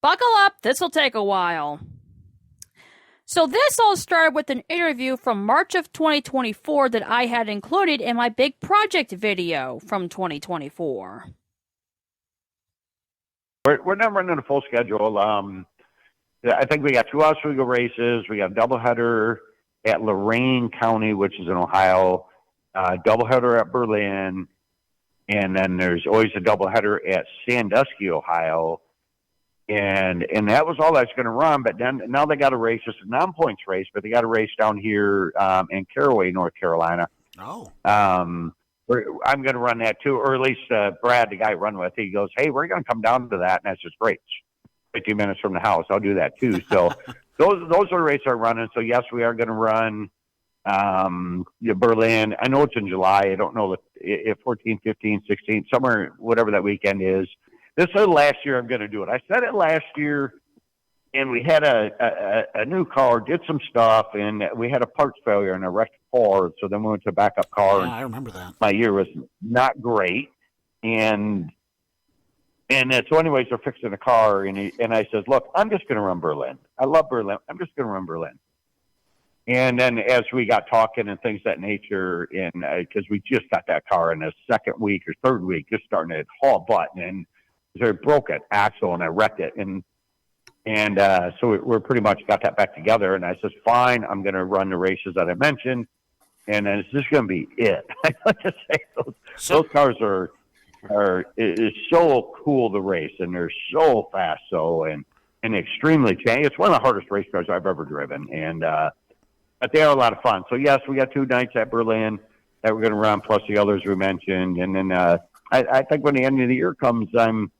Buckle up, this'll take a while. So this all started with an interview from March of 2024 that I had included in my big project video from 2024. We're not running a full schedule. I think we got 2 Oswego races. We got a doubleheader at Lorain County, which is in Ohio, doubleheader at Berlin, and then there's always a doubleheader at Sandusky, Ohio. And that was all that's going to run. But then now they got a race, just a non-points race, but they got a race down here in Caraway, North Carolina. Oh. I'm going to run that too, or at least Brad, the guy I run with, he goes, "Hey, we're going to come down to that," and that's just great. 15 minutes from the house, I'll do that too. So those are the races are running. So yes, we are going to run Berlin. I know it's in July. I don't know if 14, 15, 16, somewhere, whatever that weekend is. This is the last year I'm going to do it. I said it last year, and we had a new car, did some stuff, and we had a parts failure and a wrecked car. So then we went to a backup car. Yeah, I remember that. My year was not great, and so anyways, they're fixing the car, and I says, "Look, I'm just going to run Berlin. I love Berlin. I'm just going to run Berlin." And then as we got talking and things of that nature, and because we just got that car in the second week or third week, just starting to haul butt, and so it broke it, axle, and I wrecked it. And so we're pretty much got that back together. And I says, "Fine, I'm going to run the races that I mentioned. And then it's just going to be it." I like to say those cars is so cool to race, and they're so fast, and extremely changed. It's one of the hardest race cars I've ever driven. And, but they are a lot of fun. So yes, we got 2 nights at Berlin that we're going to run, plus the others we mentioned. And then, I think when the end of the year comes, I'm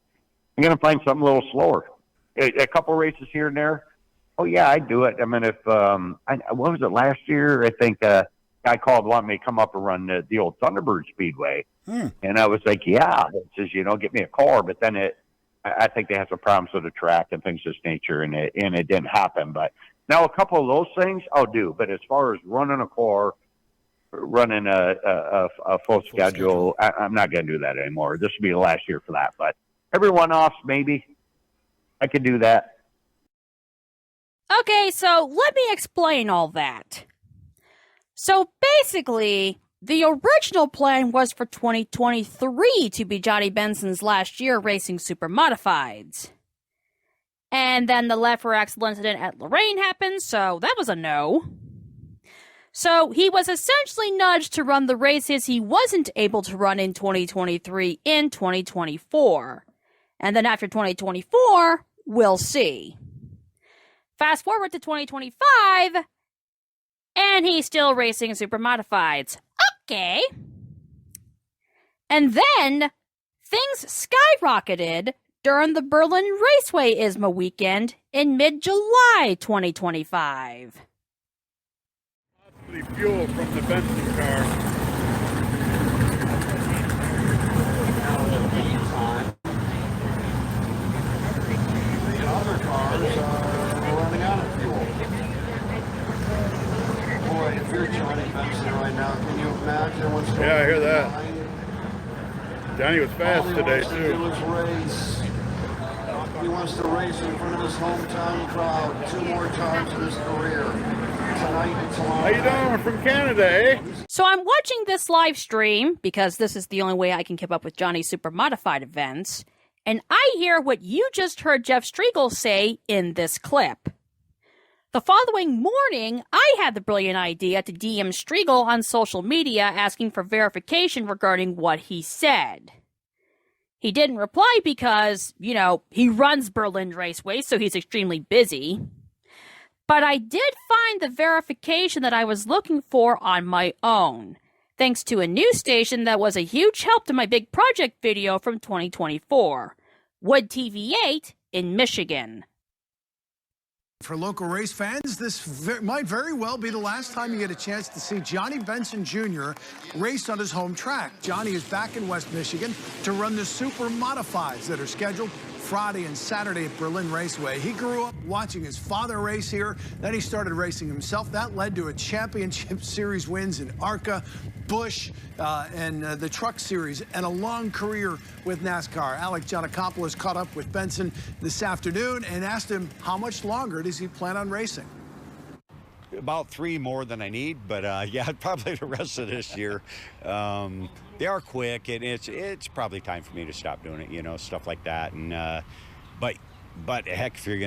going to find something a little slower. A couple races here and there. Oh yeah, I'd do it. I mean, if, what was it last year? I think, guy called, wanted me to come up and run the old Thunderbird Speedway. And I was like, yeah, it says, get me a car. But then I think they had some problems with the track and things of this nature, and it didn't happen. But now a couple of those things I'll do. But as far as running a car, running a full schedule, I'm not going to do that anymore. This will be the last year for that. But every one-offs, maybe I could do that. Okay, so let me explain all that. So basically, the original plan was for 2023 to be Johnny Benson's last year racing Supermodifieds. And then the Leffer accident incident at Lorain happened, so that was a no. So he was essentially nudged to run the races he wasn't able to run in 2023 in 2024. And then after 2024, we'll see. Fast forward to 2025, and he's still racing Supermodifieds. Okay. And then things skyrocketed during the Berlin Raceway ISMA weekend in mid-July 2025. The fuel from the Benson car. The other cars are running out of fuel. Boy, if you're Johnny Benson right now, can you imagine what's going on? Yeah, I hear that. Johnny was fast today, too. too. He wants to race. He wants to race in front of his hometown crowd 2 more times in his career. Tonight and tomorrow. How you doing? From Canada, eh? So I'm watching this live stream because this is the only way I can keep up with Johnny's Supermodified events, and I hear what you just heard Jeff Striegel say in this clip. The following morning, I had the brilliant idea to DM Striegel on social media asking for verification regarding what he said. He didn't reply because, he runs Berlin Raceway, so he's extremely busy. But I did find the verification that I was looking for on my own, thanks to a news station that was a huge help to my big project video from 2024, Wood TV8 in Michigan. For local race fans, this might very well be the last time you get a chance to see Johnny Benson Jr. race on his home track. Johnny is back in West Michigan to run the Supermodifieds that are scheduled Friday and Saturday at Berlin Raceway. He grew up watching his father race here. Then he started racing himself. That led to a championship series wins in ARCA, Busch, and the Truck Series, and a long career with NASCAR. Alec Giannakopoulos caught up with Benson this afternoon and asked him how much longer does he plan on racing. About 3 more than I need, but yeah, probably the rest of this year. They are quick, and it's probably time for me to stop doing it, you know, stuff like that. And but heck, if you're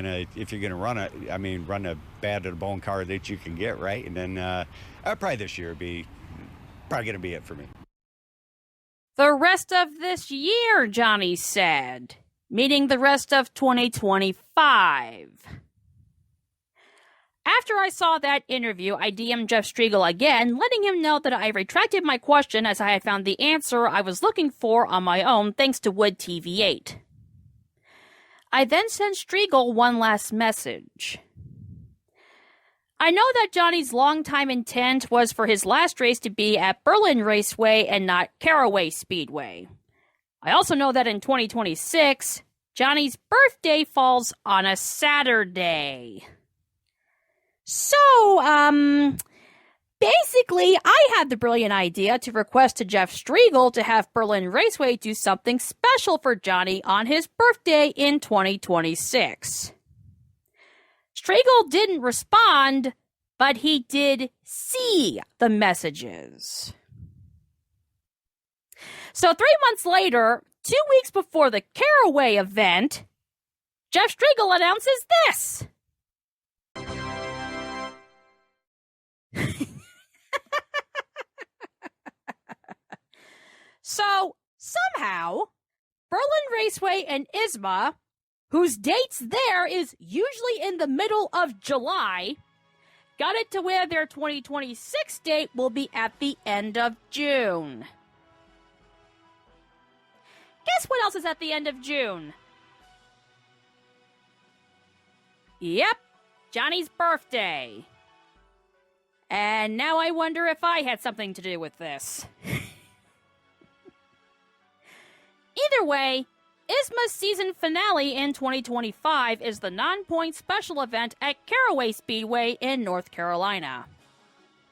gonna run a bad to the bone car that you can get, right? And then probably this year be probably gonna be it for me. The rest of this year, Johnny said, meaning the rest of 2025. After I saw that interview, I DM'd Jeff Striegel again, letting him know that I retracted my question as I had found the answer I was looking for on my own thanks to Wood TV8. I then sent Striegel one last message. I know that Johnny's longtime intent was for his last race to be at Berlin Raceway and not Caraway Speedway. I also know that in 2026, Johnny's birthday falls on a Saturday. So, basically, I had the brilliant idea to request to Jeff Striegel to have Berlin Raceway do something special for Johnny on his birthday in 2026. Striegel didn't respond, but he did see the messages. So 3 months later, 2 weeks before the Caraway event, Jeff Striegel announces this. So, somehow, Berlin Raceway and ISMA, whose dates there is usually in the middle of July, got it to where their 2026 date will be at the end of June. Guess what else is at the end of June? Yep, Johnny's birthday. And now I wonder if I had something to do with this. Either way, ISMA's season finale in 2025 is the non-point special event at Caraway Speedway in North Carolina.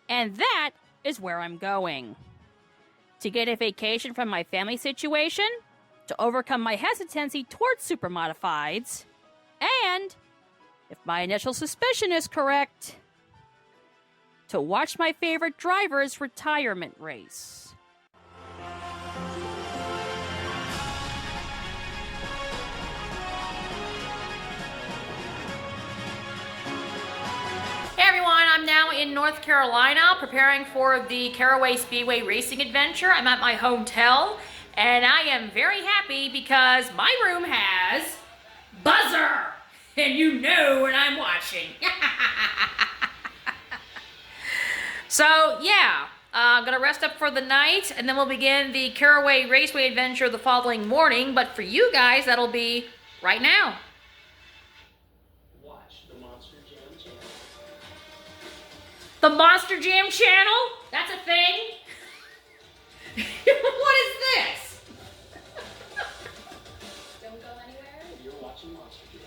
And that is where I'm going. To get a vacation from my family situation, to overcome my hesitancy towards supermodifieds, and, if my initial suspicion is correct, to watch my favorite driver's retirement race. Hey everyone, I'm now in North Carolina preparing for the Caraway Speedway racing adventure. I'm at my hotel and I am very happy because my room has buzzer and you know when I'm watching. So yeah, I'm gonna rest up for the night and then we'll begin the Caraway Raceway adventure the following morning, but for you guys that'll be right now. The Monster Jam channel? That's a thing? What is this? Don't go anywhere. You're watching Monster Jam.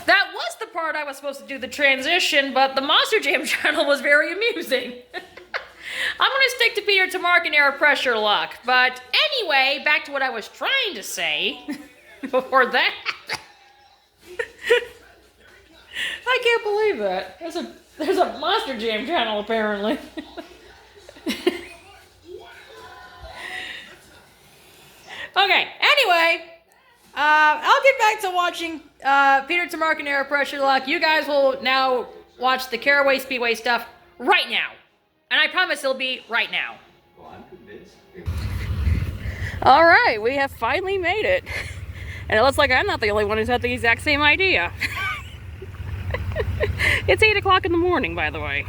That was the part I was supposed to do the transition, but the Monster Jam channel was very amusing. I'm gonna stick to Peter Tamarkin air pressure luck. But anyway, back to what I was trying to say before that. I can't believe that. There's a Monster Jam channel, apparently. Okay, anyway, I'll get back to watching Peter Tamarkin Air Pressure Lock. You guys will now watch the Caraway Speedway stuff right now. And I promise it'll be right now. Well, I'm convinced. All right, we have finally made it. And it looks like I'm not the only one who's had the exact same idea. It's 8 o'clock in the morning, by the way.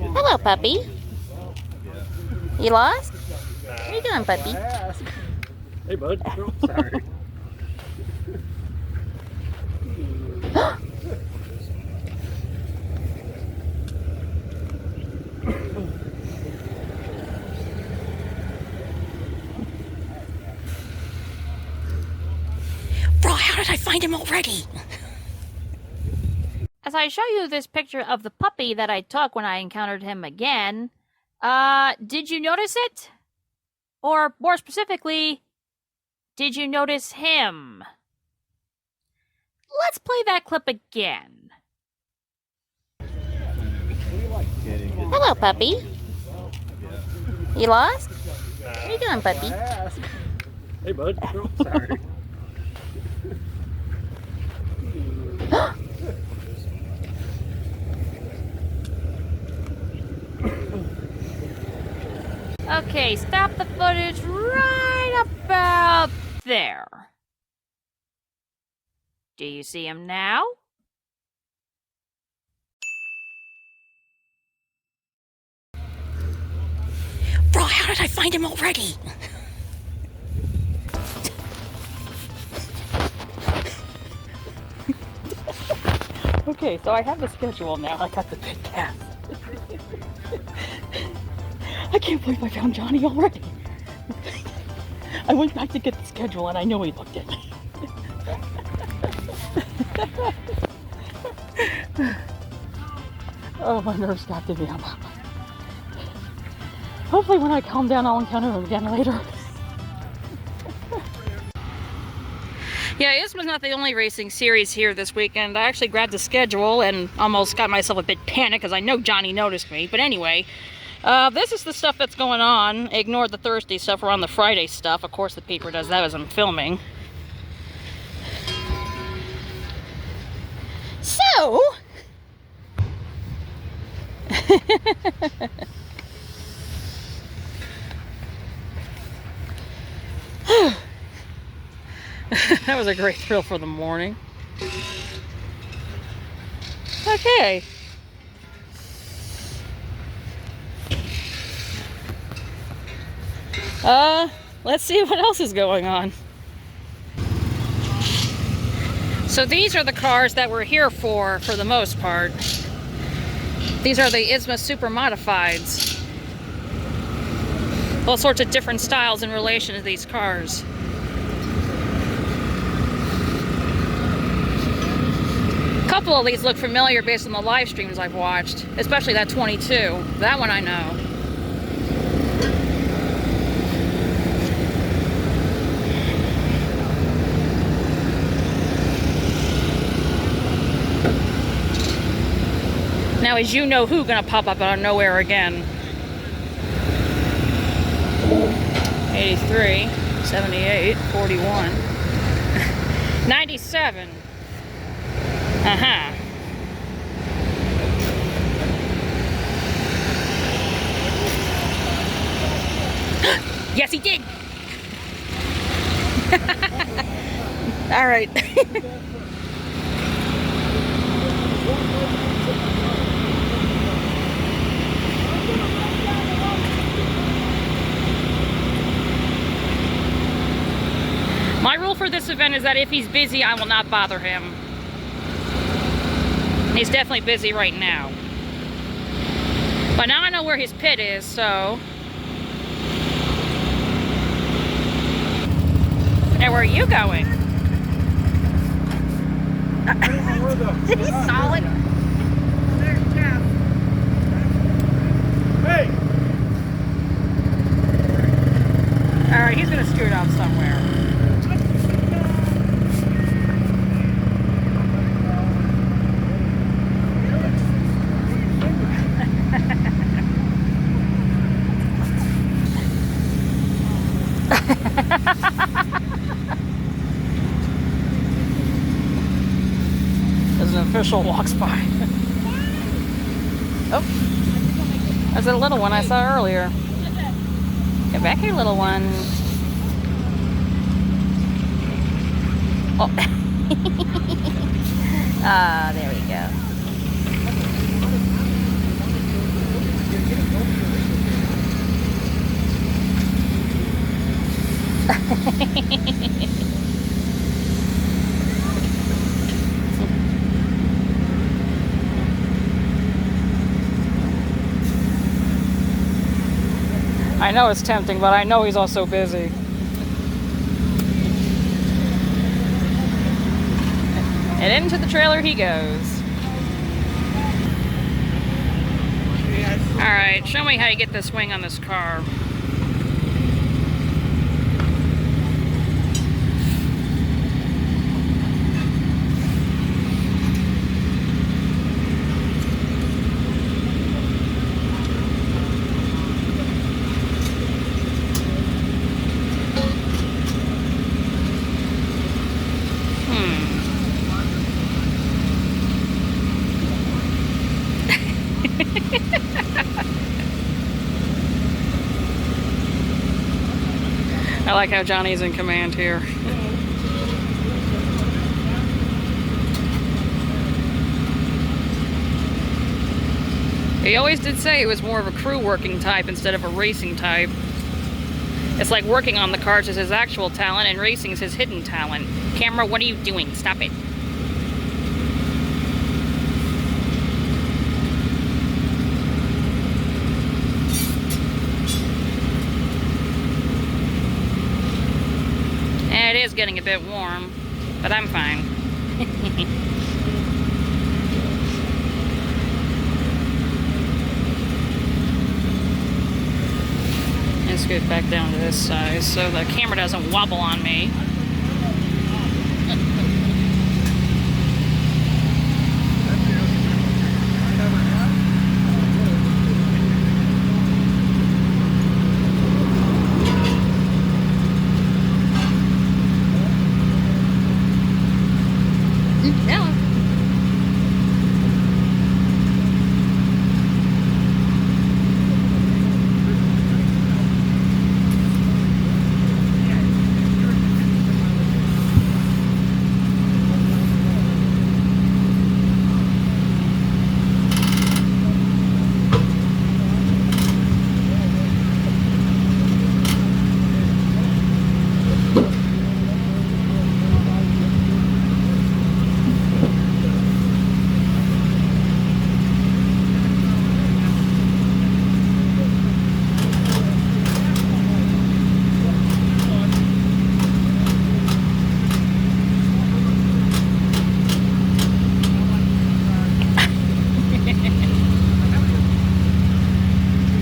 Hello, puppy. You lost? What are you doing, puppy? Hey, bud. Oh, sorry. Bro, how did I find him already? As I show you this picture of the puppy that I took when I encountered him again, did you notice it? Or more specifically, did you notice him? Let's play that clip again. Hello, puppy. You lost? What are you doing, puppy? Hey, bud. Sorry. Okay, stop the footage right about there. Do you see him now? Bro, how did I find him already? Okay, so I have the schedule now. I got the big cast. I can't believe I found Johnny already. I went back to get the schedule and I know he looked at me. Oh, my nerves got to me on that one. Hopefully when I calm down I'll encounter him again later. Yeah, ISMA's not the only racing series here this weekend. I actually grabbed the schedule and almost got myself a bit panicked because I know Johnny noticed me. But anyway, this is the stuff that's going on. Ignore the Thursday stuff. We're on the Friday stuff. Of course, the paper does that as I'm filming. So... that was a great thrill for the morning. Okay. Let's see what else is going on. So these are the cars that we're here for the most part. These are the ISMA Supermodifieds. All sorts of different styles in relation to these cars. A couple of these look familiar based on the live streams I've watched, especially that 22. That one I know. Now is you know who gonna pop up out of nowhere again. 83, 78, 41, 97. Uh-huh. Yes, he did. All right. My rule for this event is that if he's busy, I will not bother him. And he's definitely busy right now. But now I know where his pit is, so... And where are you going? He's solid. There's Jeff. Hey! Alright, he's gonna scoot off somewhere. As an official walks by. Oh, there's a little one I saw earlier. Get back here, little one. Oh. Ah, there we go. I know it's tempting, but I know he's also busy. And into the trailer he goes. Alright, show me how you get this wing on this car. I like how Johnny's in command here. He always did say he was more of a crew working type instead of a racing type. It's like working on the cars is his actual talent and racing is his hidden talent. Camera, what are you doing? Stop it. It is getting a bit warm, but I'm fine. And scoot back down to this size so the camera doesn't wobble on me.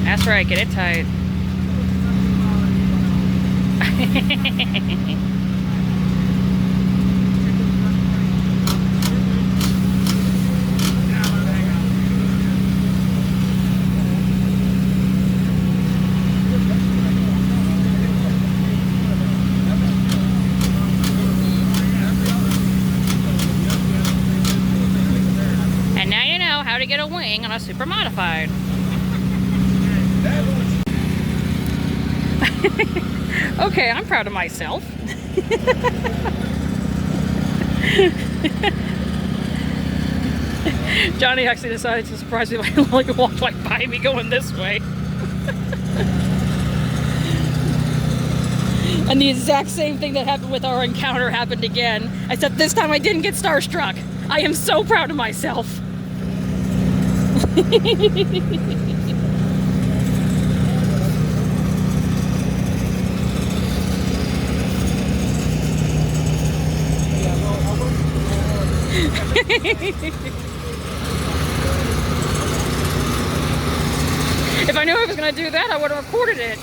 That's right, get it tight. And now you know how to get a wing on a Supermodified. Okay, I'm proud of myself. Johnny actually decided to surprise me by like walked right by me going this way. And the exact same thing that happened with our encounter happened again, except this time I didn't get starstruck. I am so proud of myself. If I knew I was going to do that, I would have recorded it.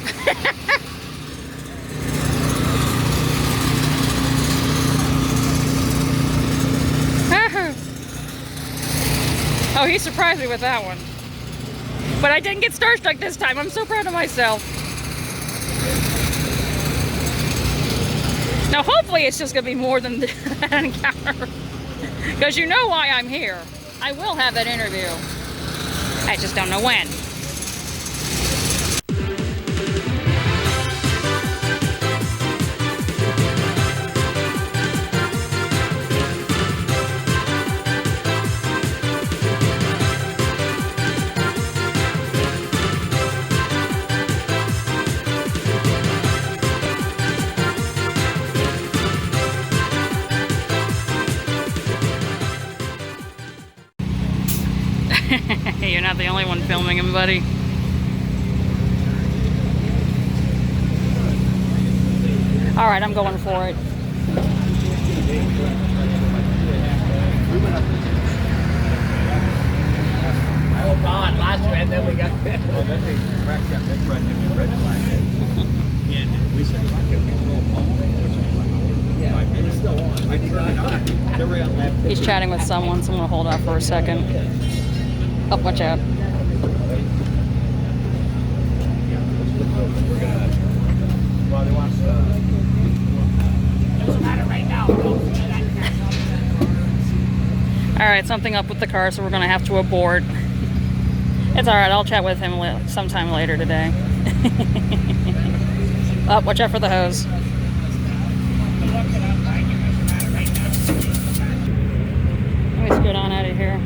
Oh, he surprised me with that one. But I didn't get starstruck this time. I'm so proud of myself. Now, hopefully it's just going to be more than an encounter. Because you know why I'm here. I will have that interview. I just don't know when. You're not the only one filming him, buddy. All right, I'm going for it. Last year, and then we got then they cracked that big red flag. And we said, yeah, it was still on. I think they're on left. He's chatting with someone, so I'm gonna hold off for a second. Oh, watch out. Well, they want doesn't matter right now. Alright, something up with the car, so we're gonna have to abort. It's alright, I'll chat with him sometime later today. Oh, watch out for the hose. Let me scoot on out of here.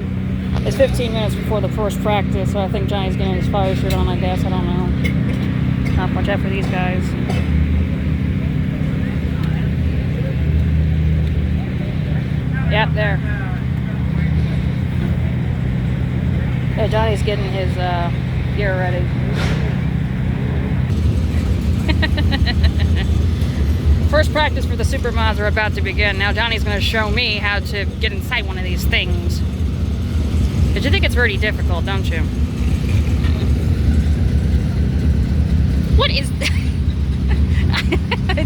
It's 15 minutes before the first practice, so I think Johnny's getting his fire shirt on, I guess. I don't know. Oh, watch out for these guys. Yep, there. Yeah, Johnny's getting his gear ready. First practice for the supermods are about to begin. Now Johnny's going to show me how to get inside one of these things. But you think it's pretty difficult, don't you? What is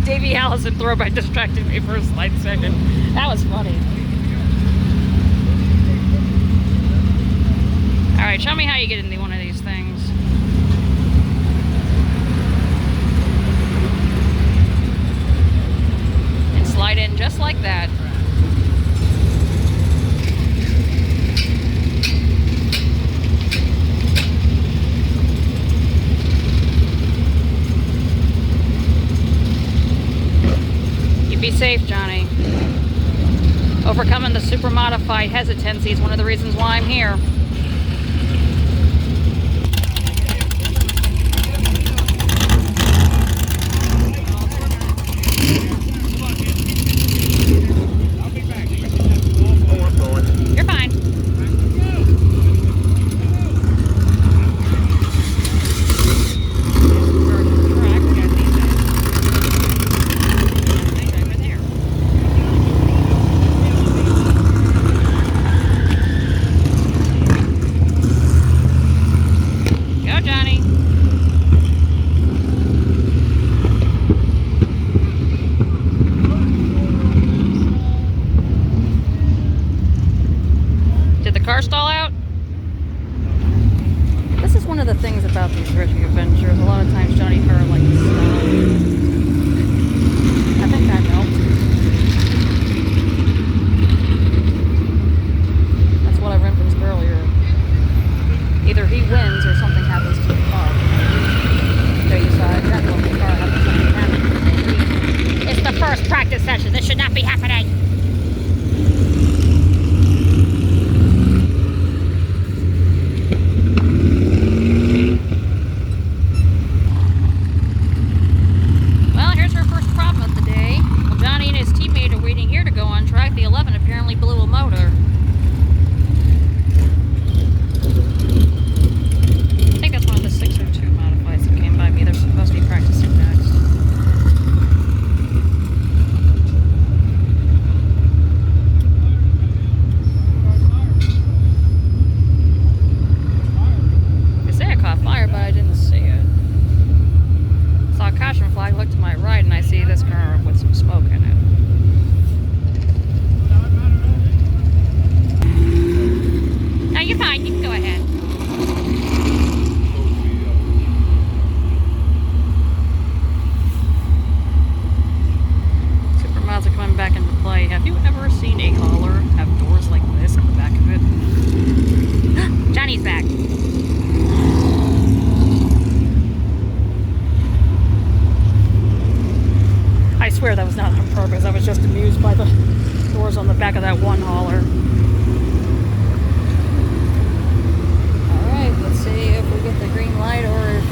Davey Allison throwback distracted me for a slight second. That was funny. Alright, show me how you get into one of these things. And slide in just like that. You be safe, Johnny. Overcoming the supermodified hesitancy is one of the reasons why I'm here. Car stall out? This is one of the things about these racing adventures. A lot of times Johnny Car like stall. I think that helped. That's what I referenced earlier. Either he wins or something happens to the car. There you saw exactly what the car happens to happen. It's the first practice session. This should not be happening. That was not on purpose. I was just amused by the doors on the back of that one hauler. Alright, let's see if we get the green light or if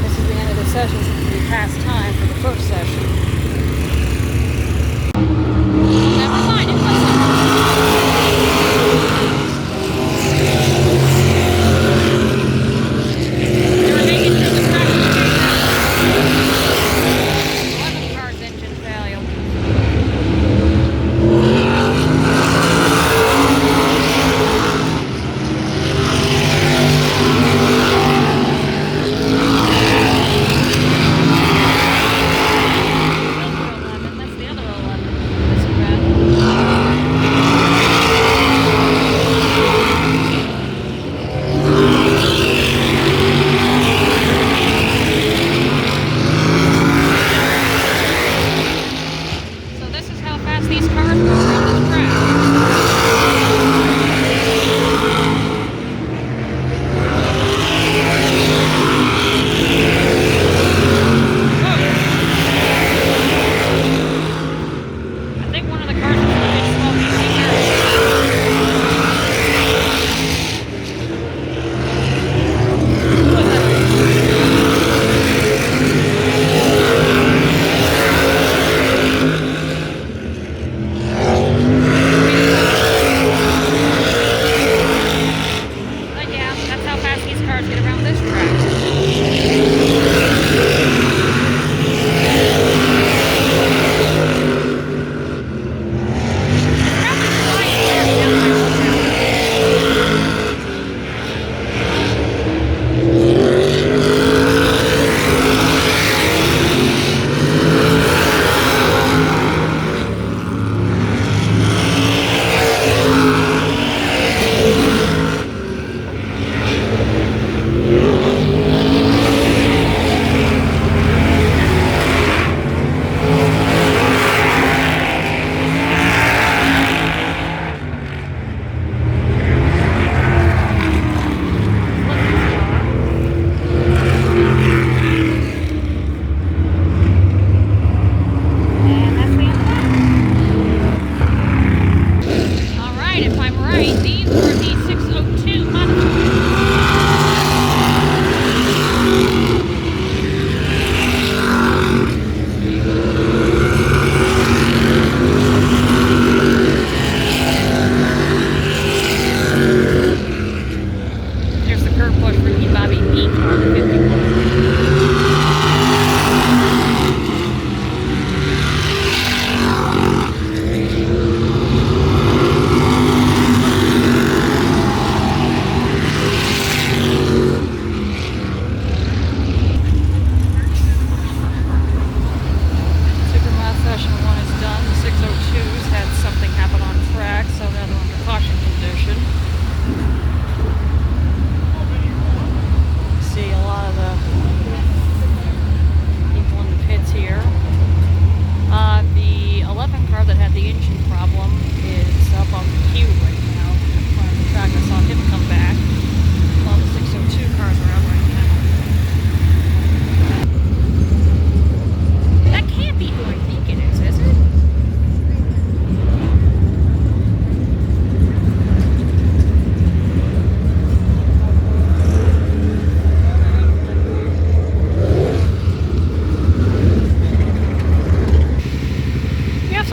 this is the end of the session since we passed time for the first session. Never mind, it wasn't. They were making through the practice.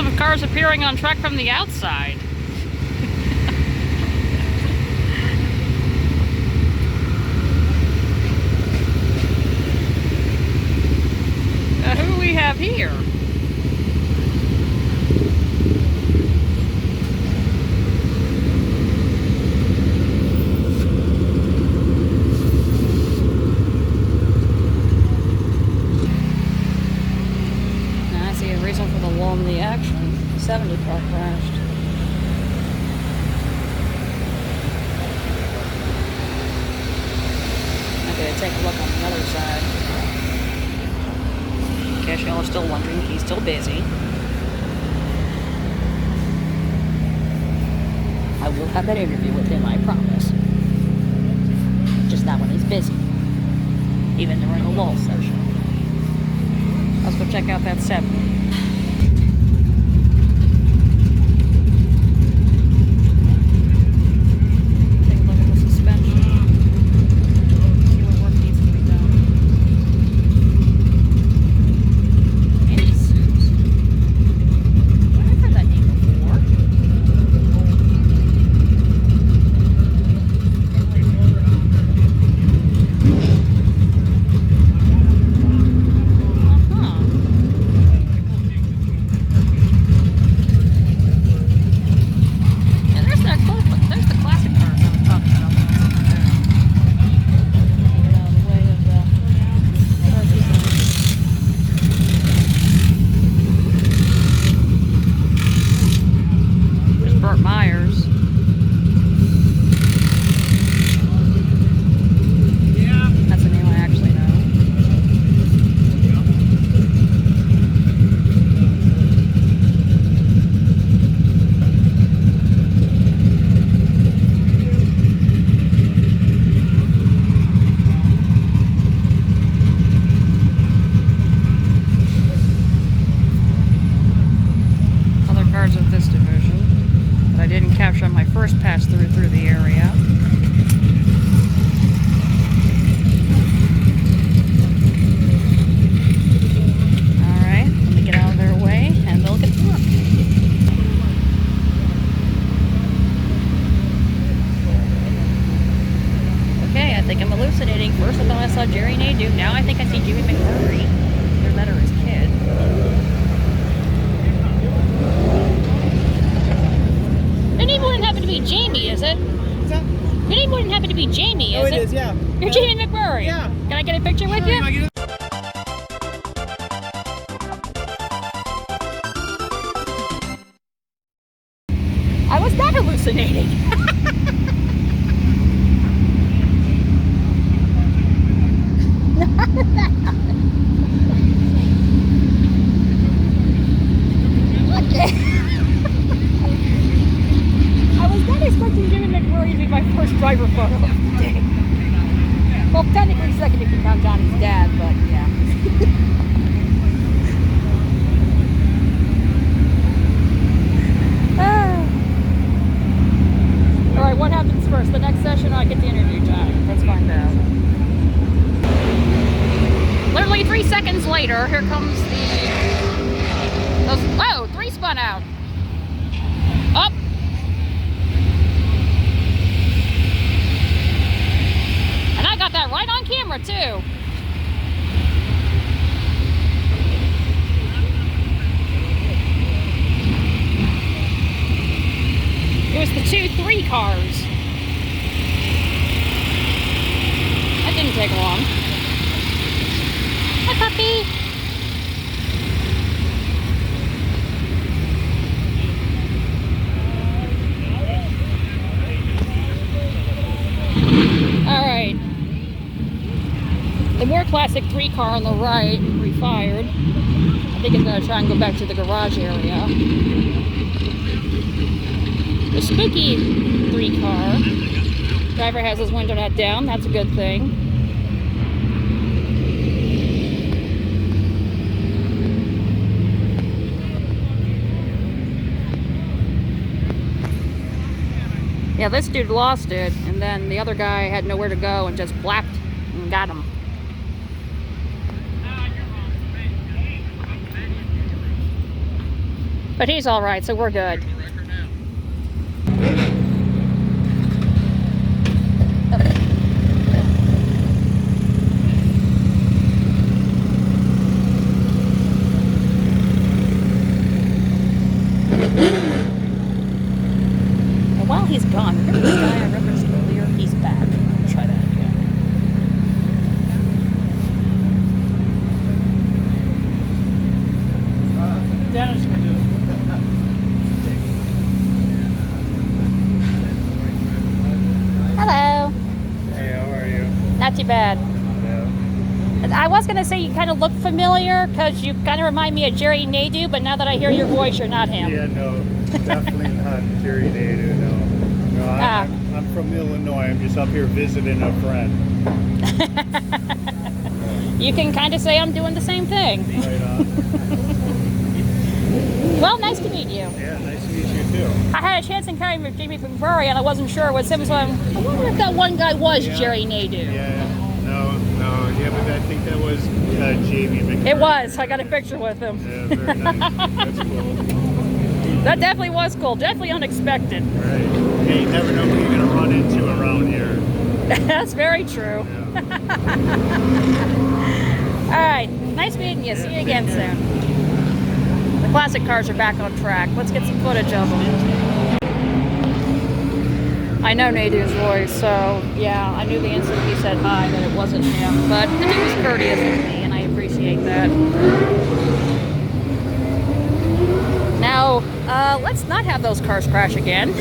some cars appearing on track from the outside. Who do we have here? Now I see a reason for the lull in the action. The 70 car crashed. Okay, take a look on the other side. In case y'all are still wondering, he's still busy. I will have that interview with him, I promise. Just not when he's busy. Even during a lull session. Let's go check out that 70. Take a look at the suspension. See what work needs to be done. I've heard that name before. Yeah, there's the classic car I was talking about. Get out of the way of the car people. There's Burt Myers. That's a name I actually know. Other cars of this division that I didn't capture on my first pass through the area. Alright, let me get out of their way and they'll get to work. Okay, I think I'm hallucinating. First I thought I saw Jerry Nadeau. Now I think I see Jimmy McMurray. Either that or his kid. Your name wouldn't happen to be Jamie, is it? What's that? Your name wouldn't happen to be Jamie, is Oh, it? it is, yeah. You're Jamie McMurray. Yeah. Can I get a picture with you? I was not hallucinating. Okay. I was not expecting Jimmy McMurray to be my first driver photo of the day. Well, technically second if you count Johnny's dad, but yeah. Alright, what happens first? The next session or I get to interview Johnny? Let's find out. Literally 3 seconds later, here comes whoa, 3 spun out. Up. And I got that right on camera too. It was the 2-3 cars. That didn't take long. Hi, puppy. All right. The more classic 3 car on the right refired. I think it's going to try and go back to the garage area. The spooky 3 car. Driver has his window net down. That's a good thing. Yeah, this dude lost it, and then the other guy had nowhere to go and just blapped and got him. But he's all right, so we're good. And while he's gone, remember this guy I referenced earlier? He's back. Let's try that again. Dennis can do it. Hello. Hey, how are you? Not too bad. Yeah. I was going to say you kind of look familiar because you kind of remind me of Jerry Nadeau, but now that I hear your voice, you're not him. Yeah, no, definitely not Jerry Nadeau, no. No, I'm from Illinois. I'm just up here visiting a friend. You can kind of say I'm doing the same thing. Right on. Well, nice to meet you. Yeah, nice to meet you too. I had a chance in carrying with Jamie McMurray, and I wasn't sure it was him, so I wonder if that one guy was Jerry Nadeau. Yeah, no, yeah, but I think that was Jamie McMurray. It was. I got a picture with him. Yeah, very nice. That's cool. That definitely was cool. Definitely unexpected. Right. Yeah, you never know who you're going to run into around here. That's very true. Yeah. All right. Nice meeting you. See you again soon. The classic cars are back on track. Let's get some footage of them. I know Nadeau's voice, so yeah, I knew the instant he said hi that it wasn't him, but he was courteous with me, and I appreciate that. Now, let's not have those cars crash again.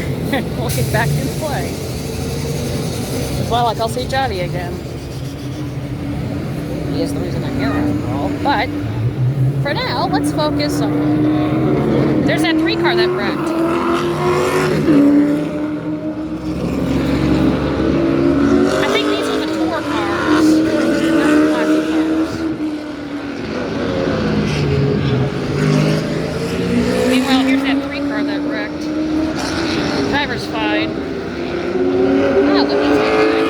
We'll get back in play. Well, like I'll see Johnny again. He is the reason I'm here after all. But for now, let's focus on... There's that 3 car that wrecked. I think these are the tour cars. Not the classic cars. Meanwhile, here's that 3 car that wrecked. Driver's fine. Oh, look, he's okay.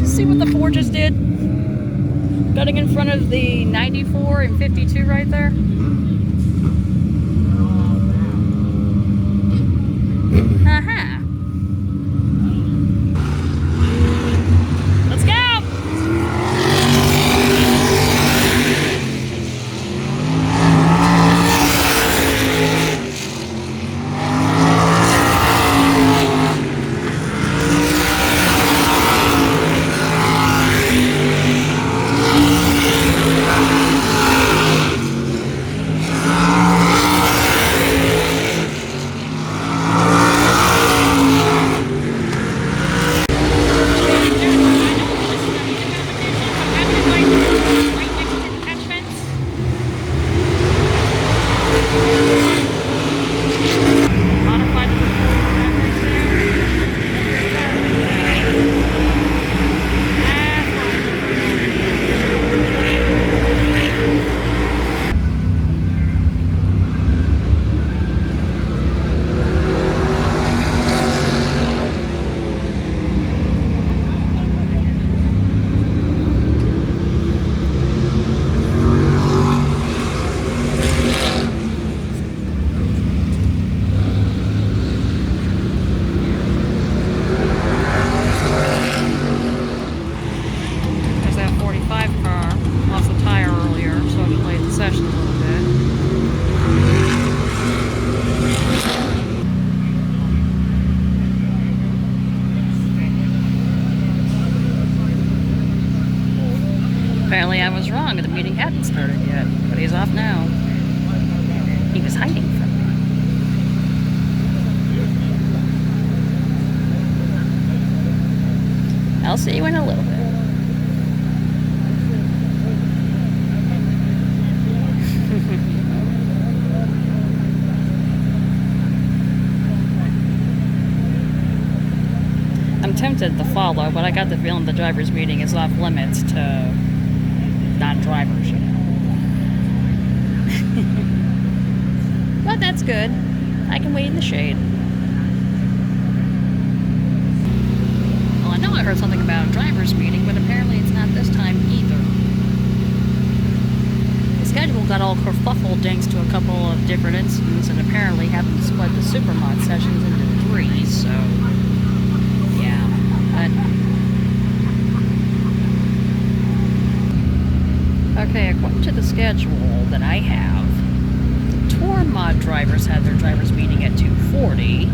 See what the 4 just did? Gutting in front of the 94 and 52 right there. Uh-huh. Let's go! Apparently I was wrong, the meeting hadn't started yet, but he's off now. He was hiding from me. I'll see you in a little bit. I'm tempted to follow, but I got the feeling the driver's meeting is off limits to non-drivers, you know. But that's good. I can wait in the shade. Well, I know I heard something about a driver's meeting, but apparently it's not this time either. The schedule got all kerfuffled thanks to a couple of different incidents, and apparently having split the supermod sessions into 3, so yeah. Okay, according to the schedule that I have, tour mod drivers have their drivers meeting at 2:40,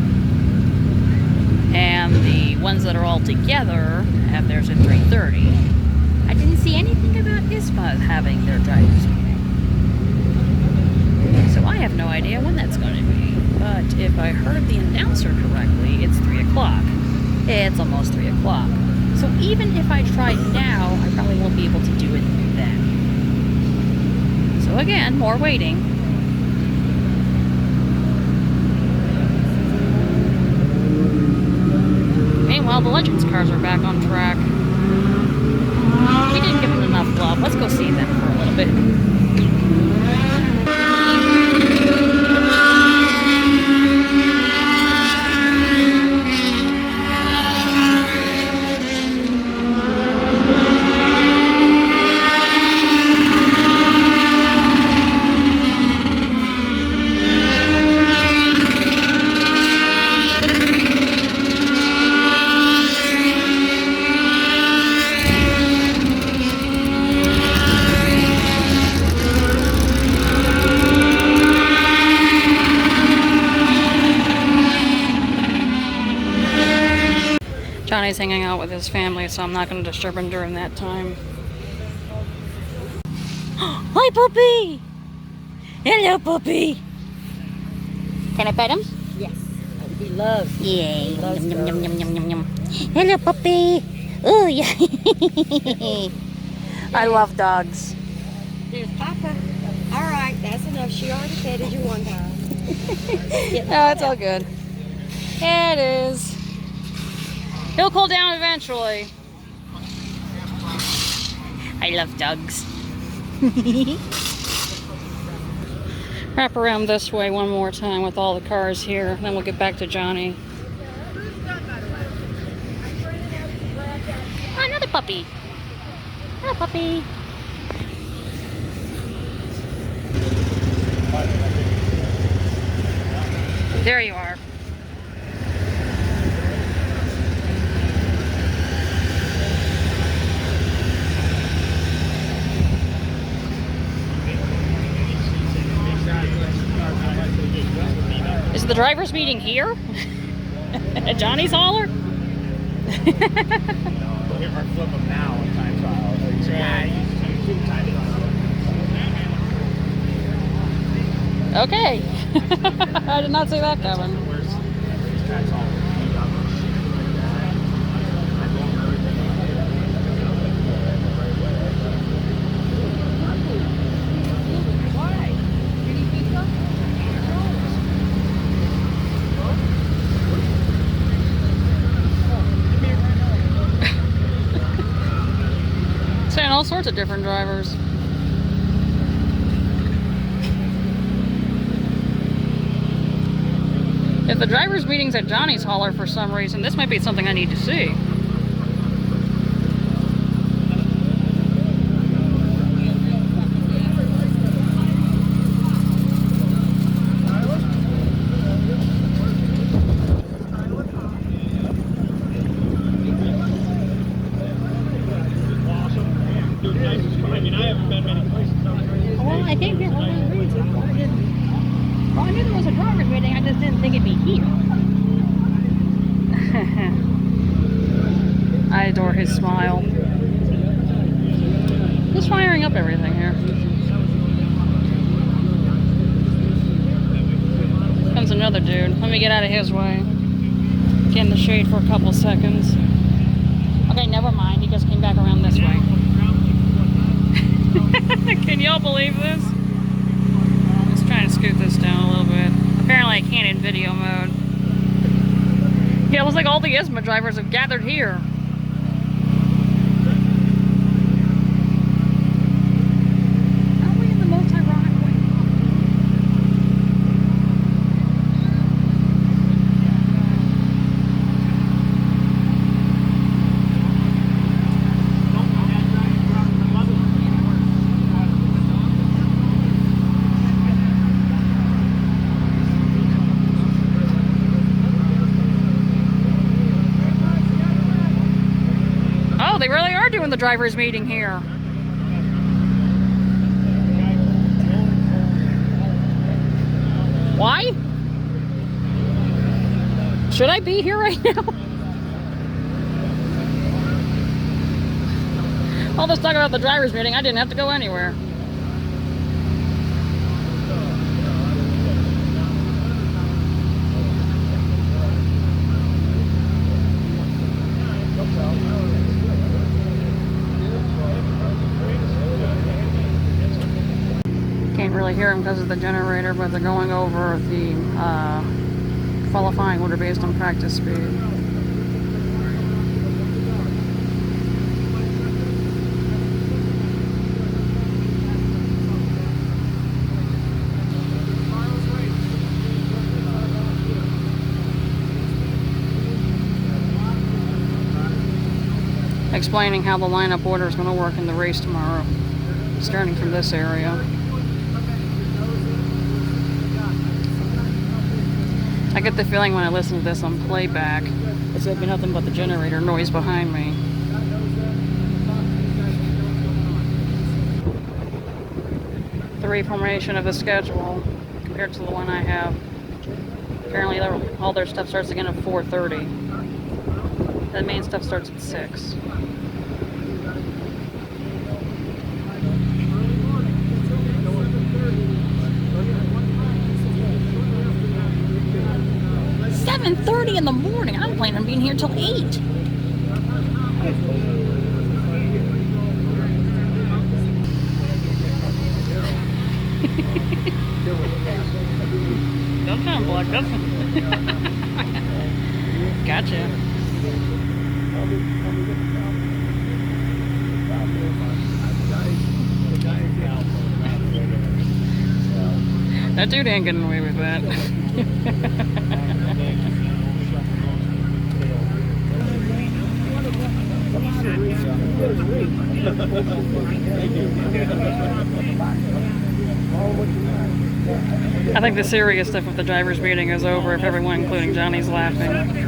and the ones that are all together have theirs at 3:30. I didn't see anything about ISMA having their drivers meeting, so I have no idea when that's going to be. But if I heard the announcer correctly, it's 3 o'clock. It's almost 3 o'clock. So even if I tried now, I probably won't be able to do it then. So again, more waiting. Meanwhile, the Legends cars are back on track. We didn't give them enough love. Let's go see them for a little bit. Johnny's hanging out with his family, so I'm not going to disturb him during that time. Hi, puppy! Hello, puppy! Can I pet him? Yes. He loves. Yay. He loves Yum, yum, yum, yum, yum, yum. Hello, puppy! Oh, yeah. I love dogs. There's Papa. All right, that's enough. She already petted you one time. No, it's all good. It is. He'll cool down eventually. I love dogs. Wrap around this way one more time with all the cars here, then we'll get back to Johnny. Another pup. puppy. Hello, puppy. There you are. Is the driver's meeting here? At Johnny's hauler? We'll give her flip them now on time trial. Okay. I did not see that coming. Saying all sorts of different drivers. If the driver's meeting's at Johnny's hauler for some reason, this might be something I need to see. Well, I came here for one reason. Well, I knew there was a driver's meeting, I just didn't think it'd be here. I adore his smile. He's firing up everything here. Comes another dude. Let me get out of his way. Get in the shade for a couple seconds. Okay, never mind. He just came back around this way. Can y'all believe this? Let's try and scoot this down a little bit. Apparently I can't in video mode. Yeah, it looks like all the ISMA drivers have gathered here. Are we in the most ironic way? Oh, they really are doing the driver's meeting here. Why? Should I be here right now? All this talk about the driver's meeting, I didn't have to go anywhere. Can't really hear them because of the generator, but they're going over the qualifying order based on practice speed. Explaining how the lineup order is going to work in the race tomorrow, starting from this area. I get the feeling when I listen to this on playback, it's going to be nothing but the generator noise behind me. The reformation of the schedule compared to the one I have. Apparently all their stuff starts again at 4:30. The main stuff starts at 6. $7:30 in the morning. I'm planning on being here till 8. Don't try and block this one. Gotcha. That dude ain't getting away with that. I think the serious stuff with the driver's meeting is over if everyone, including Johnny's, laughing.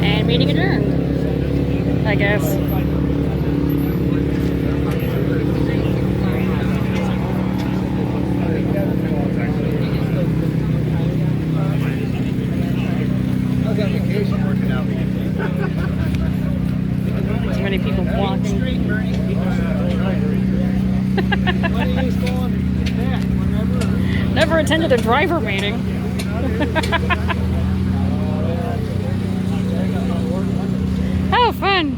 And meeting adjourned, I guess. Too many people walking. Never attended a driver meeting. Oh, fun.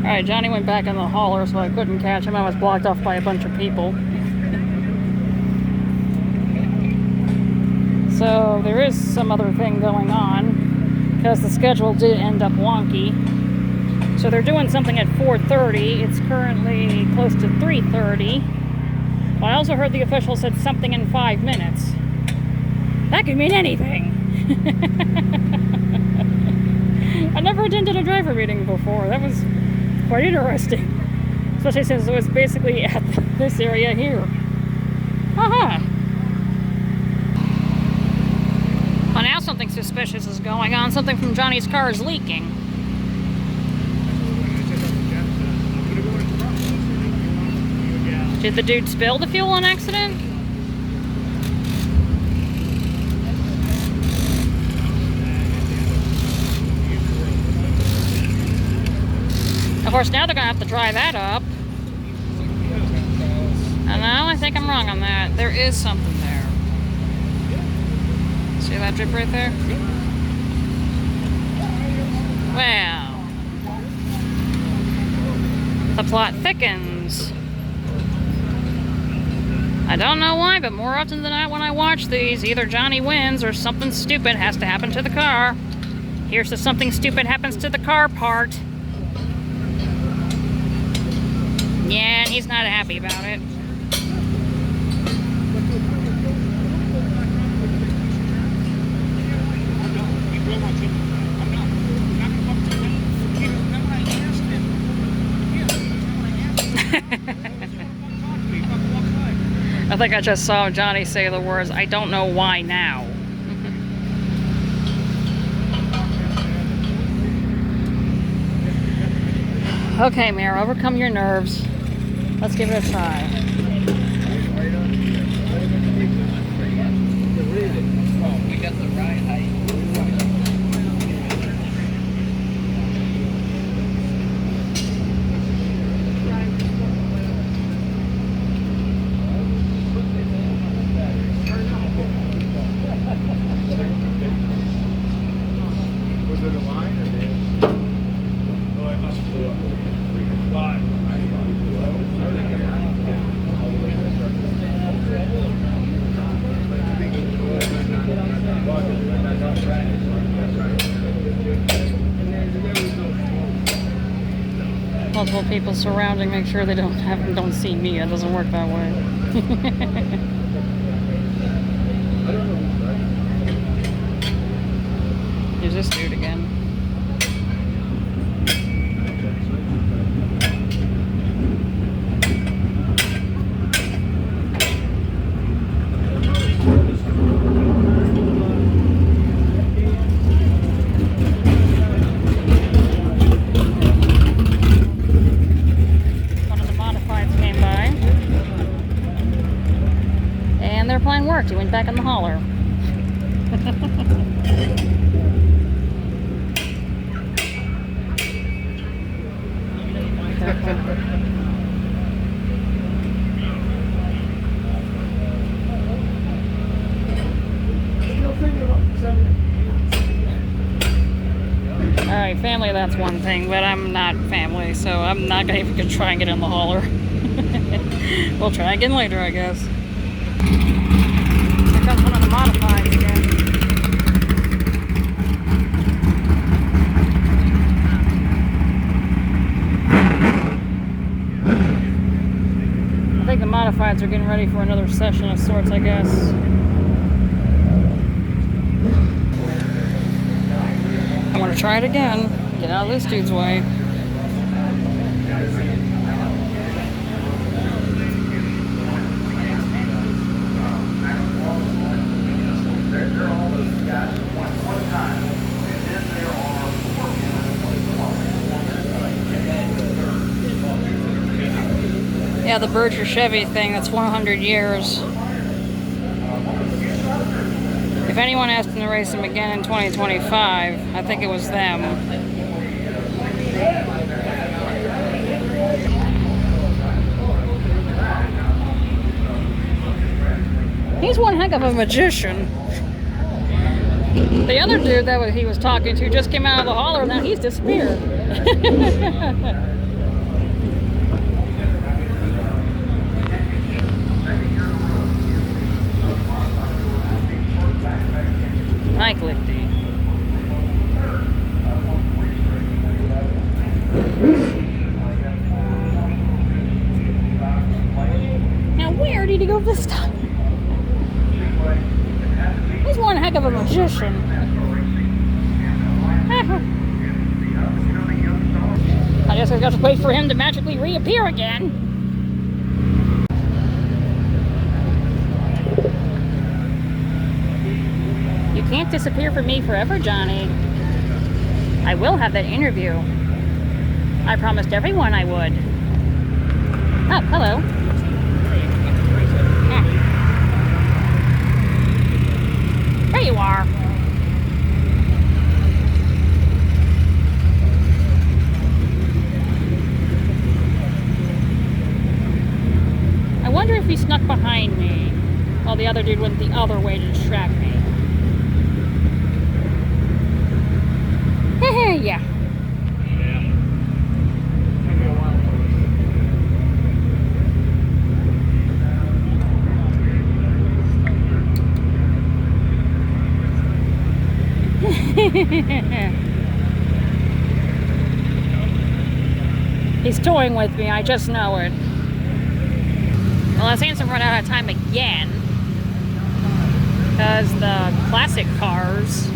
Alright, Johnny went back in the hauler, so I couldn't catch him. I was blocked off by a bunch of people. So there is some other thing going on, because the schedule did end up wonky. So they're doing something at 4:30. It's currently close to 3:30. Well, I also heard the official said something in 5 minutes. That could mean anything. I never attended a driver meeting before. That was quite interesting. Especially since it was basically at this area here. Haha. Well, now something suspicious is going on. Something from Johnny's car is leaking. Did the dude spill the fuel on accident? Of course, now they're going to have to dry that up. I know, I think I'm wrong on that. There is something there. See that drip right there? Well, the plot thickens. I don't know why, but more often than not when I watch these, either Johnny wins or something stupid has to happen to the car. Here's the something stupid happens to the car part. Yeah, and he's not happy about it. I think I just saw Johnny say the words, "I don't know why now." Okay, Mayor, overcome your nerves. Let's give it a try. We got the right height. Was it a line or did? Oh, I must have blew up. Multiple people surrounding, make sure they don't see me. It doesn't work that way. Here's this dude again. He went back in the hauler. Alright, family, that's one thing, but I'm not family, so I'm not even gonna try and get in the hauler. We'll try again later, I guess. comes one of the modifieds again. I think the modifieds are getting ready for another session of sorts, I guess. I want to try it again. Get out of this dude's way. Yeah, the Berger Chevy thing, that's 100 years. If anyone asked him to race him again in 2025, I think it was them. He's one heck of a magician. The other dude that he was talking to just came out of the holler, now he's disappeared. Mike Lichty. Now where did he go this time? He's one heck of a magician. I guess I've got to wait for him to magically reappear again. You can't disappear from me forever, Johnny. I will have that interview. I promised everyone I would. Oh, hello. There you are. I wonder if he snuck behind me while the other dude went the other way to distract me. Yeah. He's toying with me, I just know it. Well, I seem to run out of time again because the classic cars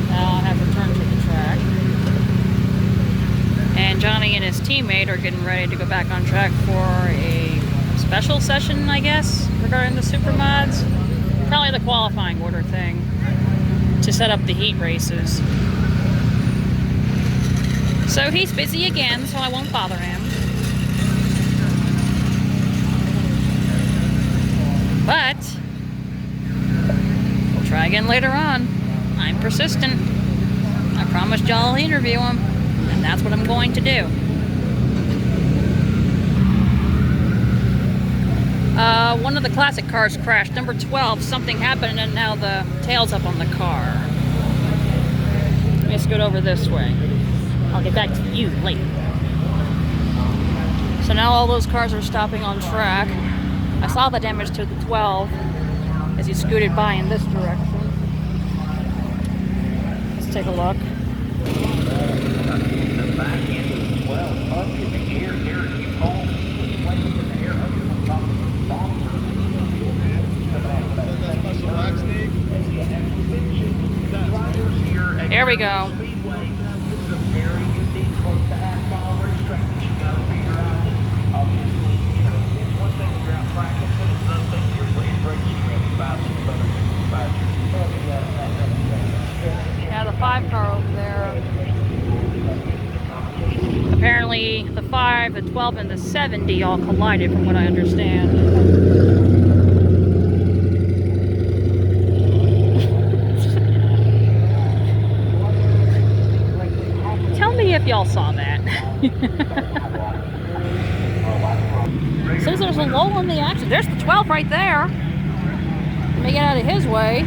have returned to the track. And Johnny and his teammate are getting ready to go back on track for a special session, I guess, regarding the supermods. Probably the qualifying order thing to set up the heat races. So he's busy again, so I won't bother him. But we'll try again later on. I'm persistent. I promised y'all I'll interview him, and that's what I'm going to do. One of the classic cars crashed. Number 12, something happened, and now the tail's up on the car. Let me scoot over this way. I'll get back to you later. So now all those cars are stopping on track. I saw the damage to the 12 as he scooted by in this direction. Let's take a look. There we go. Yeah, the 5 car over there. Apparently the 5, the 12, and the 70 all collided from what I understand. If y'all saw that. Says there's a lull in the action. There's the 12 right there. Let me get out of his way.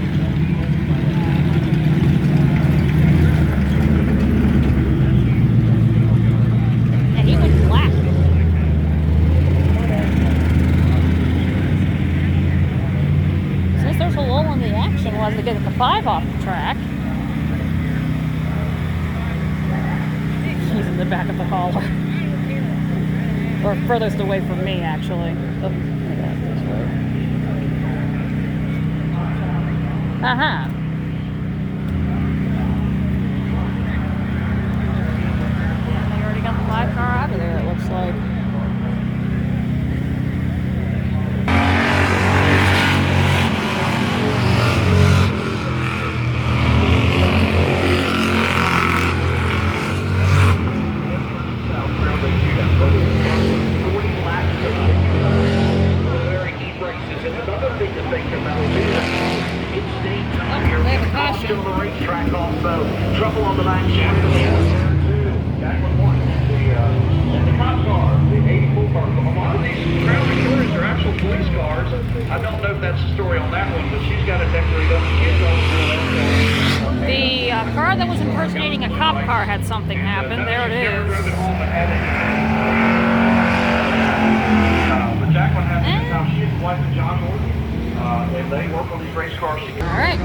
And he went flat. Says there's a lull in the action was to get the 5 off the track. He's in the back of the hauler. Or furthest away from me, actually. Uh-huh. They already got the 5 car out of there, it looks like. Trouble on the back shaft. The cop car, the 84 car. A lot of these Crown Vic are actual police cars. I don't know if that's the story on that one, but she's got it decorated up. The car that was impersonating a cop car had something happen. There it is. But Jacqueline has this house. She's the wife of John Morgan. And they work on these race cars together. All right.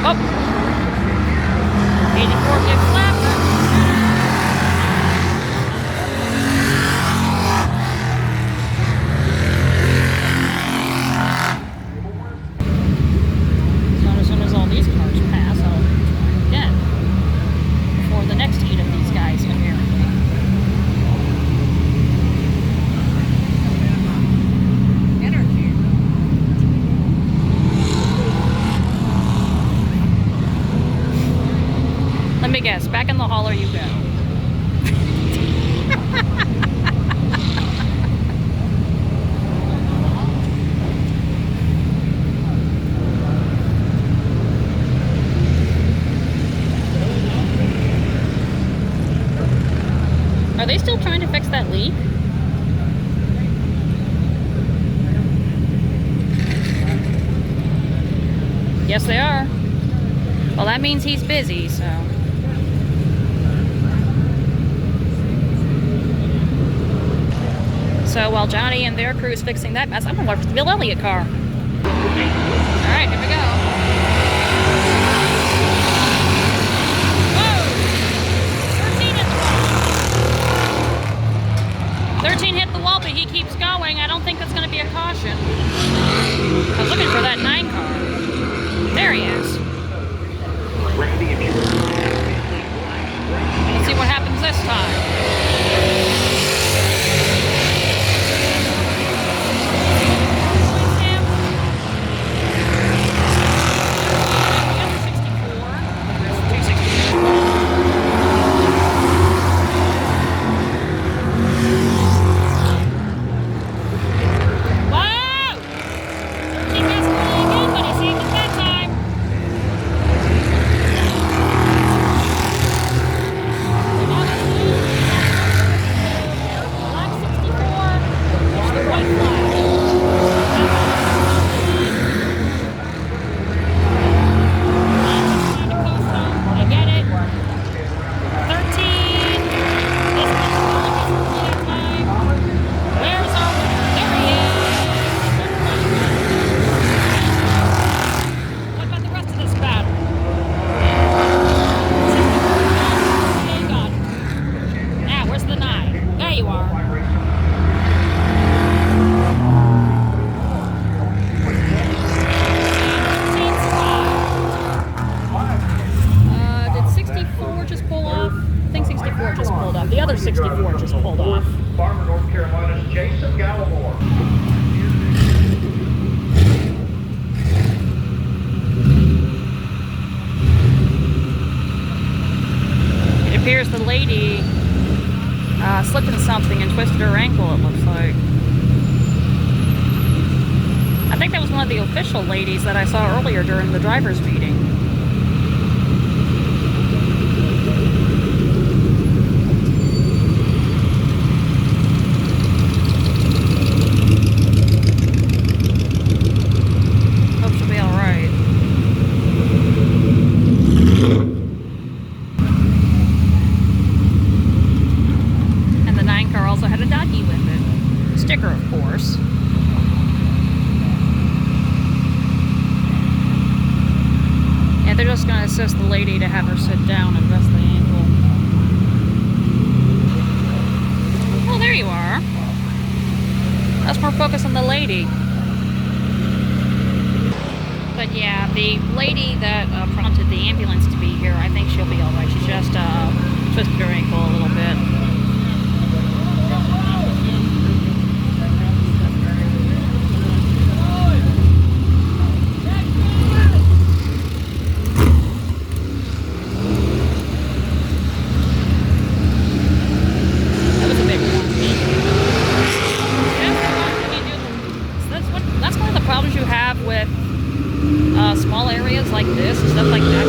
Oh. 84 gives flapper. So as soon as all these cars pass, I'll try again. Before the next heat of these guys, apparently. Let me guess, back in the hauler you go. Are they still trying to fix that leak? Yes, they are. Well, that means he's busy, so... So while Johnny and their crew is fixing that mess, I'm going to watch the Bill Elliott car. Alright, here we go. Whoa! 13 hit the wall, but he keeps going. I don't think that's going to be a caution. I was looking for that 9 car. There he is. Let's see what happens this time. The lady slipped in something and twisted her ankle, it looks like. I think that was one of the official ladies that I saw earlier during the driver's meeting. Hope she'll be alright. Also had a doggy with it. Sticker, of course. they're just going to assist the lady to have her sit down and rest the ankle. Oh, there you are. That's more focus on the lady. But yeah, the lady that prompted the ambulance to be here, I think she'll be alright. She just twisted her ankle a little bit. That was a big one. That's one of the problems you have with small areas like this and stuff like that.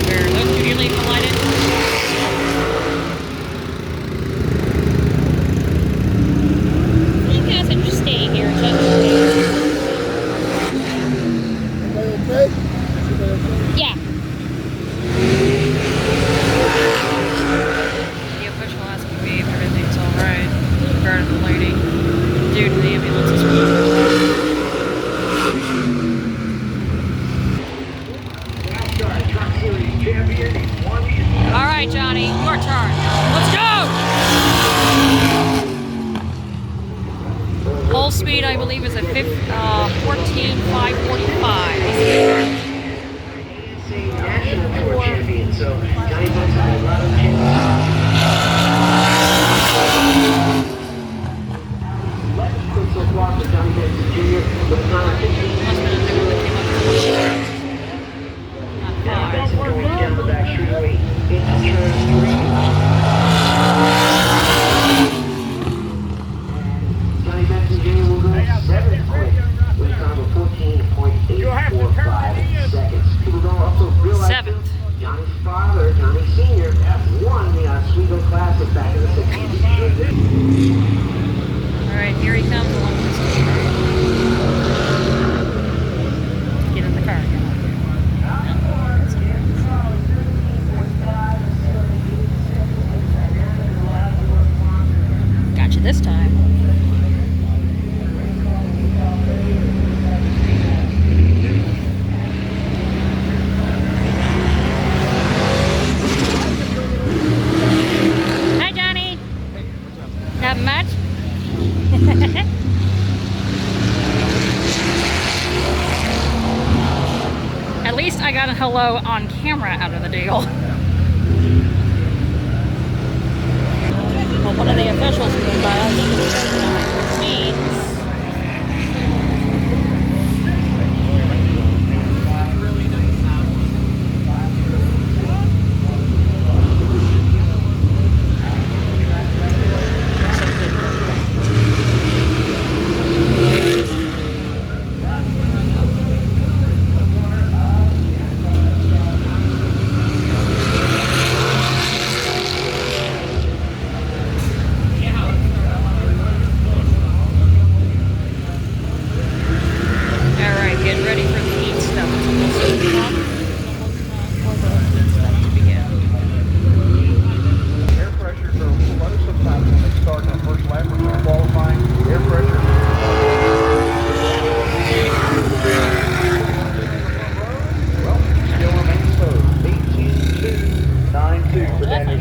Where those two usually collided. You guys should just stay here. Yeah. The official asked me if everything's alright. Regarding the lady. Dude, the ambulance is Alright, Johnny, your turn. Let's go! Full speed, I believe, is at 14,545. National Tour champion, so Johnny Benson had a lot of Johnny Benson Jr. with 9:15. Benson going down the back straightaway into turn 3. Johnny Benson Jr. will go 7th quick with a time of 14.845 seconds. People don't also realize 7th. Johnny's father, Johnny Sr., won the Oswego Classic back in the 60s. Alright, here he comes along this street. Get in the car again. Gotcha this time. Hi, Johnny. Not much? At least I got a hello on camera out of the deal. Well, one of the officials came by. I think it was me.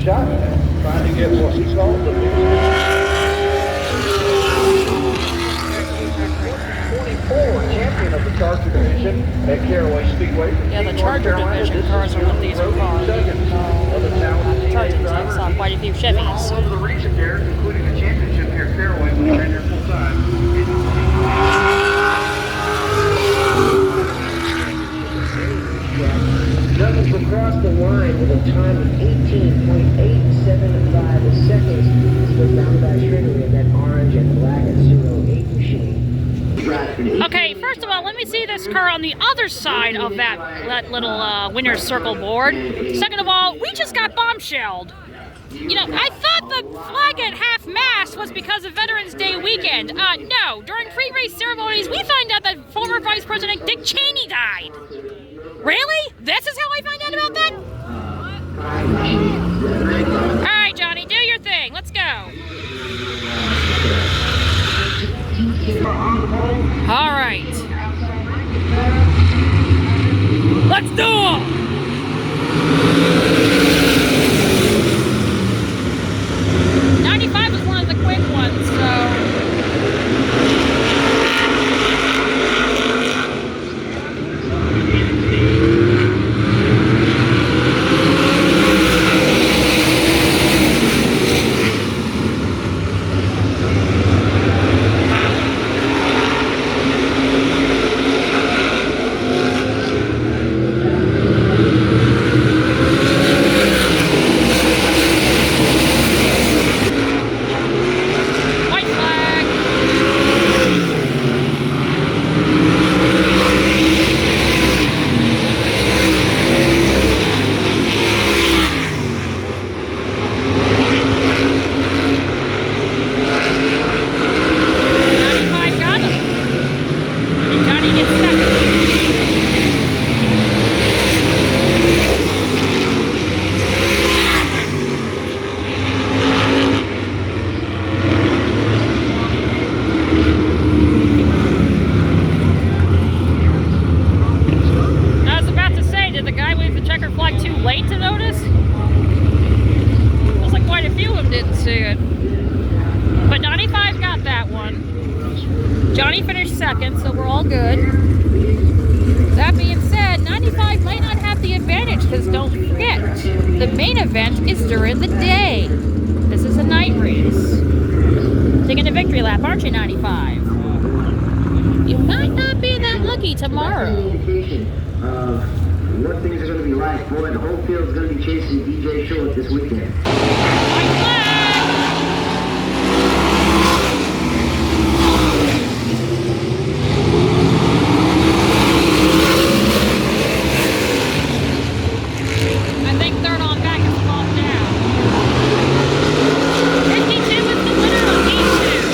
Trying to get what we call the 24 champion of the Charger Division at Caraway Speedway. Yeah, the Charger Division cars are what these are called. Charging takes on quite a few Chevys. All over the region there, including the championship here at Caraway, which ran here full time. Douglas will cross the line with a time of 18.875 seconds. This was down by straightaway in that orange and black and 08 machine. Okay, first of all, let me see this car on the other side of that little winner's circle board. Second of all, we just got bombshelled. You know, I thought the flag at half-mast was because of Veterans Day weekend. No, during pre-race ceremonies, we find out that former Vice President Dick Cheney died. Really? This is how I find out about that? Alright, Johnny, do your thing. Let's go. All right. Let's do it! 95 was one of the quick ones, so... Johnny finished second, so we're all good. That being said, 95 might not have the advantage, because don't forget, the main event is during the day. This is a night race. Taking a victory lap, aren't you, 95? You might not be that lucky tomorrow. What things are going to be like. Boy, the whole field's going to be chasing DJ Short this weekend. I think third on back is falling down. 52 is the winner of Heat 2.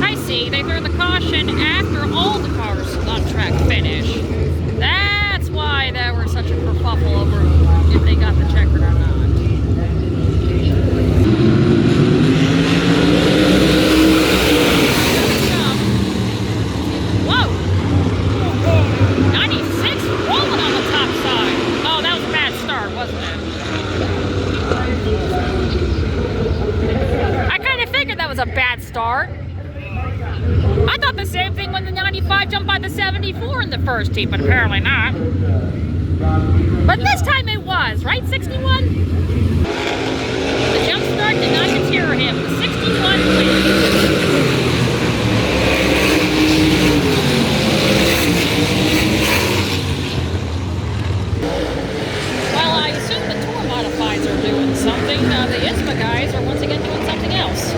I see, they threw the caution after all the cars on track finish. That's why there was such a kerfuffle over if they got the checkered or not. Whoa! 96 rolling on the top side. Oh, that was a bad start, wasn't it? I kind of figured that was a bad start. I thought the same thing when the 95 jumped by the 74 in the first heat, but apparently not. But this time it was, right, 61? The jump start did not deter him. The 61 wins. Well, I assume the tour modifieds are doing something. The ISMA guys are once again doing something else.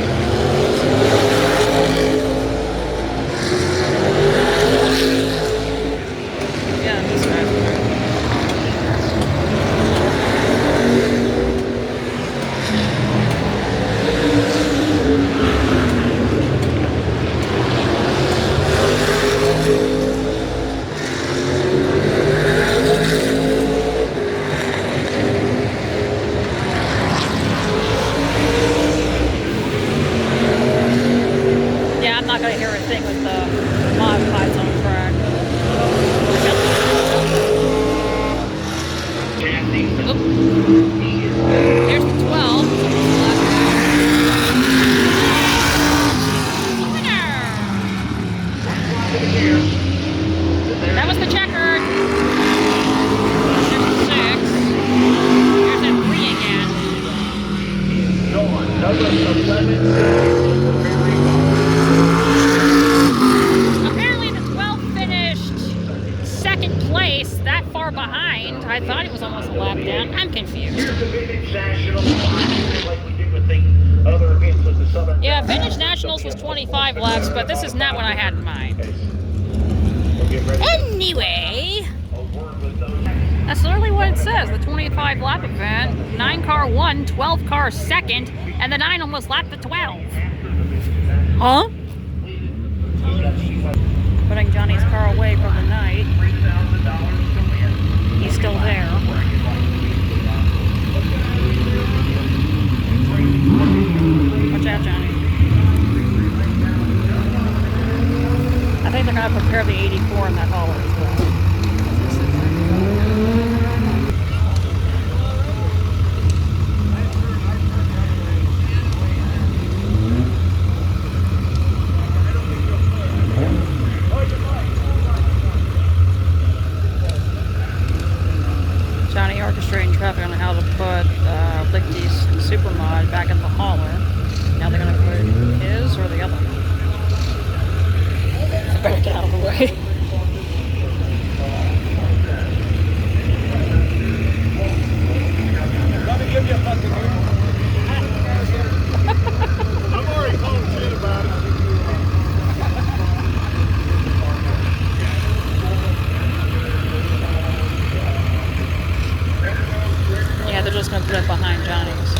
Yeah, this guy's good. Yeah, I'm not going to hear a thing with the modifieds on track. Oop. There's the 12. Winner! That was the checkered. There's the 6. There's that 3 again. Apparently the 12 finished second place, that far behind. I thought it was almost a lap down. I'm confused. Yeah, Vintage Nationals was 25 laps, but this is not what I had in mind. Anyway, that's literally what it says. The 25 lap event, 9 car won, 12 car second, and the 9 almost lapped the 12. Huh? Putting Johnny's car away for the night. He's still there. Watch out, Johnny. I think they're going to prepare the 84 in that hauler as well. Johnny orchestrating traffic on how to put Lichty's supermod back in the hauler. Now they're going to put his or the other one. I better get out of the way. Let me give you a fucking I'm already calling shit about it. Yeah, they're just going to put it behind Johnny's.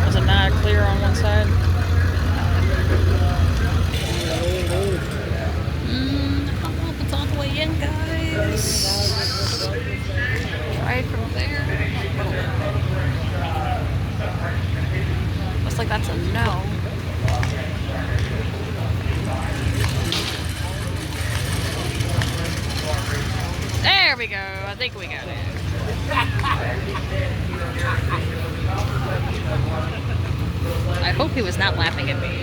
Was it not clear on one side? I don't know if it's all the way in, guys. Try it from there. Looks like that's a no. There we go. I think we got it. I hope he was not laughing at me.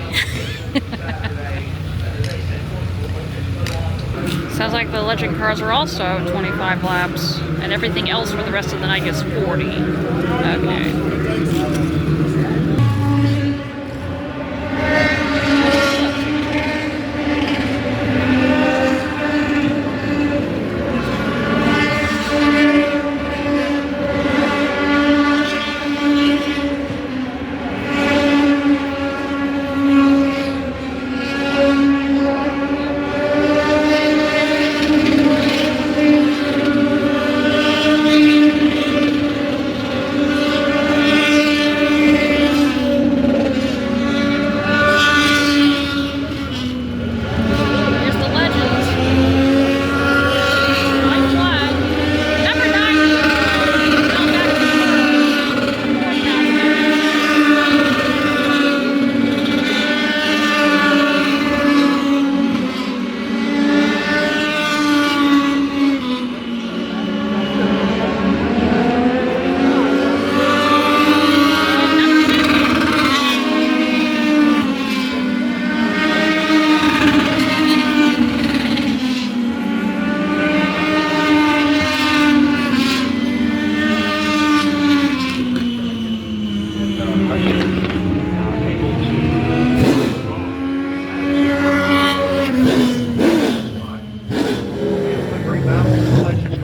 Sounds like the legend cars are also 25 laps, and everything else for the rest of the night is 40. Okay.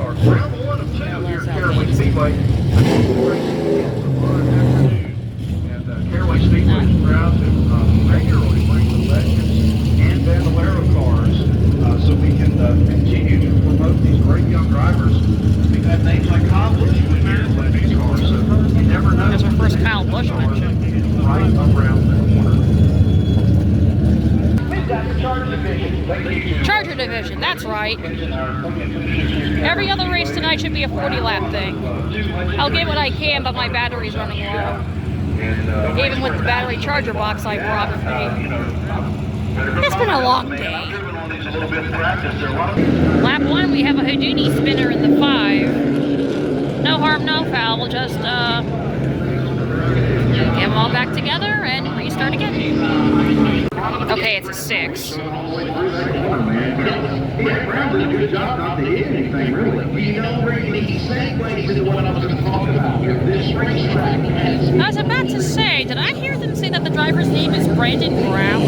Round one of two here at Caraway Speedway. And Caraway Speedway is proud to regularly bring the Legends and Bandolero cars so we can continue to promote these great young drivers. We've had names like Kyle Busch win here with these cars, so you never know. That's our first Kyle Busch mention. Right around the corner. Charger division, that's right. Every other race tonight should be a 40-lap thing. I'll get what I can, but my battery's running low. Even with the battery charger box I brought with me. It's been a long day. Lap 1, we have a Houdini spinner in the 5. No harm, no foul. We'll just get them all back together and restart again. Okay, it's a 6. Good job not to hit anything, really. You know, Brady, he segues into what I was going to talk about here. This racetrack has... I was about to say, did I hear them say that the driver's name is Brandon Brown?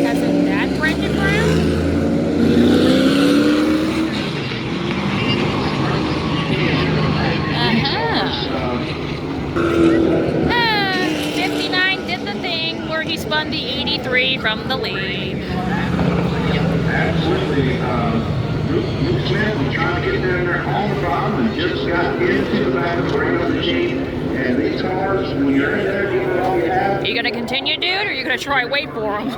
As in that Brandon Brown? 59 did the thing where he spun the 83 from the lead. Absolutely. Luke Smith was trying to get down there on the bottom and just got into the back of the regular machine. And these cars, when you're in there, give it all you have. Are you gonna continue, dude, or are you gonna try wait for him?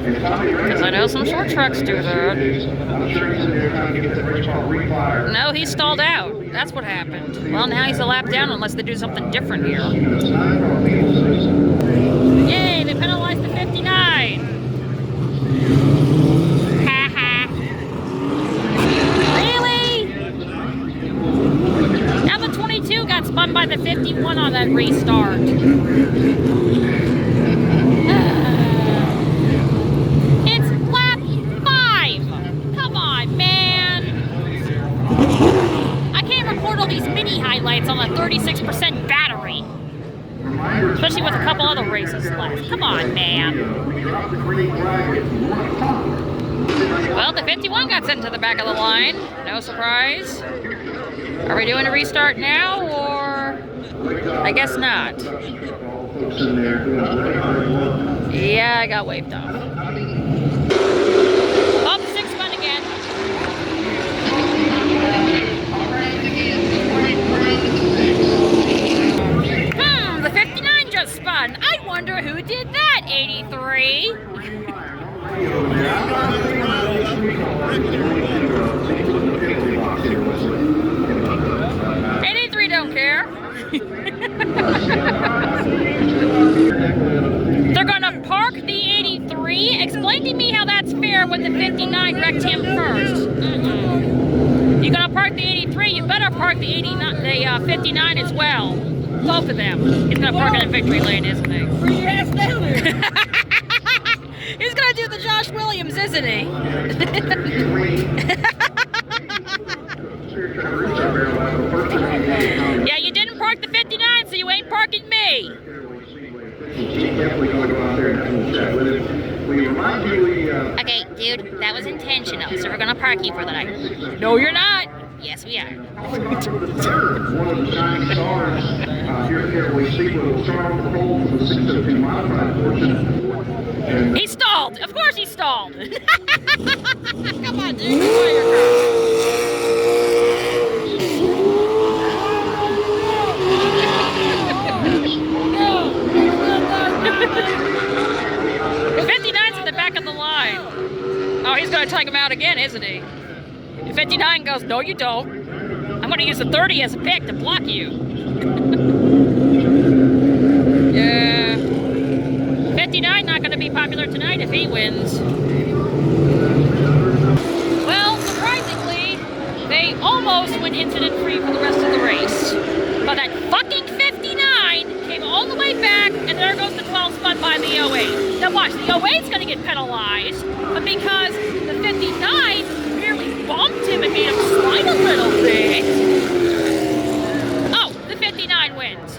Because I know some short trucks do that. No, he stalled out. That's what happened. Well, now he's a lap down unless they do something different here. Yay, they penalized the 59. Ha ha. Really? Now the 22 got spun by the 51 on that restart. It's lap 5. Come on, man. I can't record all these mini highlights on a 36% battery. Especially with a couple other races left. Come on, man. Well, the 51 got sent to the back of the line. No surprise. Are we doing a restart now, or? I guess not. Yeah, I got waved off. Oh, 6 spun again. The 59 just spun. I wonder who did that, 83. 83 don't care. They're gonna park the 83. Explain to me how that's fair when the 59 wrecked him first. You're gonna park the 83. You better park the 59 as well. Both of them. He's gonna park in a victory lane, isn't he? Bring your ass down there. He's gonna do the Josh Williams, isn't he? Yeah, you didn't park the 59, so you ain't parking me. Okay, dude, that was intentional, so we're gonna park you for the night. No, you're not. Yes, we are. One of the shining stars here at Caraway Speedway will start off the pole for the 602 modified portion. He stalled. Of course he stalled. Come on, dude. Enjoy your car. The 59's at the back of the line. Oh, he's going to take him out again, isn't he? The 59 goes, no, you don't. I'm going to use the 30 as a pick to block you. Yeah. 59 not going to be popular tonight if he wins. Well, surprisingly, they almost went incident-free for the rest of the race. But that fucking 59 came all the way back, and there goes the 12 spun by the 08. Now watch, the 08's going to get penalized, but because the 59 merely bumped him and made him slide a little bit. Oh, the 59 wins.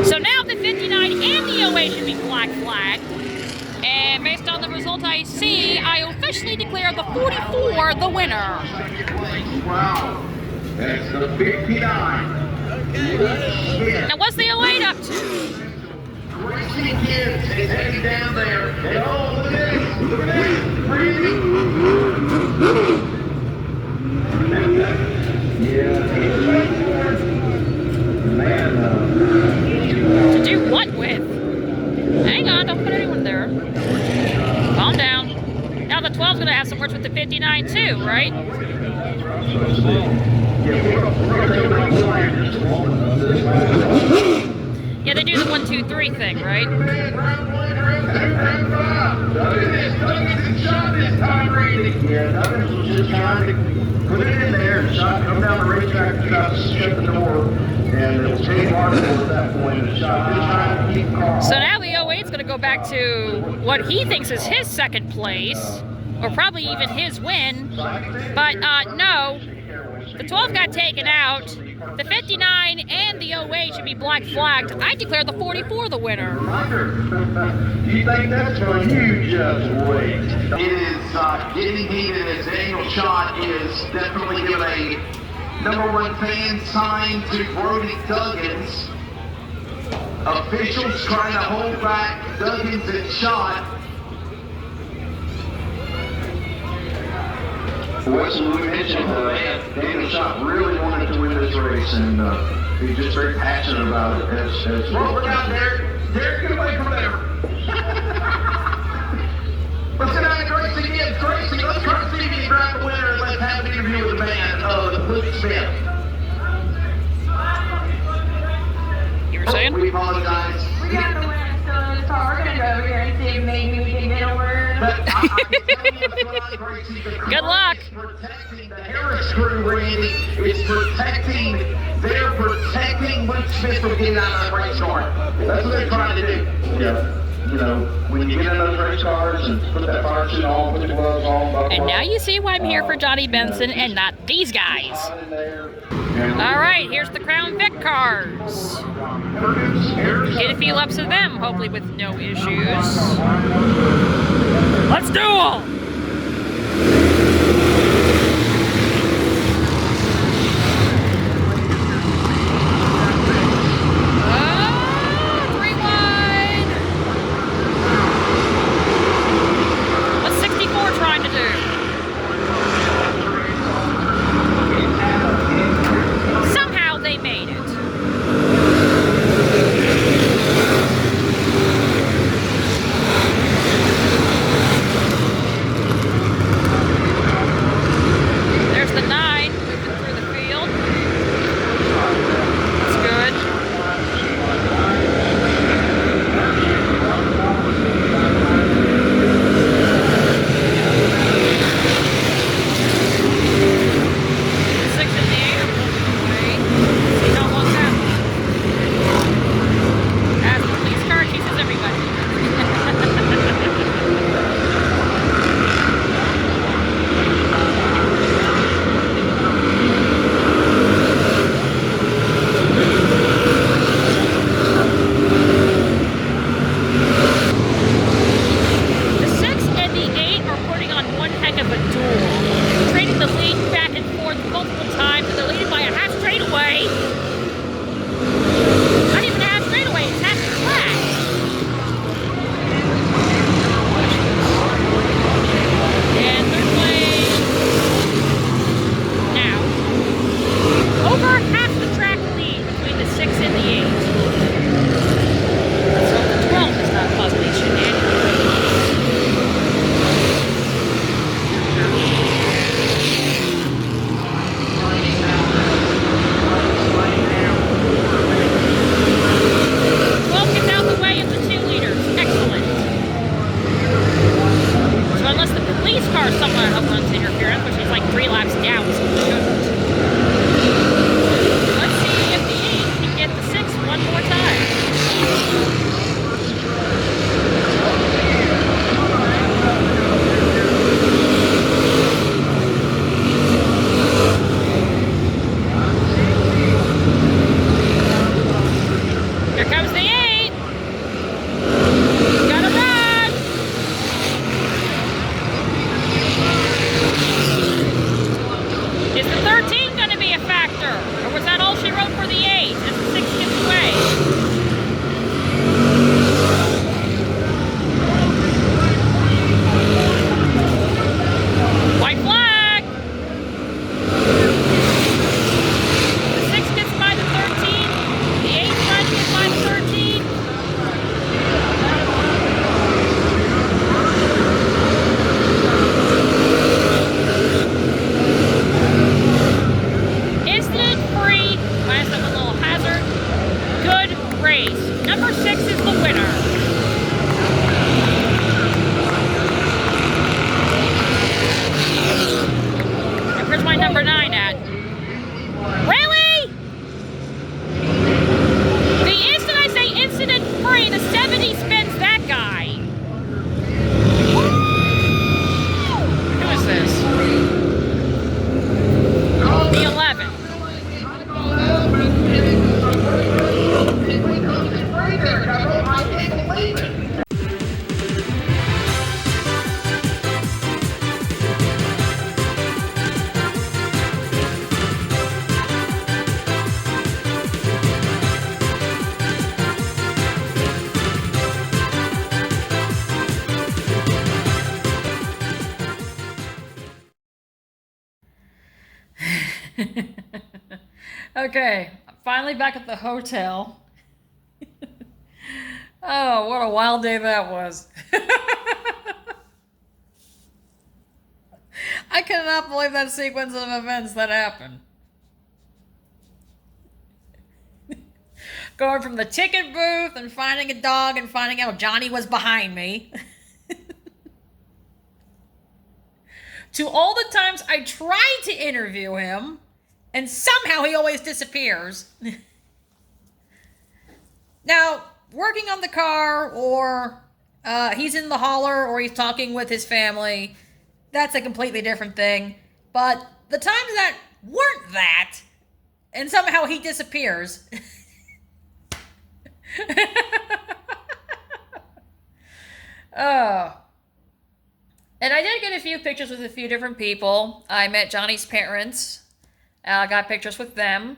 So now the 59 and the 08 should be black flagged. And based on the result I see, I officially declare the 44 the winner. Wow, that's the 59. Now what's the 08 up to? Racing kids is heading down there. Oh, look at this. Look at To do what with? Hang on, don't put anyone there. Calm down. Now the 12's gonna have some words with the 59 too, right? Yeah, they do the 1, 2, 3 thing, right? Put it in there, shot, come down the racetrack, shot, shut the door, and it'll take our door at that point. And shot, just trying to keep calm. So now the 08's going to go back to what he thinks is his second place, or probably even his win. But no, the 12 got taken out. The 59 and the 08 should be black flagged. I declare the 44 the winner. You think that's a huge race? It is getting heated as Daniel Schott is definitely giving a #1 fan sign to Brody Duggins. Officials trying to hold back Duggins and Shot. As we mentioned, Daniel Shot really wanted to win this race, and he's just very passionate about it. Well, we're out there. Derek, get away from there. Let's get out of Gracie again. Gracie, let's try to see if you can grab the winner and let's have an interview with the man, Luke Smith. You were saying? We apologize. We got the winner still in the car. We're going to go over here and see if maybe we can get a word. Good luck. It's protecting the Harris crew, Randy. It's protecting. They're protecting Luke Smith from getting out of that race car. That's what they're trying to do. Yeah. You know, when you get in those race cars and put that fire suit on, put the gloves on. And now you see why I'm here for Johnny Benson and not these guys. All right, here's the Crown Vic cars. Get a few laps of them, hopefully with no issues. Let's do them! Okay, finally back at the hotel. Oh, what a wild day that was. I cannot believe that sequence of events that happened. Going from the ticket booth and finding a dog and finding out Johnny was behind me. To all the times I tried to interview him, and somehow he always disappears. Now, working on the car, or he's in the hauler, or he's talking with his family, that's a completely different thing. But the times that weren't that, and somehow he disappears. Oh. And I did get a few pictures with a few different people. I met Johnny's parents. I got pictures with them.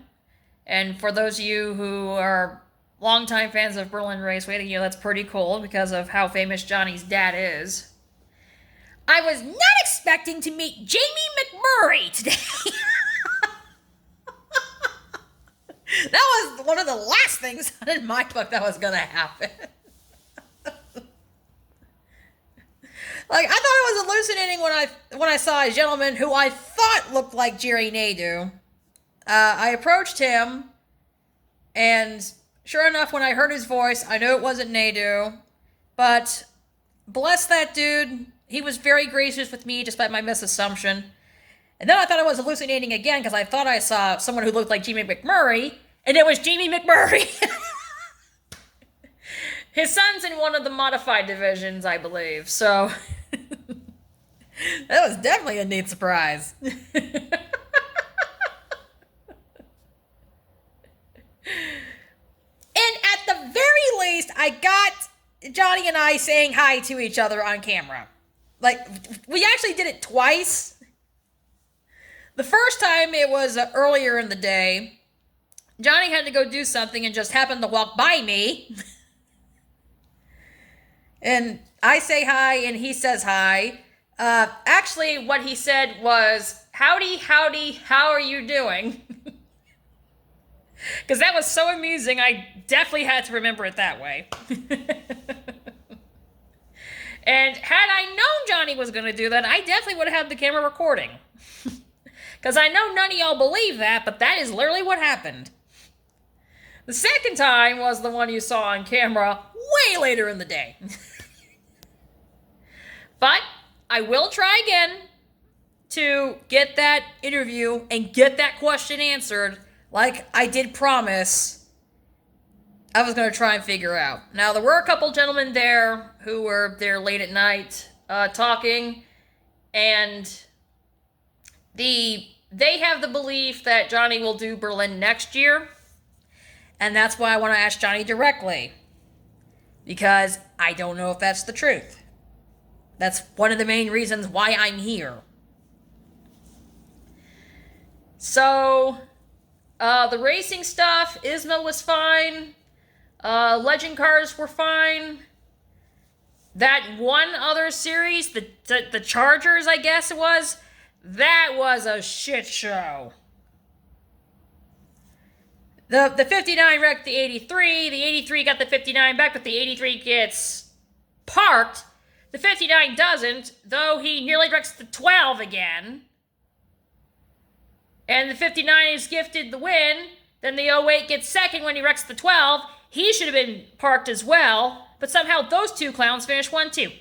And for those of you who are longtime fans of Berlin Raceway, you know that's pretty cool because of how famous Johnny's dad is. I was not expecting to meet Jamie McMurray today. That was one of the last things in my book that was going to happen. Like, I thought I was hallucinating when I saw a gentleman who I thought looked like Jerry Nadeau. I approached him, and sure enough, when I heard his voice, I knew it wasn't Nadeau. But bless that dude, he was very gracious with me despite my misassumption. And then I thought I was hallucinating again because I thought I saw someone who looked like Jamie McMurray, and it was Jamie McMurray. His son's in one of the modified divisions, I believe, so that was definitely a neat surprise. And at the very least, I got Johnny and I saying hi to each other on camera. Like, we actually did it twice. The first time it was earlier in the day. Johnny had to go do something and just happened to walk by me. And I say hi and he says hi. Actually, what he said was, howdy, howdy, how are you doing? Because that was so amusing, I definitely had to remember it that way. And had I known Johnny was going to do that, I definitely would have had the camera recording. Because I know none of y'all believe that, but that is literally what happened. The second time was the one you saw on camera way later in the day. But I will try again to get that interview and get that question answered like I did promise I was going to try and figure out. Now, there were a couple gentlemen there who were there late at night talking, and they have the belief that Johnny will do Berlin next year, and that's why I want to ask Johnny directly, because I don't know if that's the truth. That's one of the main reasons why I'm here. So, the racing stuff, ISMA was fine. Legend cars were fine. That one other series, the Chargers, I guess it was, that was a shit show. The 59 wrecked the 83. The 83 got the 59 back, but the 83 gets parked. The 59 doesn't, though he nearly wrecks the 12 again. And the 59 is gifted the win. Then the 08 gets second when he wrecks the 12. He should have been parked as well, but somehow those two clowns finished 1-2.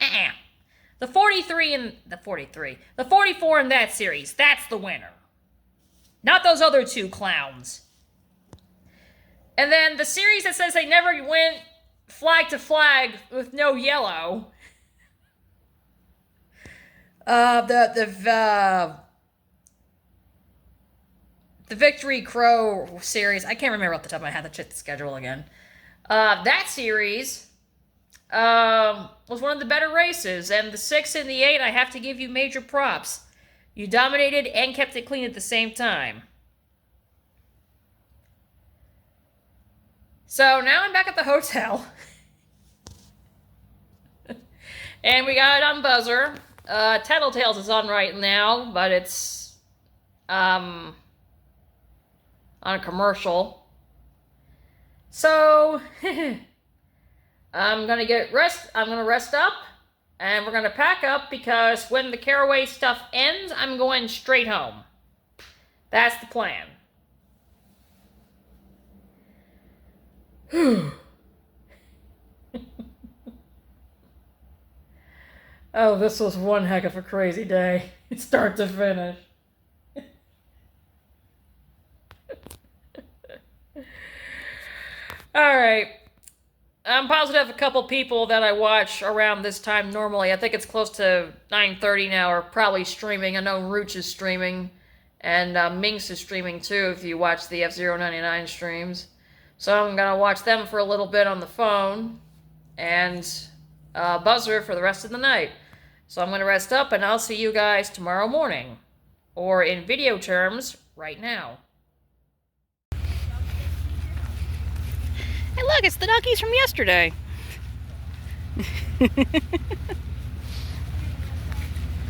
The 43 and the 44 in that series, that's the winner. Not those other two clowns. And then the series that says they never went flag to flag with no yellow. The Victory Crow series, I can't remember off the top of my head, to check the schedule again. That series was one of the better races, and the 6 and the 8, I have to give you major props. You dominated and kept it clean at the same time. So now I'm back at the hotel. And we got it on buzzer. Tattletales is on right now, but it's on a commercial. So I'm gonna rest up, and we're gonna pack up because when the Caraway stuff ends, I'm going straight home. That's the plan. Oh, this was one heck of a crazy day, start to finish. Alright. I'm positive a couple people that I watch around this time normally, I think it's close to 9:30 now, are probably streaming. I know Rooch is streaming, and Minx is streaming too if you watch the F099 streams. So I'm going to watch them for a little bit on the phone, and Buzzer for the rest of the night. So I'm going to rest up, and I'll see you guys tomorrow morning. Or in video terms, right now. Hey look, it's the duckies from yesterday.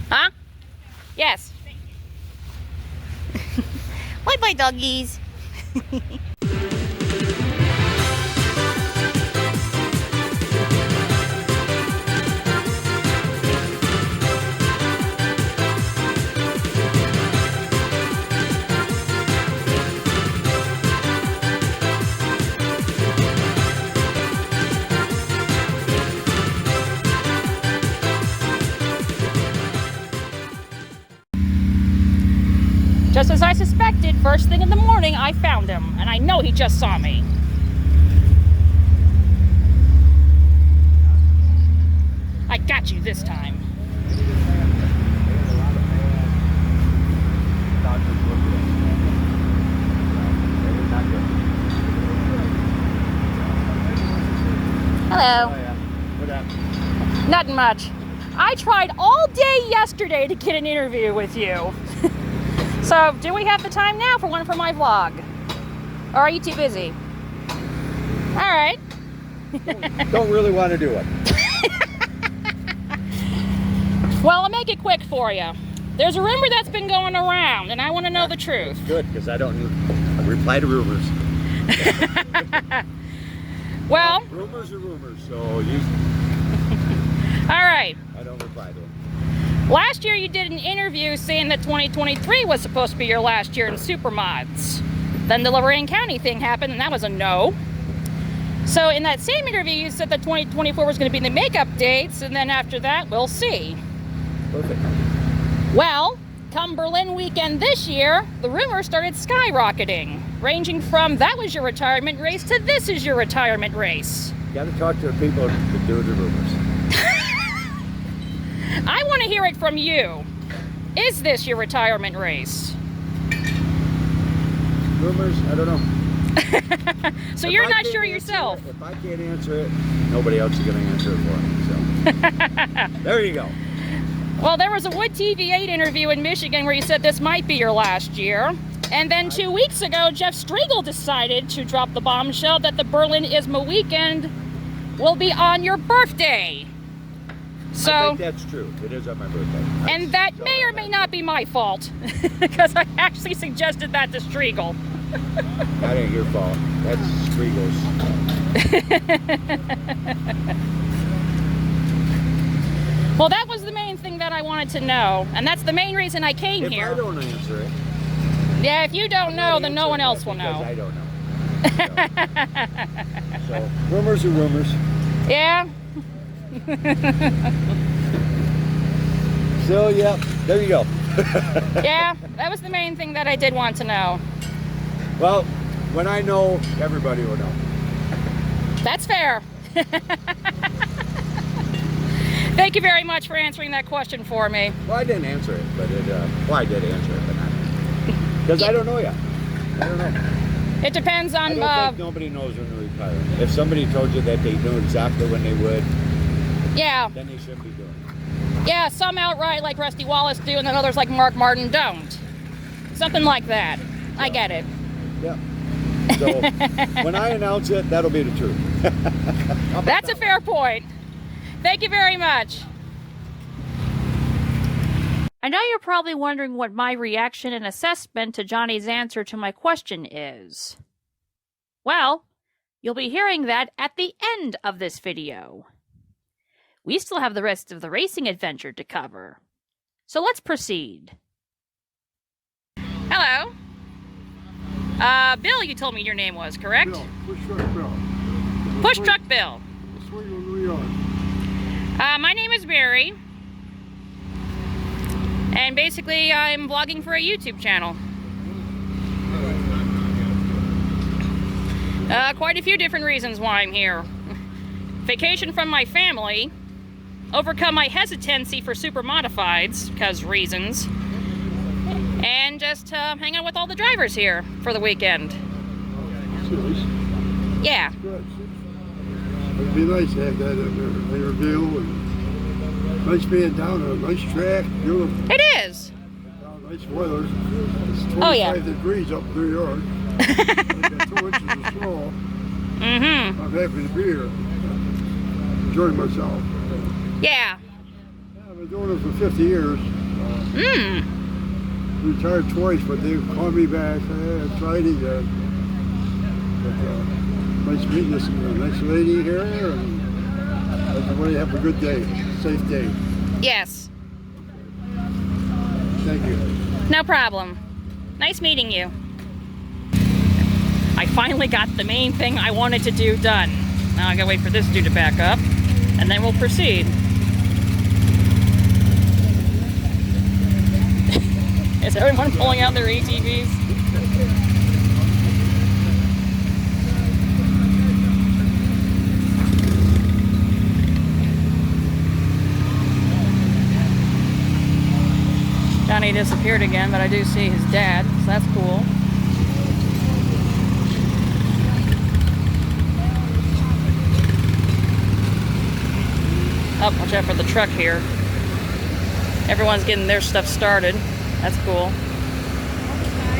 Huh? Yes. Bye-bye, doggies. Just as I suspected, first thing in the morning, I found him, and I know he just saw me. I got you this time. Hello. Nothing much. I tried all day yesterday to get an interview with you. So, do we have the time now for one for my vlog? Or are you too busy? Alright. Don't really want to do it. Well, I'll make it quick for you. There's a rumor that's been going around, and I want to know the truth. Good, because I don't reply to rumors. Well, rumors are rumors, so you... Alright. I don't reply to them. Last year you did an interview saying that 2023 was supposed to be your last year in supermods. Then the Lorain County thing happened, and that was a no. So in that same interview you said that 2024 was going to be the makeup dates, and then after that we'll see. Perfect. Well, come Berlin weekend this year, the rumors started skyrocketing, ranging from that was your retirement race to this is your retirement race. You got to talk to the people that do the rumors. I want to hear it from you. Is this your retirement race? Rumors? I don't know. So you're not sure yourself? If I can't answer it, nobody else is going to answer it for me. So there you go. Well, there was a Wood TV8 interview in Michigan where you said this might be your last year. And then 2 weeks ago, Jeff Striegel decided to drop the bombshell that the Berlin ISMA weekend will be on your birthday. So, I think that's true. It is on my birthday. And that may or may not be my fault, because I actually suggested that to Striegel. That ain't your fault. That's Striegel's. Well, that was the main thing that I wanted to know, and that's the main reason I came here. If I don't answer it. Yeah, if you don't know, then no one else will know. I don't know. So rumors are rumors. Yeah. So, yeah, there you go. Yeah, that was the main thing that I did want to know. Well, when I know, everybody will know. That's fair. Thank you very much for answering that question for me. Well, I didn't answer it, but well, I did answer it, but not. Because I don't know yet. I don't know. It depends on... I don't think nobody knows when to retire. If somebody told you that they knew exactly when they would, yeah, then they shouldn't be doing it. Yeah, some outright like Rusty Wallace do, and then others like Mark Martin don't. Something like that. Yeah. I get it. Yeah. So, when I announce it, that'll be the truth. That's a fair point. Thank you very much. I know you're probably wondering what my reaction and assessment to Johnny's answer to my question is. Well, you'll be hearing that at the end of this video. We still have the rest of the racing adventure to cover. So let's proceed. Hello. Bill, you told me your name was, correct? Bill. Push Truck Bill. Push Truck Bill. New York. My name is Mary. And basically, I'm vlogging for a YouTube channel. Quite a few different reasons why I'm here. Vacation from my family. Overcome my hesitency for supermodifieds, because reasons. And just hang out with all the drivers here for the weekend. Yeah. Good. It'd be nice to have that interview. And nice being down there. Nice track. Beautiful. It is. Nice weather. It's 25 degrees up in New York. I got 2 inches of snow. Mm-hmm. I'm happy to be here. Enjoying myself. Yeah. I've been doing it for 50 years. Retired twice, but they called me back. I tried again. But, nice meeting this nice lady here. And everybody have a good day. Safe day. Yes. Thank you. No problem. Nice meeting you. I finally got the main thing I wanted to do done. Now I gotta wait for this dude to back up, and then we'll proceed. Is everyone pulling out their ATVs? Johnny disappeared again, but I do see his dad, so that's cool. Oh, watch out for the truck here. Everyone's getting their stuff started. That's cool.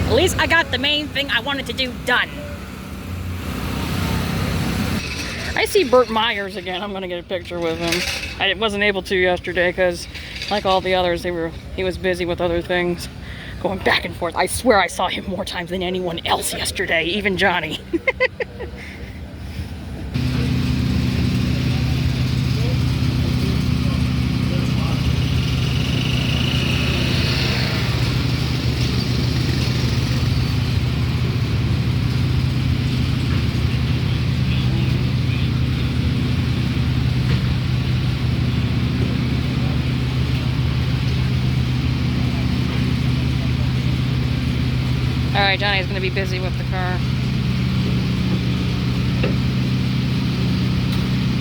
At least I got the main thing I wanted to do done. I see Bert Myers again. I'm gonna get a picture with him. I wasn't able to yesterday because, like all the others, he was busy with other things, going back and forth. I swear I saw him more times than anyone else yesterday, even Johnny. Alright, Johnny's going to be busy with the car.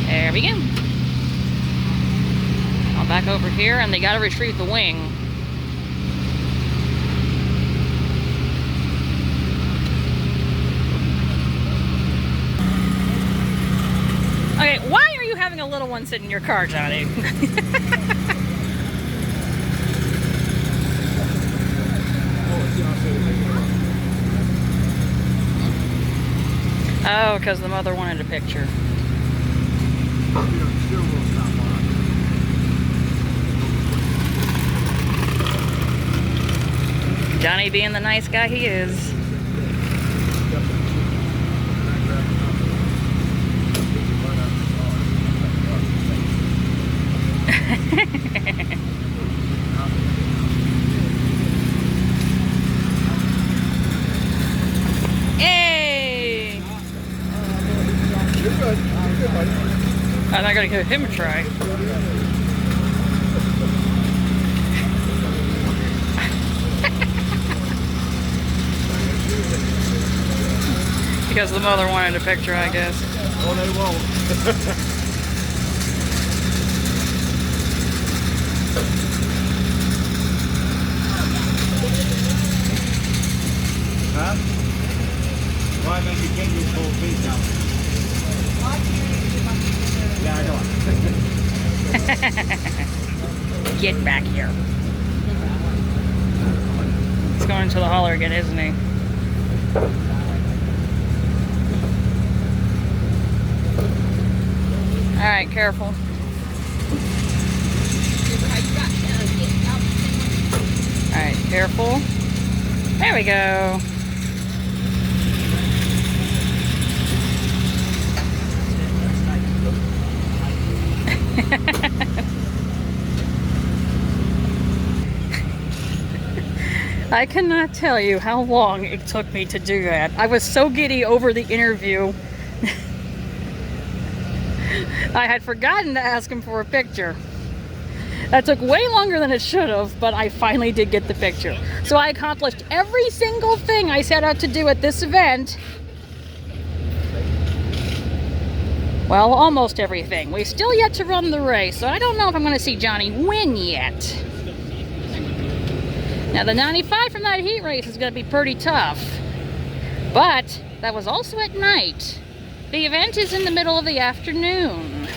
There we go. I'll back over here, and they got to retrieve the wing. Okay, why are you having a little one sit in your car, Johnny? Oh, because the mother wanted a picture. Johnny being the nice guy he is. Hey! You're good. You're good, buddy. I'm not gonna give him a try. Because the mother wanted a picture, I guess. Oh, they won't. Huh? Why don't you take this whole piece down? Yeah, I know. Get back here. He's going to the hauler again, isn't he? Alright, careful. Careful. There we go. I cannot tell you how long it took me to do that. I was so giddy over the interview. I had forgotten to ask him for a picture. That took way longer than it should have, but I finally did get the picture. So I accomplished every single thing I set out to do at this event. Well, almost everything. We've still yet to run the race, so I don't know if I'm going to see Johnny win yet. Now, the 95 from that heat race is going to be pretty tough. But that was also at night. The event is in the middle of the afternoon.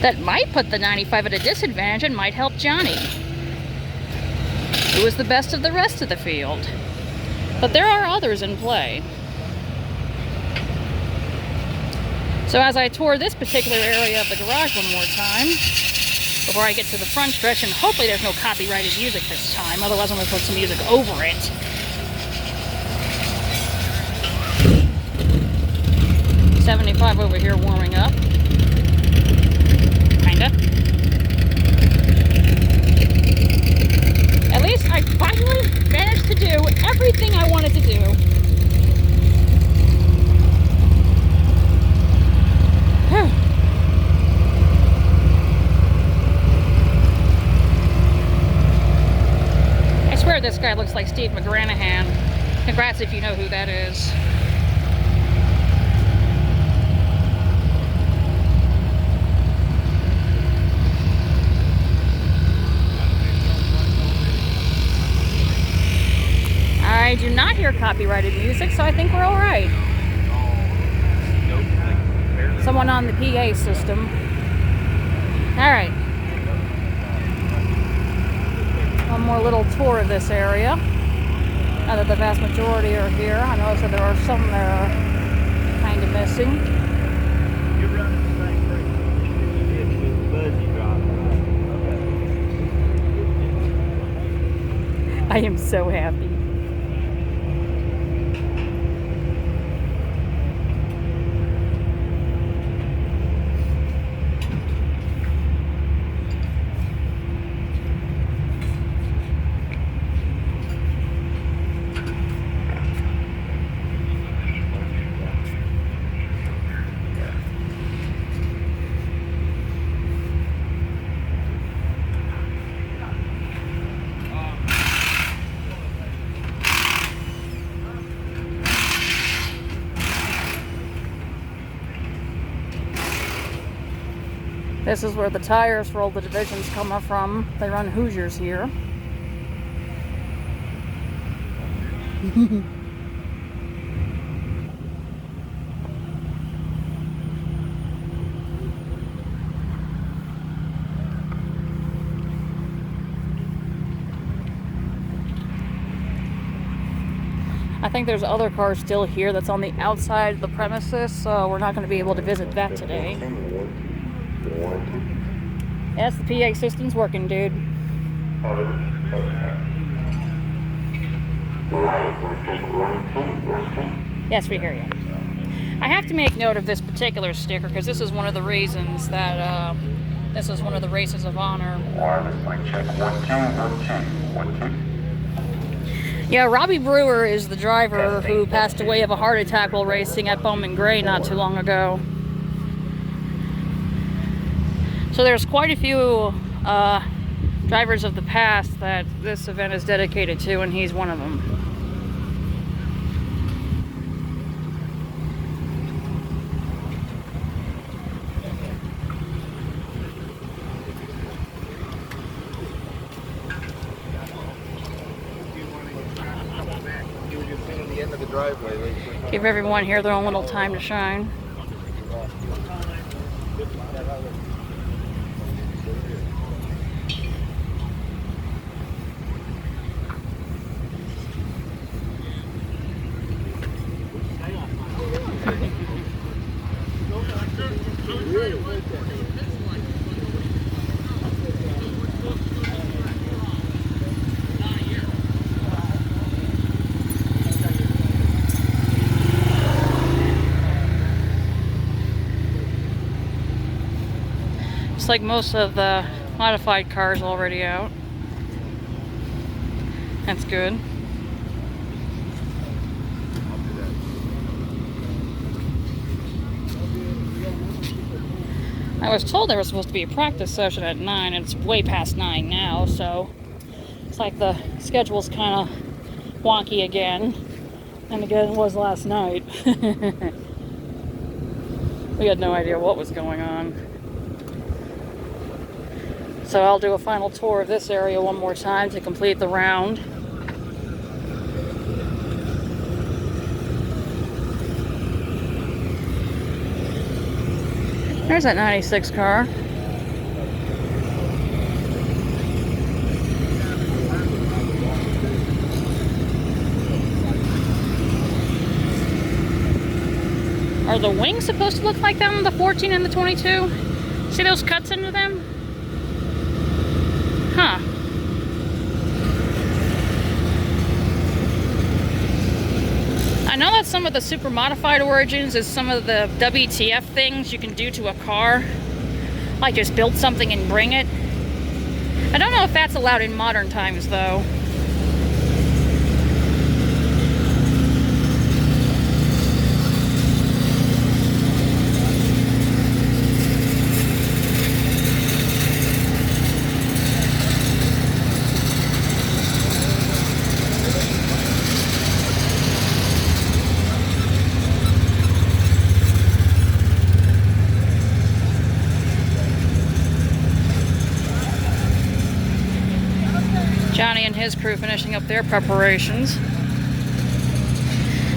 That might put the 95 at a disadvantage and might help Johnny, who was the best of the rest of the field. But there are others in play. So as I tour this particular area of the garage one more time, before I get to the front stretch, and hopefully there's no copyrighted music this time, otherwise I'm going to put some music over it. .75 over here warming up. Kinda. At least I finally managed to do everything I wanted to do. I swear this guy looks like Steve McGranahan. Congrats if you know who that is. I do not hear copyrighted music, so I think we're all right. Someone on the PA system. All right. One more little tour of this area. Now that the vast majority are here, I noticed that there are some that are kind of missing. I am so happy. This is where the tires for all the divisions come from. They run Hoosiers here. I think there's other cars still here that's on the outside of the premises, so we're not going to be able to visit that today. Yes, the PA system's working, dude. Yes, we hear you. I have to make note of this particular sticker because this is one of the reasons that this is one of the races of honor. Yeah, Robbie Brewer is the driver who passed away of a heart attack while racing at Baum and Gray not too long ago. So there's quite a few drivers of the past that this event is dedicated to, and he's one of them. Give everyone here their own little time to shine. Looks like most of the modified cars already out. That's good. I was told there was supposed to be a practice session at 9, and it's way past 9 now, so it's like the schedule's kind of wonky again. And again, it was last night. We had no idea what was going on. So I'll do a final tour of this area one more time to complete the round. There's that 96 car. Are the wings supposed to look like that on the 14 and the 22? See those cuts into them? Huh. I know that some of the super modified origins is some of the WTF things you can do to a car. Like just build something and bring it. I don't know if that's allowed in modern times though. Johnny and his crew finishing up their preparations.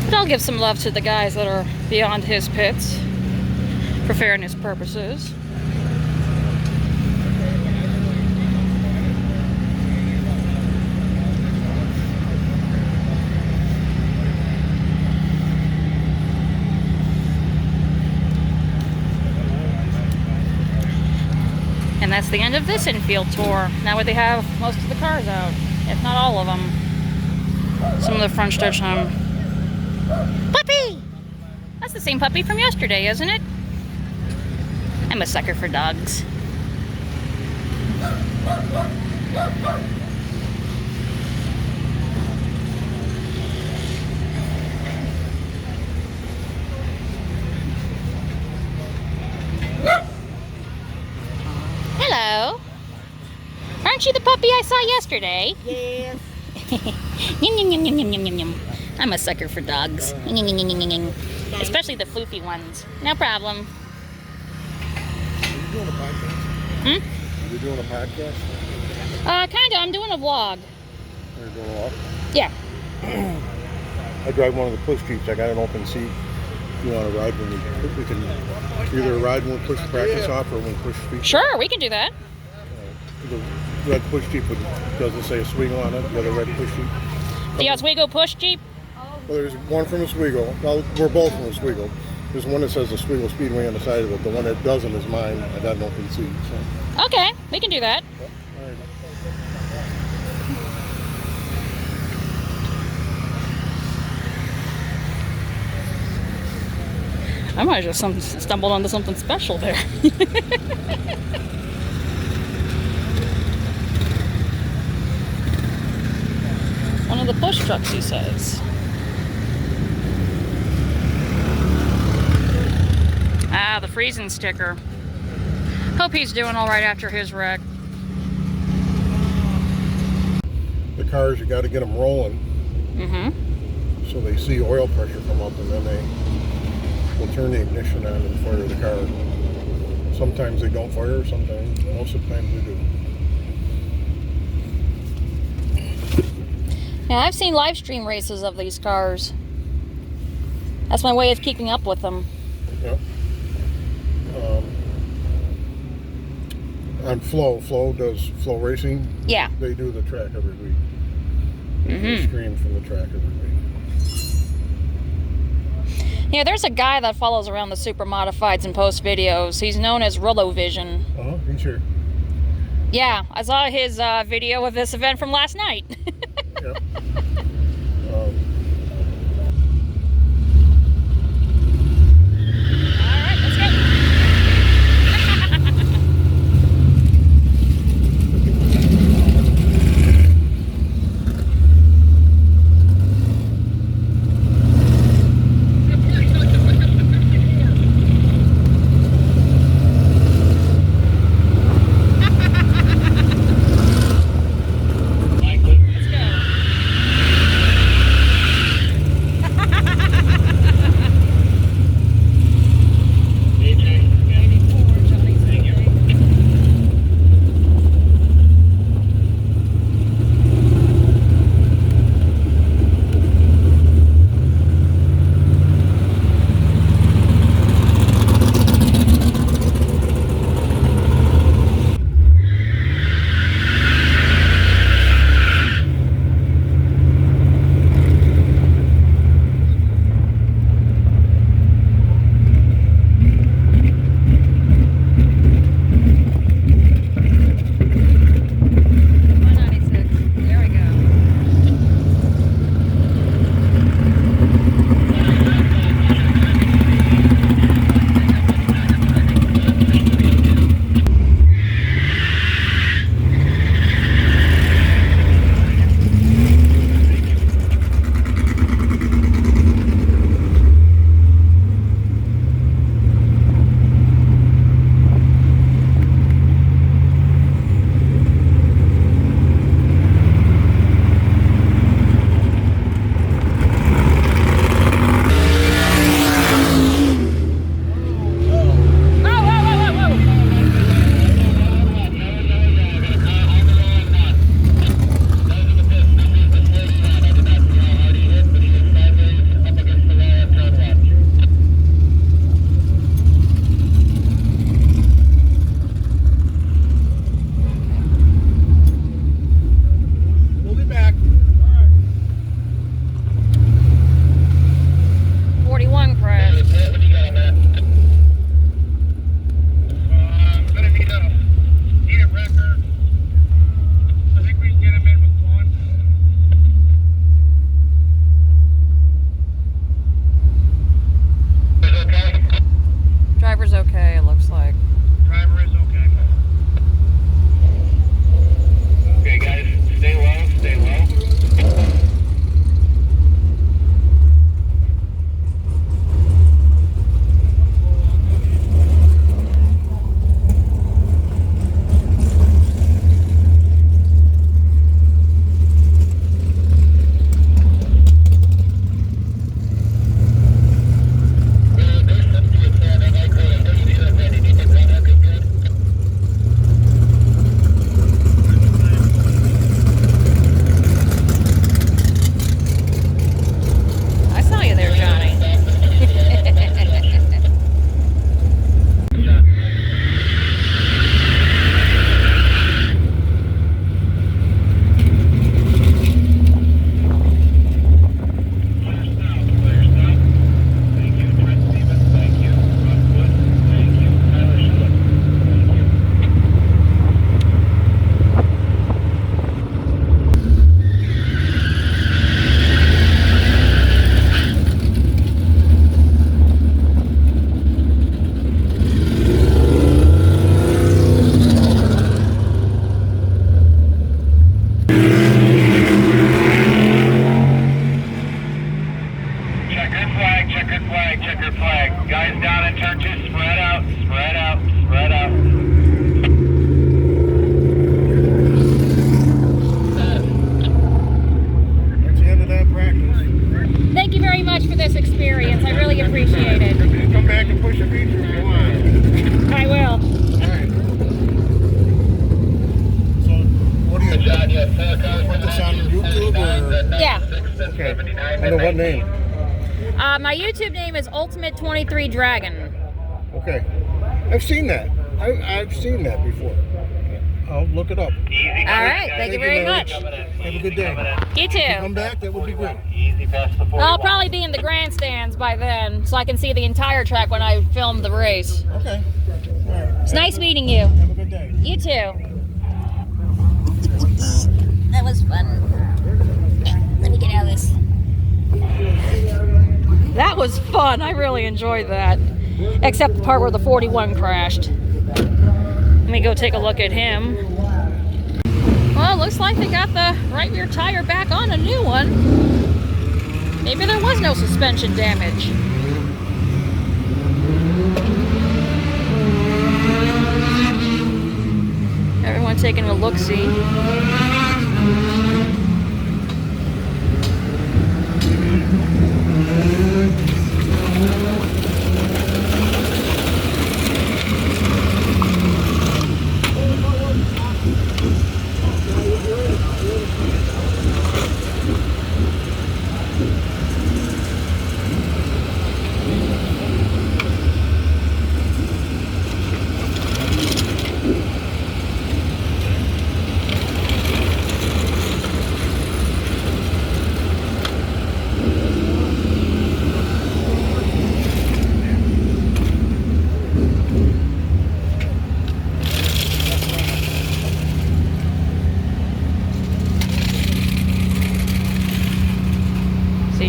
But I'll give some love to the guys that are beyond his pits for fairness purposes. And that's the end of this infield tour. Now they have most of the cars out, if not all of them. Some of the front stretch Puppy! That's the same puppy from yesterday, isn't it? I'm a sucker for dogs. Hello. Aren't you the puppy I saw yesterday? Yes. Yum, yum, yum, yum, yum, yum, yum. I'm a sucker for dogs. Especially the floofy ones. No problem. Are you doing a podcast? Hmm? Are you doing a podcast? Kinda. I'm doing a vlog. Are you doing a walk? Yeah. I drive one of the push jeeps. I got an open seat. If you want to ride when we can either ride when we push the practice off or when we push feet. Sure, we can do that. The red push jeep doesn't say Oswego on it. The other red push jeep. The Oswego push jeep? Well, there's one from Oswego. Well, we're both from Oswego. There's one that says Oswego Speedway on the side of it. The one that doesn't is mine. I got an open seat. So. Okay, we can do that. Yep. All right. I might have just stumbled onto something special there. One of the push trucks, he says. Ah, the freezing sticker. Hope he's doing all right after his wreck. The cars, you got to get them rolling. Mm-hmm. So they see oil pressure come up, and then they will turn the ignition on and fire the car. Sometimes they don't fire, sometimes, most of the time they do. Yeah, I've seen live stream races of these cars. That's my way of keeping up with them. Yep. On Flow does Flow Racing. Yeah. They do the track every week. They Mm-hmm. stream from the track every week. Yeah, there's a guy that follows around the Supermodifieds and posts videos. He's known as RolloVision. Oh, he's here. Yeah, I saw his video of this event from last night. Yep. Alright, let's go. name? My YouTube name is Ultimate23Dragon. Okay. I've seen that. I've seen that before. I'll look it up. All right. Thank you very much. Have a good day. You If you too. come back, that would be great. I'll probably be in the grandstands by then, so I can see the entire track when I film the race. Okay. All right. It's nice meeting you. Have a good day. You too. That was fun. Let me get out of this. That was fun. I really enjoyed that. Except the part where the 41 crashed. Let me go take a look at him. Well, looks like they got the right rear tire back on a new one. Maybe there was no suspension damage. Everyone taking a look-see.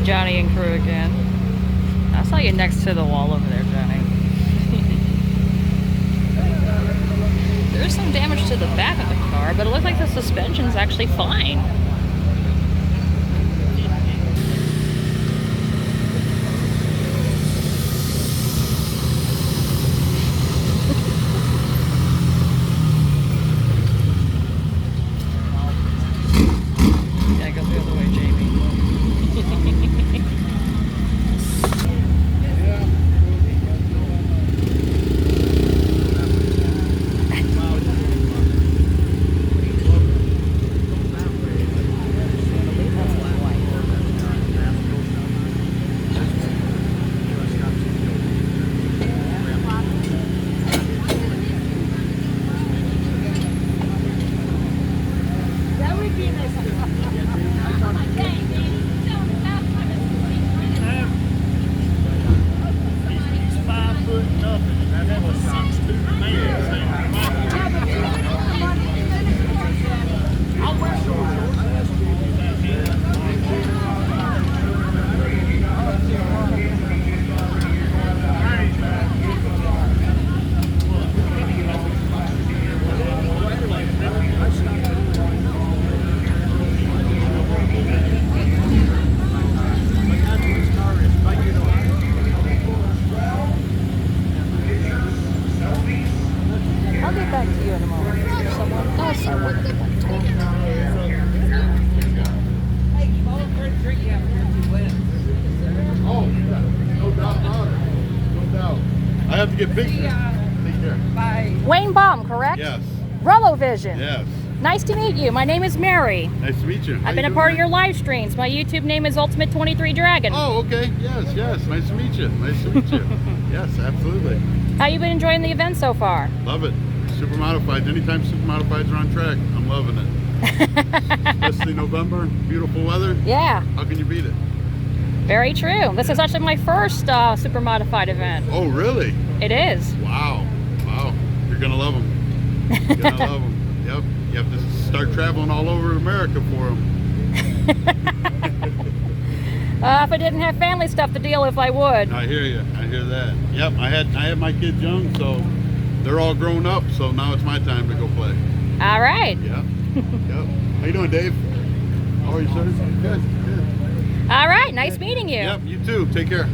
Johnny and crew again. I saw you next to the wall over there, Johnny. There's some damage to the back of the car, but it looks like the suspension's actually fine. Gotta go the other way, Jamie. have to get pictures. Take care. Bye. Wayne Baum, correct? Yes. RolloVision. Yes. Nice to meet you. My name is Mary. Nice to meet you. I've been a part of your live streams. My YouTube name is Ultimate23Dragon's. Oh, okay. Yes, yes. Nice to meet you. Nice to meet you. Yes, absolutely. How you been enjoying the event so far? Love it. Supermodified. Anytime Supermodifieds are on track, I'm loving it. Especially November, beautiful weather. Yeah. How can you beat it? Very true. This is actually my first Supermodified event. Oh, really? It is. Wow. Wow. You're going to love them. You're going to love them. Yep. You have to start traveling all over America for them. If I didn't have family stuff to deal with, I would. I hear you. I hear that. Yep. I had my kids young, so they're all grown up. So now it's my time to go play. All right. Yep. Yep. How you doing, Dave? How are you, sir? Good. Good. All right. Nice meeting you. Yep. You too. Take care.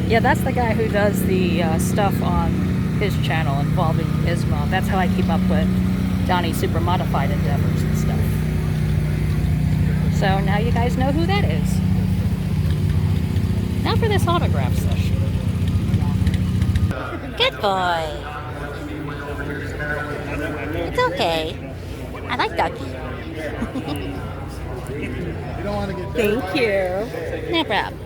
Yeah, that's the guy who does the stuff on his channel involving ISMA. That's how I keep up with Johnny's Supermodified endeavors and stuff. So now you guys know who that is. Now for this autograph session. Good boy. It's okay. I like Ducky. Thank you. No problem.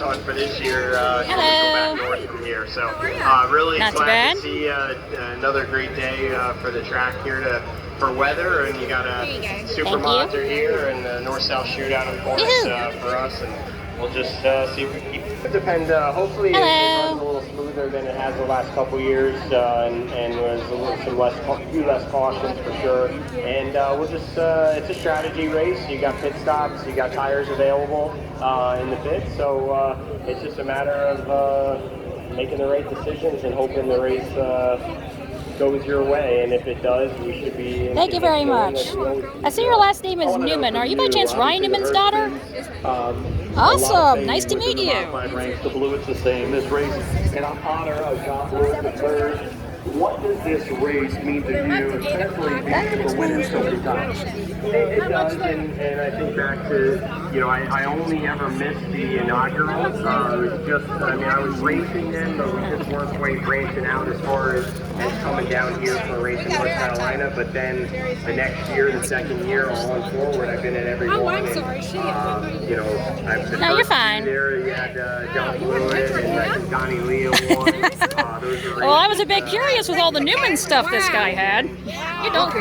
On for this year, Hello. go back north from here. So really Not too glad bad. to see another great day for the track here for weather, and you got supermods are here, and the North South Shootout, of course, for us, and we'll just see if we keep it. Depend. Hopefully, it runs a little smoother than it has the last couple years, and was a few less cautions for sure. And we'll just it's a strategy race. You got pit stops, you got tires available in the pit, so it's just a matter of making the right decisions and hoping the race goes your way, and if it does, we should be. Thank you very much. I see your last name is Newman. Are you by chance Ryan Newman's daughter? Awesome. Nice to meet you. Ranks, the blue, it's the same. This race in honor of John Blewett III. What does this race mean to you, especially being for winning so many times? It does, and I think back to, I only ever missed the inaugural. It was just, I was racing then, but we just weren't quite branching out as far as coming down here for a race in North Carolina. But then the next year, the second year, all on forward, I've been at every one. I'm sorry. I've No, you're fine. There, you had John Blewett and I think Donnie Leo won. Well, I was a bit curious with all the Newman stuff this guy had. You don't.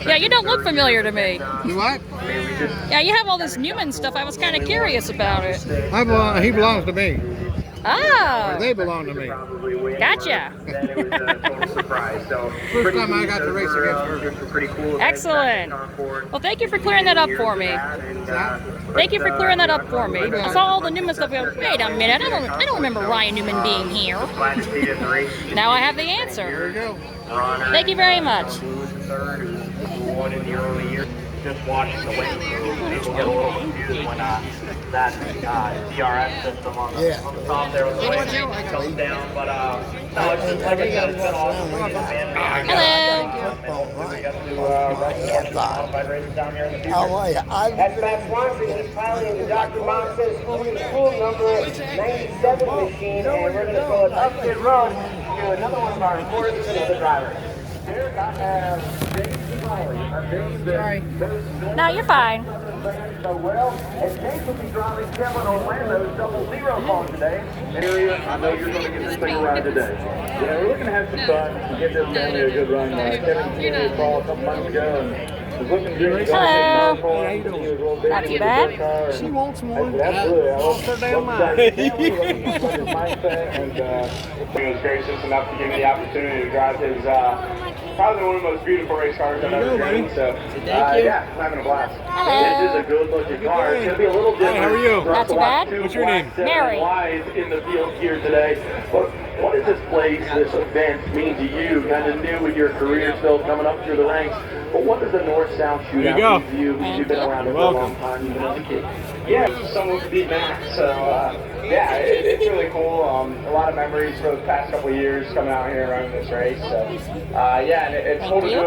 Yeah, you don't look familiar to me. You what? Yeah, you have all this Newman stuff. I was kind of curious about it. He belongs to me. Oh. They belong to me. Gotcha. Then it was a total surprise. So First time I got to race against her. Pretty cool. Excellent. Well, thank you for clearing that up for me. Thank you for clearing that up for me. I saw all the Newman stuff. I go, wait a minute. I don't remember Ryan Newman being here. Now I have the answer. There you go. Thank you very much. Won in the early years. Just watching the way people get a little confused when that DRS system on the top there with the way comes down. But no, it's just, like I said, it's been awesome. Hello. We got to modified races down here in the future. How are you? That's Matt Swanson. He's piloting the Dr. Bombshell school number 97 machine, and we're going to go an upward road to another one of our reporters and other drivers. Here I have James Sorry. No, you're fine. So well, and James will be driving Kevin Orlando's 00 car today. I know you're going to get this thing around today. Yeah, we're looking to have some fun, give this family a good run. Kevin gave me a call a couple months ago and was looking good. Hello. Not too bad. She wants more. Absolutely. I lost her damn mind. And he was gracious enough to give me the opportunity to drive his probably one of the most beautiful race cars I've ever driven. So, yeah, I'm having a blast. This is a good looking car. It's going to be a little different. How are you? Not too bad. What's your name? Mary. In the field here today. But what does this place, this event mean to you? Kind of new with your career still coming up through the ranks. But what does the North South Shootout mean to you? Because you've been around it for a long time, even as a kid. Yeah, someone to beat Max. So, yeah, it's really cool. A lot of memories for the past couple of years coming out here and running this race. So, yeah, and it's cool to do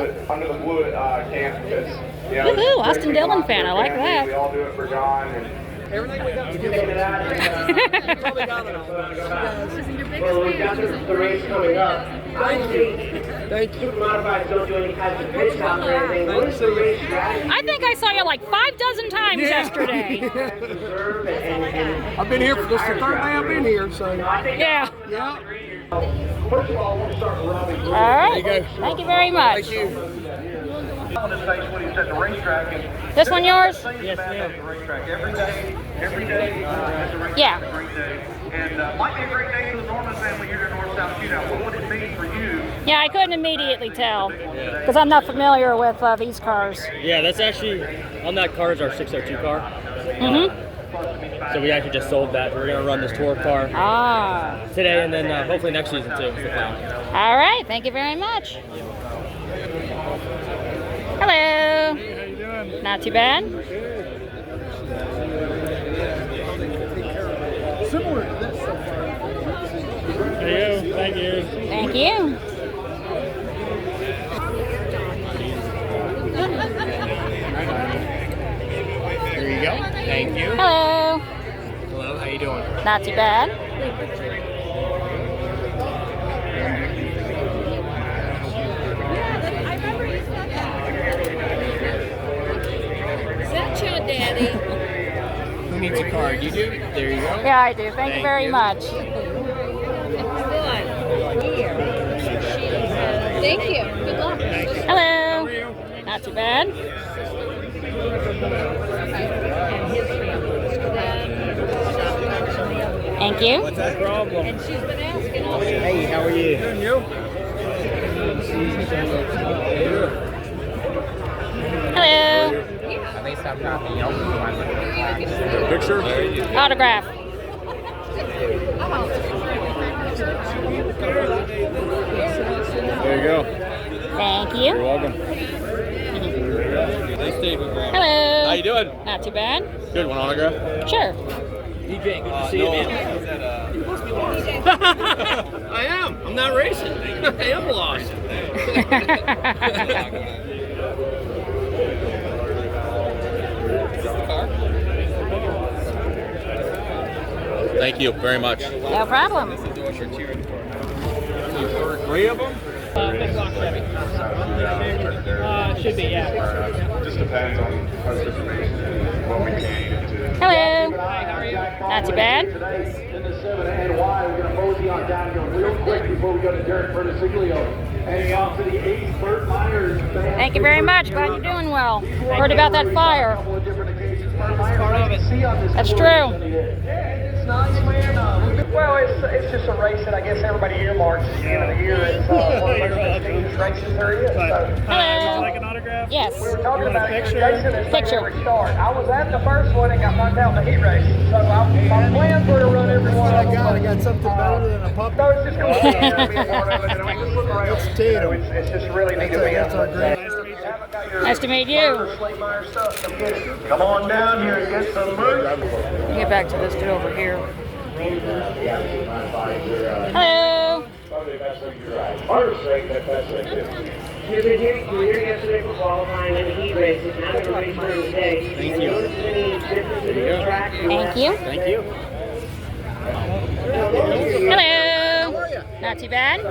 it under the Blewett camp because, you know, woohoo, Austin Dillon fan. I like that. We all do it for John. And everything we got Probably got it all. Well, we've got the race coming up. I think Supermodified don't do any kinds of pit stops or anything. What is the race strategy? I think I saw you like 5 dozen times yesterday. I've been here for this the third day I've been here, so. Yeah. First of all, we'll start with Robbie. All right. Thank you very much. Thank you. When he's at the racetrack, This one yours? Yes, ma'am. Every day at the racetrack Yeah. is a great day. And might be a great day for the Norman family here at North South Shootout. What would it mean for you? Yeah, I couldn't immediately tell because I'm not familiar with these cars. Yeah, that's actually, on that car is our 602 car. Mm-hmm. So we actually just sold that. We're going to run this tour car today and then hopefully next season too. Is the plan. All right, thank you very much. Hello. Hey, how you doing? Not too bad. Similar to this so far. There you go. Thank you. Thank you. There you go. Thank you. Hello. Hello, how you doing? Not too bad. Who needs a card? You do? There you go. Yeah, I do. Thank you very much. Thank you. Good luck. Hello. Not too bad. Thank you. What's that problem? And she's been asking. Hey, how are you? Good, and you? Hello. At least I'm not the only one. Picture? Autograph. There you go. Thank you. You're welcome. Hello. How you doing? Not too bad. Good, one autograph? Sure. DJ, good to see you, man. I am. I'm not racing. I am lost. Thank you very much. No problem. Three of them? Should be, yeah. Just depends on what we can do. Hello. Not too bad. In the 7 and Y, we're going to mosey on down here real quick before we go to Derek Pernesiglio. Heading off to the 8th, Burt Myers. Thank you very much. Glad you're doing well. Heard about that fire. That's true. It's nice, man. Well, it's just a race that I guess everybody earmarks at the end of the year. It's one of the biggest races there is. So. Hello. Would you like an autograph? Yes. We were talking about picture? Jason and Picture. every start. I was at the first one and got knocked out in the heat race. So my plans were to run every one of them. I got something better than a puppy. No, it's just going to be a part of it. And we just look around. It's Tatum. It's just really neat to be That's our great. Nice to meet you. Come on down here and get some merch. Get back to this dude over here. Hello. You were here yesterday for qualifying in the heat races. Now you're ready for today. Thank you. Thank you. Thank you. Hello. Not too bad.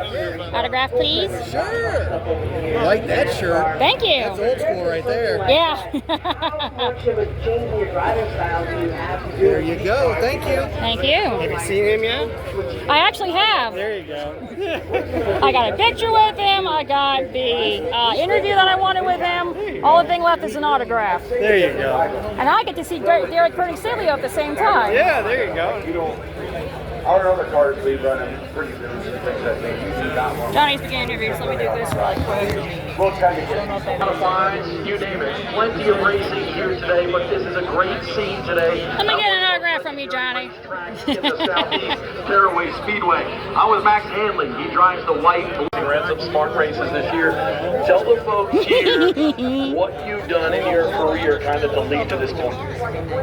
Autograph, please. Sure. I like that shirt. Thank you. That's old school right there. Yeah. There you go. Thank you. Thank you. Have you seen him yet? I actually have. There you go. I got a picture with him. I got the interview that I wanted with him. All the thing left is an autograph. There you go. And I get to see Derek Pernesiglio at the same time. Yeah, there you go. Our other cars leave running pretty soon. Johnny's beginning interviews. Let me do this really quick. We'll tell you. Modifieds, you name it. Plenty of racing here today, but this is a great scene today. Let me get an autograph from you, Johnny. In the Southeast Caraway Speedway. I'm with Max Hanley. He drives the white. He ran some smart races this year. Tell the folks here what you've done in your career kind of to lead to this point.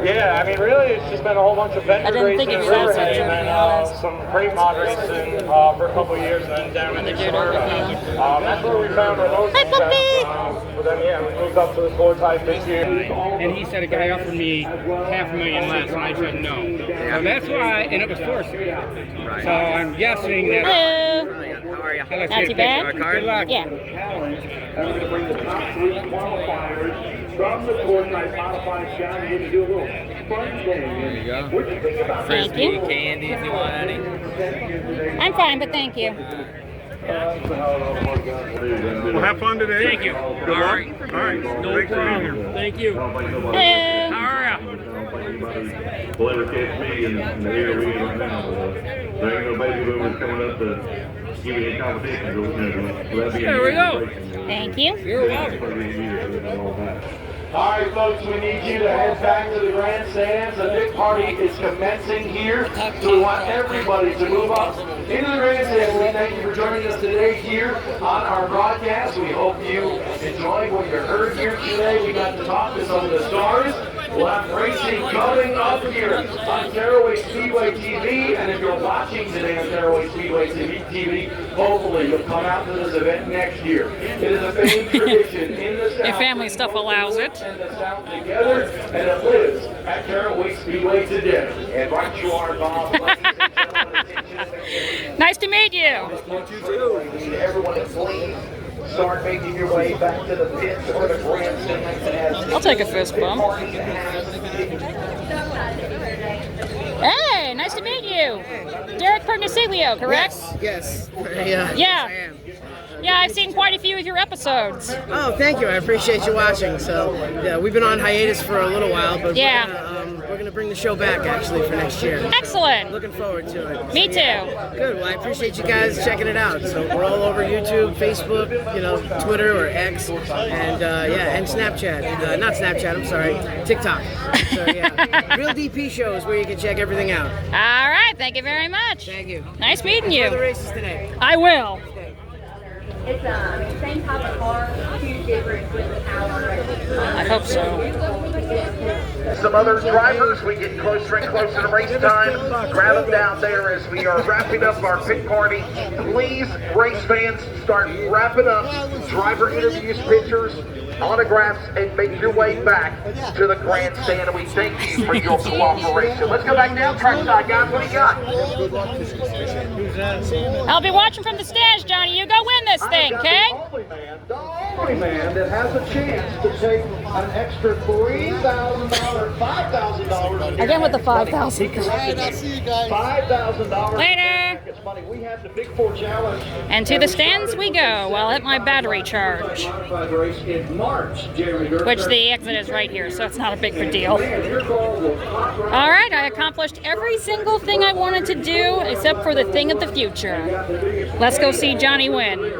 Yeah, I mean, really, it's just been a whole bunch of venture I didn't racing think in of that, Riverhead, to and be then honest. some great mod racing for a couple of years, and then down in Florida. That's where we found our most success. But then, yeah, we moved up to the floor type this year. And he said a guy offered me $500,000 less, and I said no. So that's why, and it was forced. So I'm guessing that. Hello. How are you? Not too bad. Good luck. Yeah. We're going to bring the top 3 qualifiers from the courtside modified. John, you're going to do a little fun thing. There you go. What do you think about Thank you. Candy if you want any. I'm fine, but thank you. Well, have fun today. Thank you. Good luck. All right. No problem. Thank you. Hello. How are you? Will ever catch me in the area we right now. There ain't no baby boomers coming up to give me a competition. There we go. Thank you. You're welcome. All right, folks, we need you to head back to the grandstands. The big party is commencing here, so we want everybody to move up into the grandstands. We thank you for joining us today here on our broadcast. We hope you enjoyed what you heard here today. We got to talk to some of the stars. We'll have racing coming up here on Caraway Speedway TV, and if you're watching today on Caraway Speedway TV, hopefully you'll come out to this event next year. It is a famed tradition in the South. If family stuff allows it. And the South together, and it lives at Caraway Speedway today. And right you are, Bob. Nice to meet you. Nice to meet you too. We need everyone to please start making your way back to the pits or the grandstands. I'll take a fist bump. you. Derek Pernesiglio, correct? Yes. Yeah. Yeah, I've seen quite a few of your episodes. Oh, thank you. I appreciate you watching. So, yeah, we've been on hiatus for a little while, but we're gonna bring the show back actually for next year. Excellent. Looking forward to it. Me too. Good. Well, I appreciate you guys checking it out. So we're all over YouTube, Facebook, Twitter or X, and and Snapchat. Not Snapchat. I'm sorry, TikTok. So yeah, Real DP Show is where you can check everything out. All right. Thank you very much. Thank you. Nice meeting you. Enjoy the races today. I will. It's same type of car, huge difference with the power. I hope so. Some other drivers, we get closer and closer to race time. Grab them down there as we are wrapping up our pit party. Please, race fans, start wrapping up driver interviews, pictures, autographs, and make your way back to the grandstand. And we thank you for your cooperation. Let's go back down trackside, guys. What do you got? I'll be watching from the stands, Johnny. You go win this thing, okay? The only man that has a chance to take an extra $3,000, $5,000. Again with the 5,000. $5,000. Later. We have the Big Four Challenge. And to the stands we go. I'll hit my battery charge. Which the exit is right here, so it's not a big deal. All right, I accomplished every single thing I wanted to do except for the thing of the future. Let's go see Johnny win.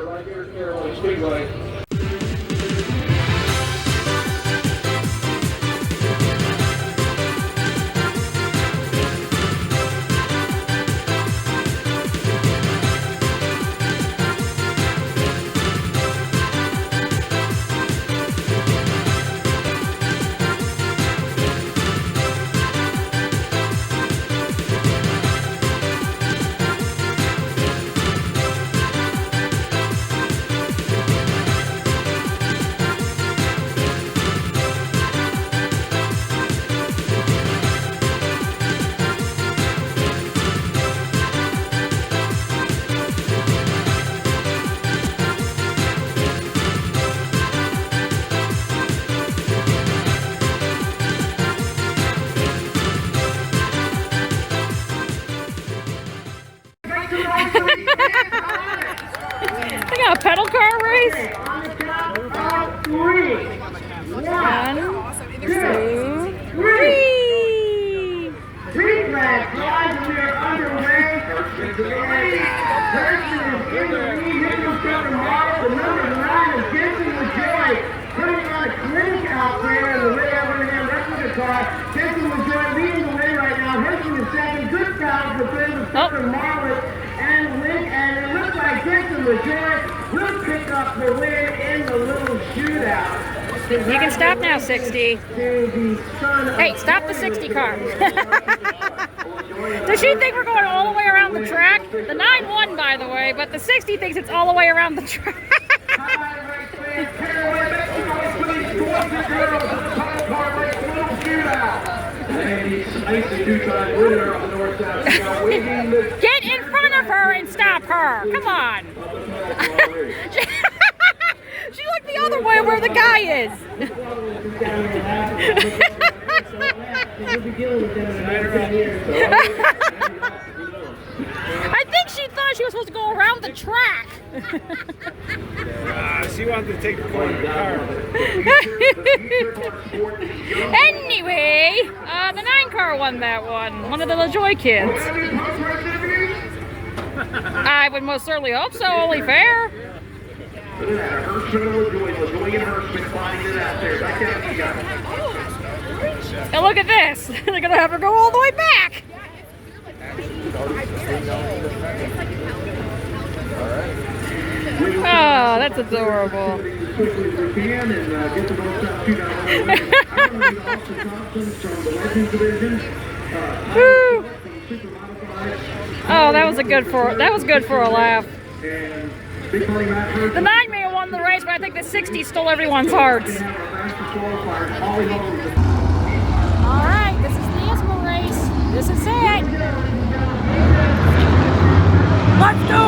They got a pedal car race. 1, 2, 3. Green flag flies and we are underway. Person is in the lead. Here comes Supermodified. The number 9 is Jensen with Joy. Putting on a clinic out there in the way over here, rest of the car. Jensen with Joy leading the way right now. Hershey in second. Good foul for Supermodified and Link. And it looks like Jensen with Joy will pick up the win in the little shootout. You can stop now, 60. Hey, stop the 60 car. Does she think we're going all the way around the track? The 9 won, by the way, but the 60 thinks it's all the way around the track. Get in front of her and stop her. Come on. She looked the other way where the guy is. I think she thought she was supposed to go around the track. She wanted to take the corner of the car. Anyway, the 9 car won that one. One of the LaJoy kids. I would most certainly hope so. Only fair. And look at this. They're going to have her go all the way back. Oh, that's adorable. Oh, that was good for a laugh. The 9 may have won the race, but I think the 60 stole everyone's hearts. All right, this is the ISMA race. This is it. Let's do it!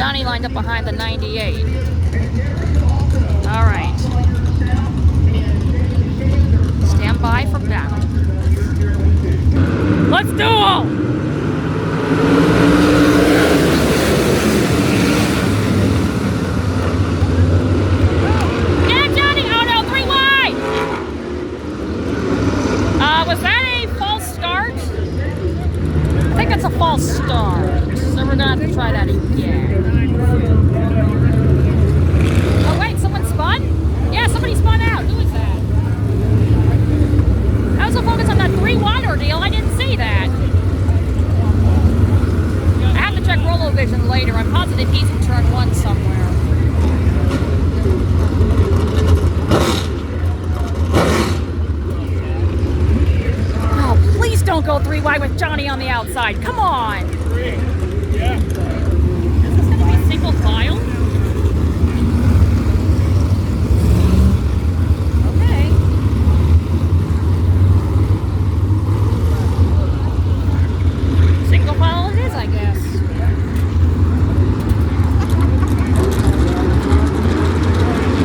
Johnny lined up behind the 98. All right. Stand by for battle. Let's duel! Yeah, Johnny! Oh no, 3 wide! Was that a false start? I think it's a false start. So we're gonna have to try that again. Oh wait, someone spun? Yeah, somebody spun out. Who is that? I was so focused on that 3 wide ordeal, I didn't see that. I have to check RolloVision later. I'm positive he's in turn 1 somewhere. Oh, please don't go 3 wide with Johnny on the outside. Come on. Yeah. Is this going to be single file? Okay. Single file it is, I guess.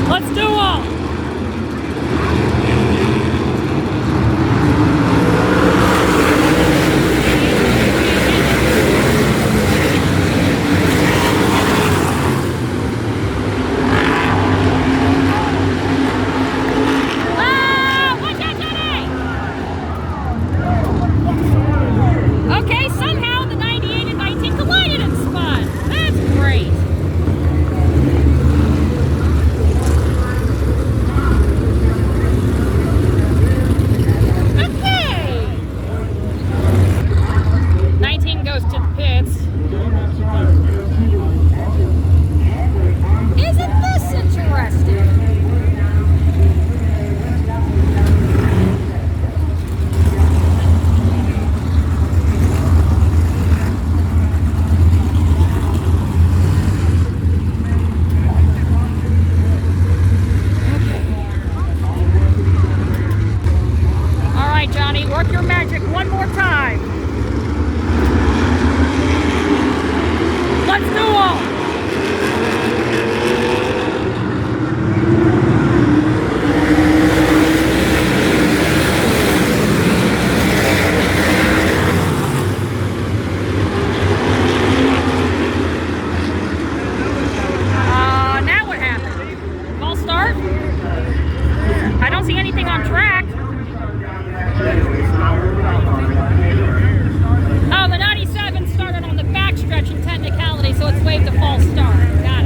Let's do all. Okay, somehow the 98 and 19 collided and spun. That's great. Okay. 19 goes to the pits. Isn't this interesting? Johnny, work your magic one more time. Let's do all. Now what happened? False start? I don't see anything on track. Oh, the 97 started on the backstretch in technicality, so it's waived a false start. Got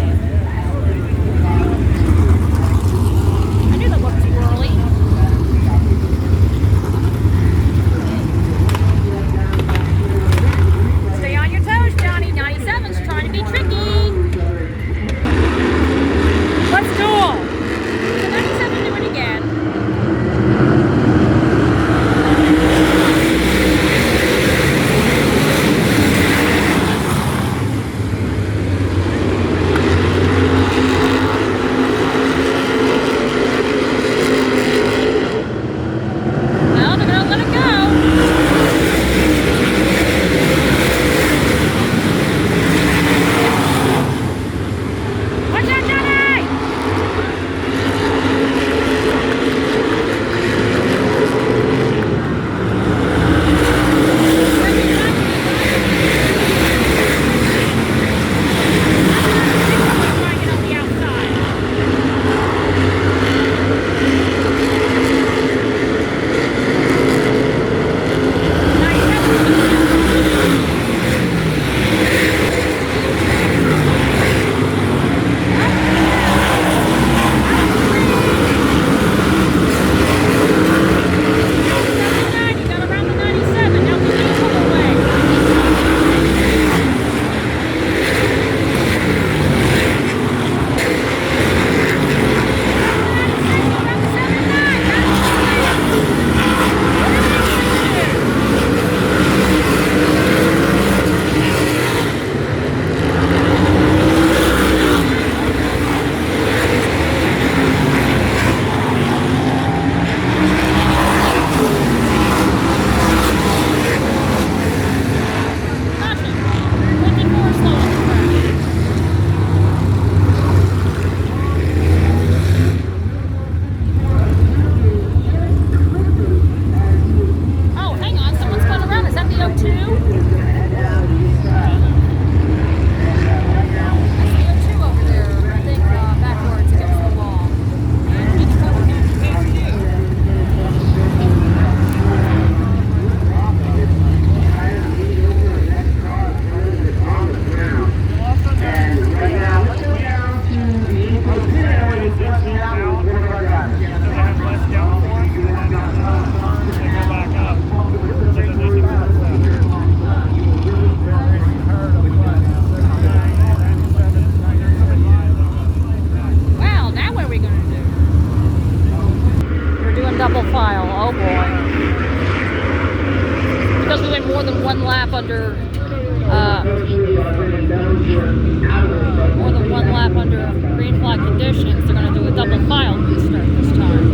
means they're going to do a double file start this time.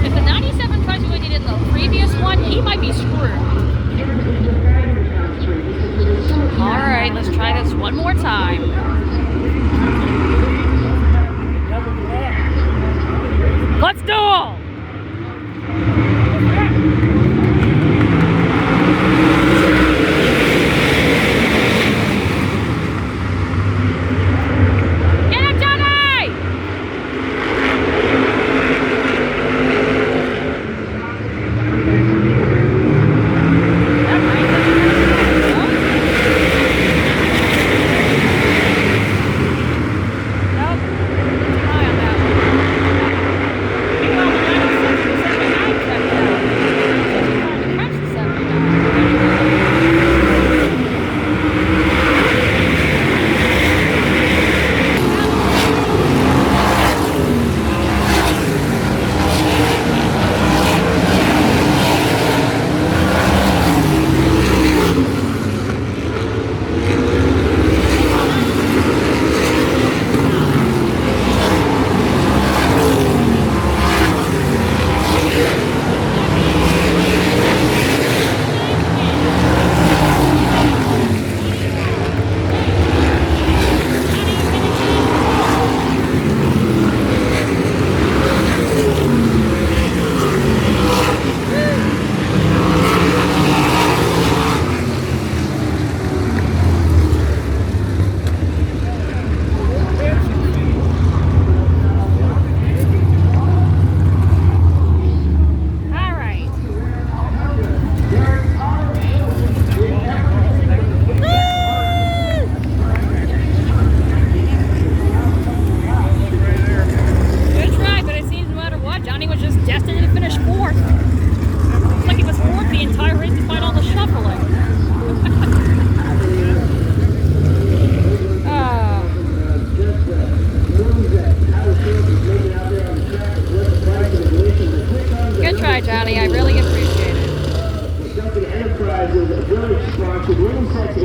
If the 97 tries what he did in the previous one, he might be screwed. Alright, let's try this one more time. Let's duel! Get him, Johnny!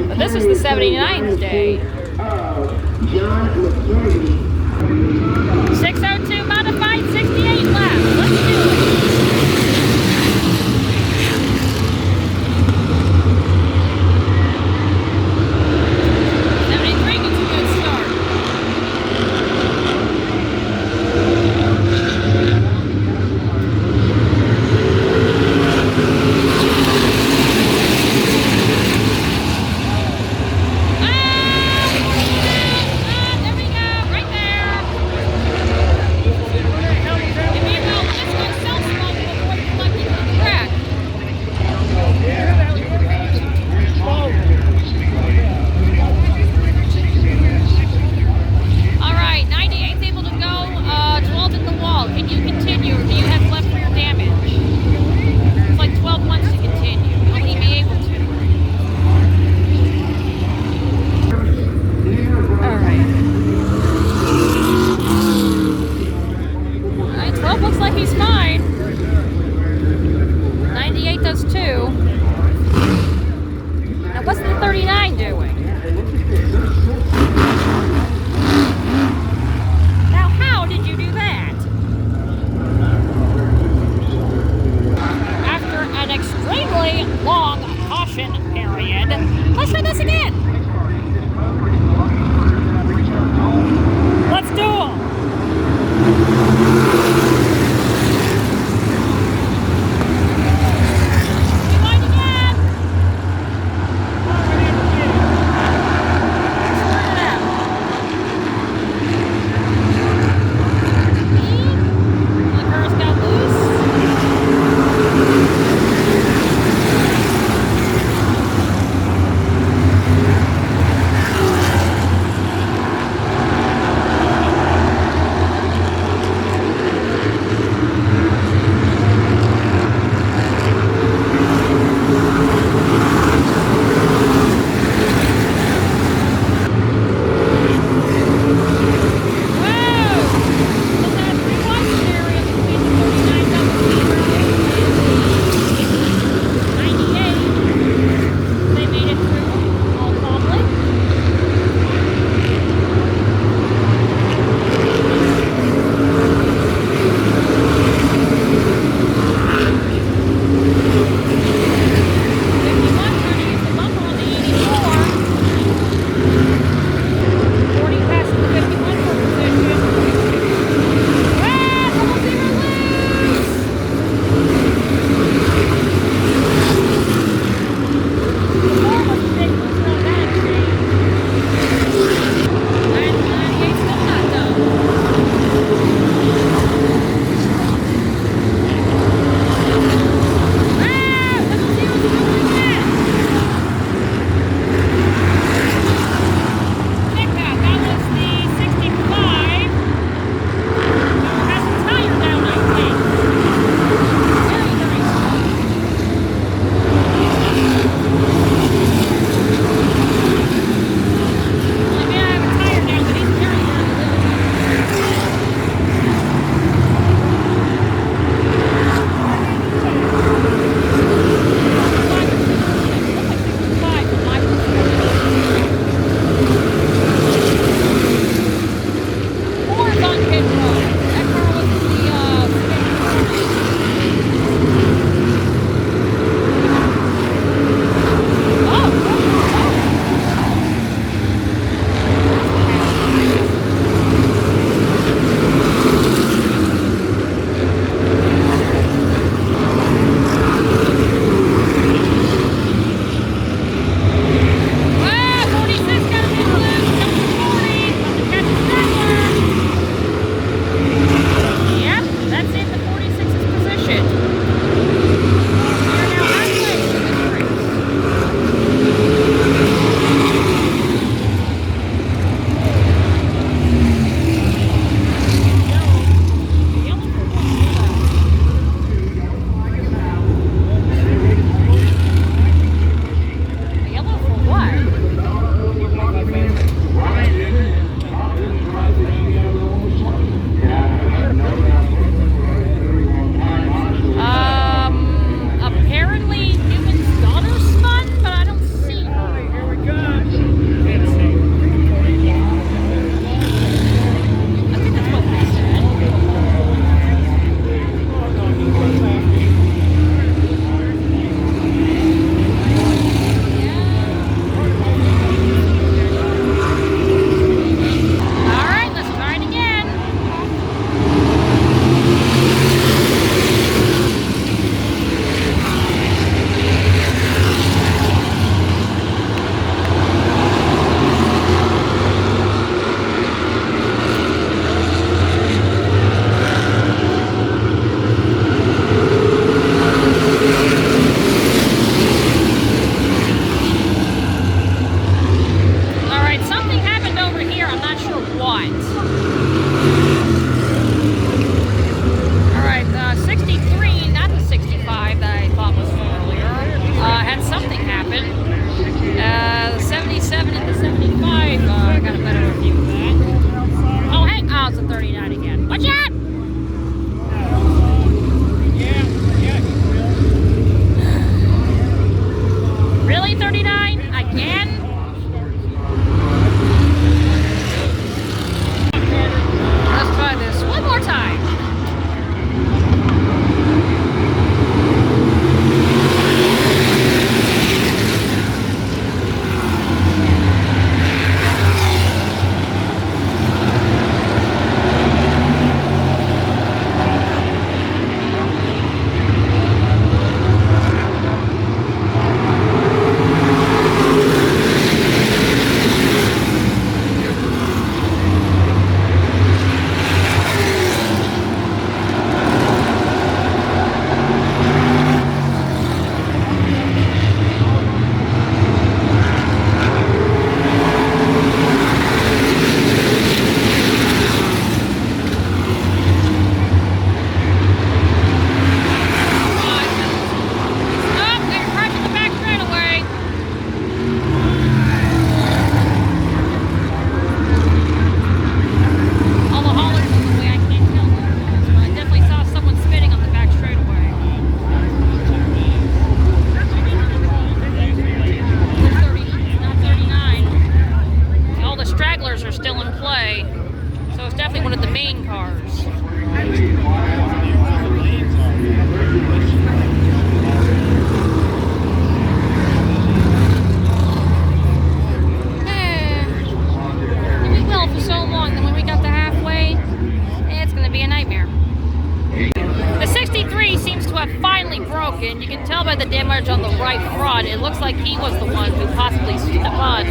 But this is the 79th day. John McMurray. 602 modified, 68 left. Let's do it. 73 gets a good start. 239 again. Let's try this one more time. You can tell by the damage on the right front, it looks like he was the one who possibly spun,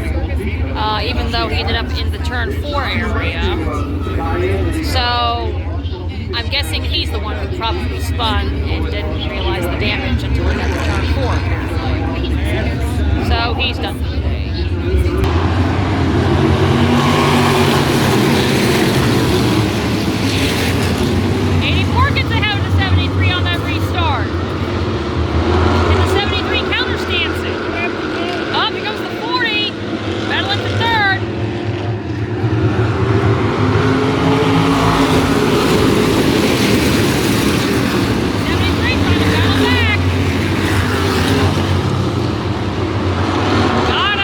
even though he ended up in the turn 4 area. So I'm guessing he's the one who probably spun and didn't realize the damage until he got to turn 4, apparently. So he's done for the day. 84 gets ahead of the 73 on that restart. And the 73 counter stamps it. Up, here goes the 40. Battling for third. Got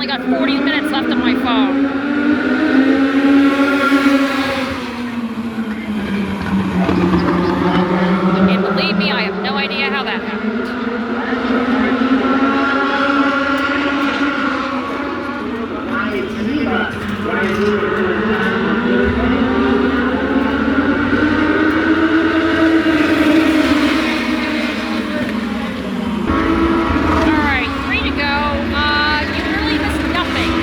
only got 40 minutes left on my phone. And believe me, I have no idea how that happened. Alright, 3 to go. You really missed nothing.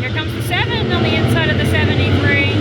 Here comes the 7 on the inside of the 73.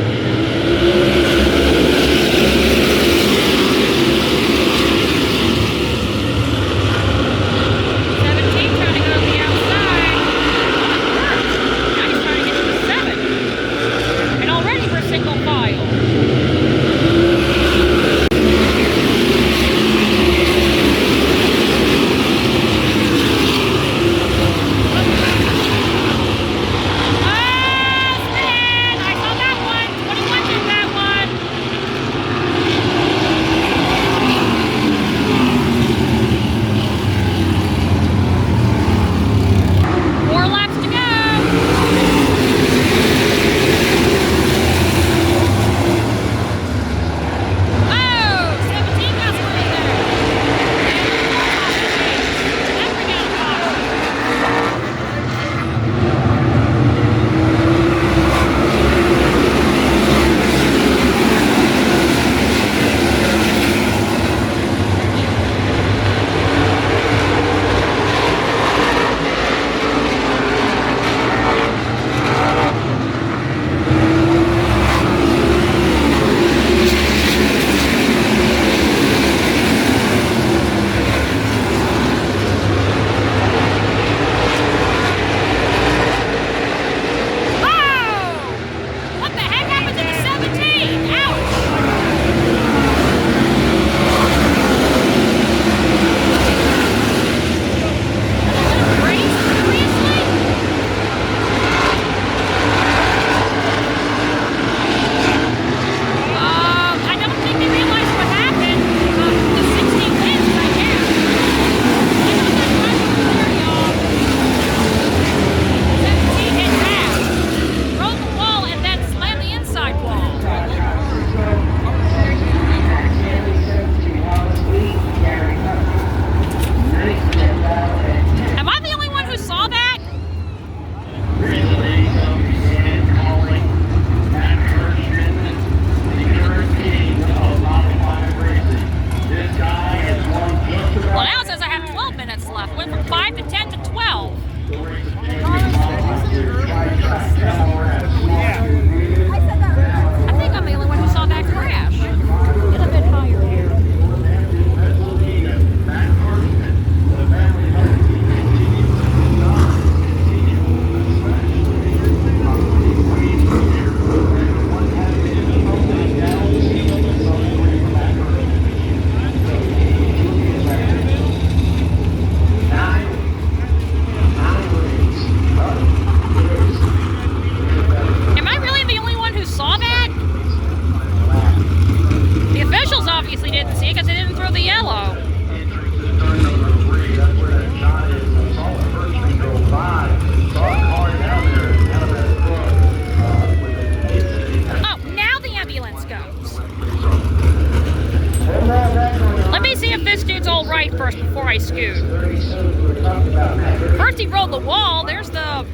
First he rolled the wall. There's the,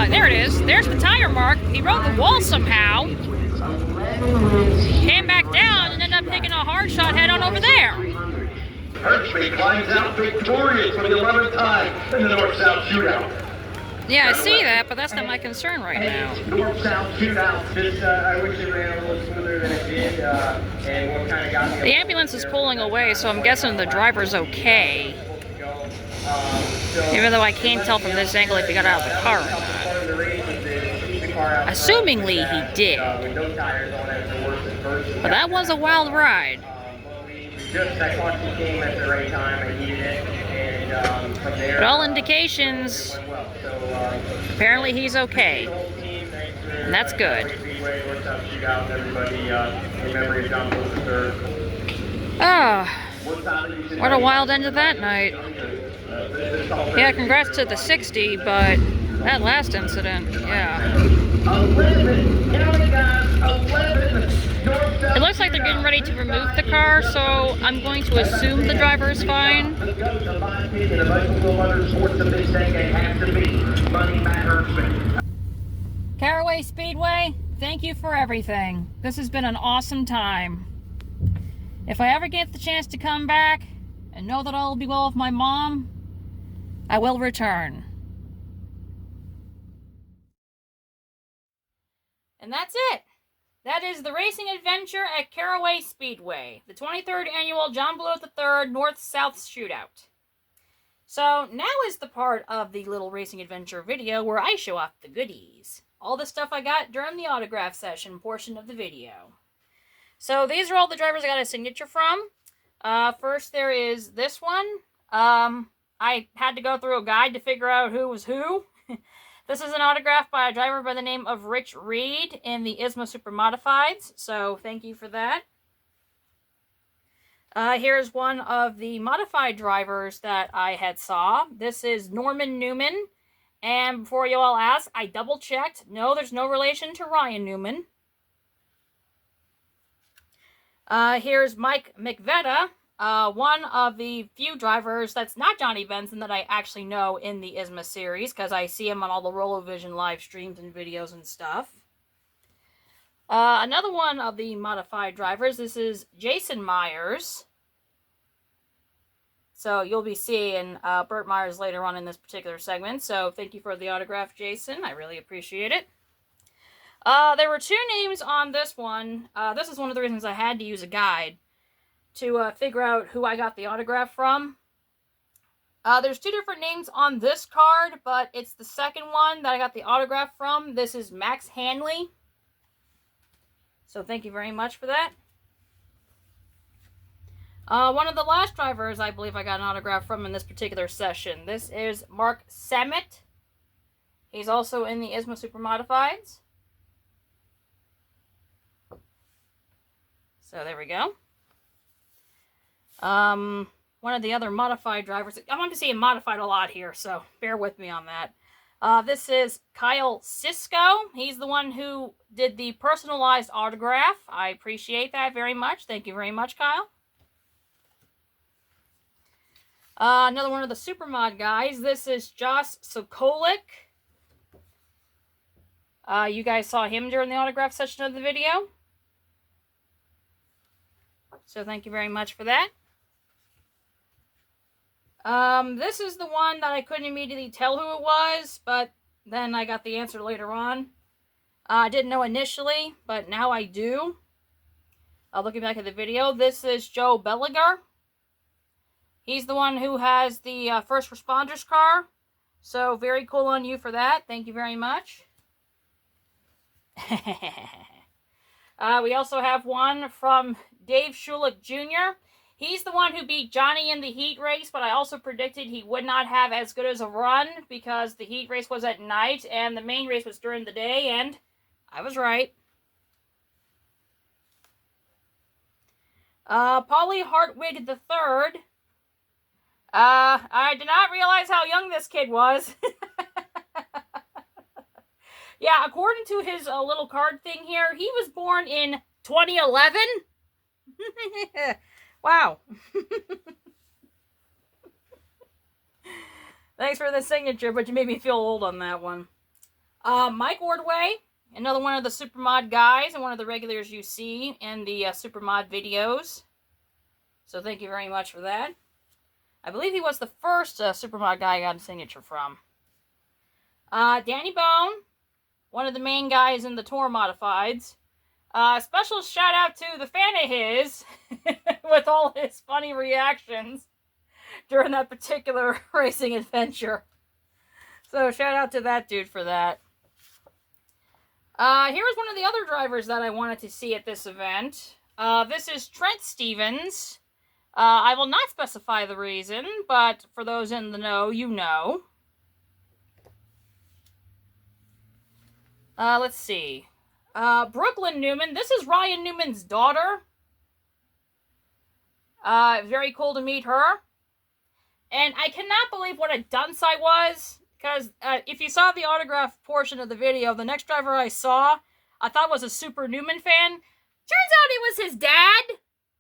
there it is. There's the tire mark. He rode the wall somehow. Came back down and ended up taking a hard shot head on over there. Hershby climbs out victorious for the 11th time in the North South Shootout. Yeah, I see that, but that's not my concern right now. North South Shootout. I wish it ran a little smoother than it did, and what kind of got me. The ambulance is pulling away, so I'm guessing the driver's okay. Even though I can't tell from this angle if he got out of the car or not. Assumingly he did. But that was a wild ride. Just that caution came at the right time. I needed it, and from there. But all indications, apparently he's okay, and that's good. Ah, what a wild end of that night. Yeah, congrats to the 60, but that last incident, yeah. 11. County guys, 11. It looks like they're getting ready to remove the car, so I'm going to assume the driver is fine. Caraway Speedway, thank you for everything. This has been an awesome time. If I ever get the chance to come back and know that I'll be well with my mom, I will return. And that's it. That is the racing adventure at Caraway Speedway, the 23rd annual John Blow III North South Shootout. So now is the part of the little racing adventure video where I show off the goodies. All the stuff I got during the autograph session portion of the video. So these are all the drivers I got a signature from. First there is this one. I had to go through a guide to figure out who was who. This is an autograph by a driver by the name of Rich Reed in the ISMA Supermodifieds, so thank you for that. Here's one of the modified drivers that I had saw. This is Norman Newman, and before you all ask, I double-checked. No, there's no relation to Ryan Newman. Here's Mike McVetta, one of the few drivers that's not Johnny Benson that I actually know in the ISMA series, because I see him on all the RolloVision live streams and videos and stuff. Another one of the modified drivers, this is Jason Myers. So you'll be seeing Burt Myers later on in this particular segment, so thank you for the autograph, Jason. I really appreciate it. There were two names on this one. This is one of the reasons I had to use a guide to figure out who I got the autograph from. There's two different names on this card, but it's the second one that I got the autograph from. This is Max Hanley. So thank you very much for that. One of the last drivers I believe I got an autograph from in this particular session. This is Mark Samet. He's also in the ISMA Supermodifieds. So there we go. One of the other modified drivers. I want to see him modified a lot here, so bear with me on that. This is Kyle Sisko. He's the one who did the personalized autograph. I appreciate that very much. Thank you very much, Kyle. Another one of the Supermod guys. This is Josh Sokolik. You guys saw him during the autograph session of the video. So thank you very much for that. This is the one that I couldn't immediately tell who it was, but then I got the answer later on. I didn't know initially, but now I do. Looking back at the video, this is Joe Belliger. He's the one who has the first responders car. So very cool on you for that. Thank you very much. We also have one from Dave Schulich Jr. He's the one who beat Johnny in the heat race, but I also predicted he would not have as good as a run because the heat race was at night and the main race was during the day, and I was right. Paulie Hartwig III. I did not realize how young this kid was. Yeah, according to his little card thing here, he was born in 2011. Wow. Thanks for the signature, but you made me feel old on that one. Mike Ordway, another one of the Supermod guys and one of the regulars you see in the Supermod videos. So thank you very much for that. I believe he was the first Supermod guy I got a signature from. Danny Baum, one of the main guys in the Tour Modifieds. Special shout out to the fan of his with all his funny reactions during that particular racing adventure. So shout out to that dude for that. Here's one of the other drivers that I wanted to see at this event. This is Trent Stevens. I will not specify the reason, but for those in the know, you know. Let's see. Brooklyn Newman. This is Ryan Newman's daughter. Very cool to meet her. And I cannot believe what a dunce I was. Because if you saw the autograph portion of the video, the next driver I saw, I thought was a Super Newman fan. Turns out it was his dad.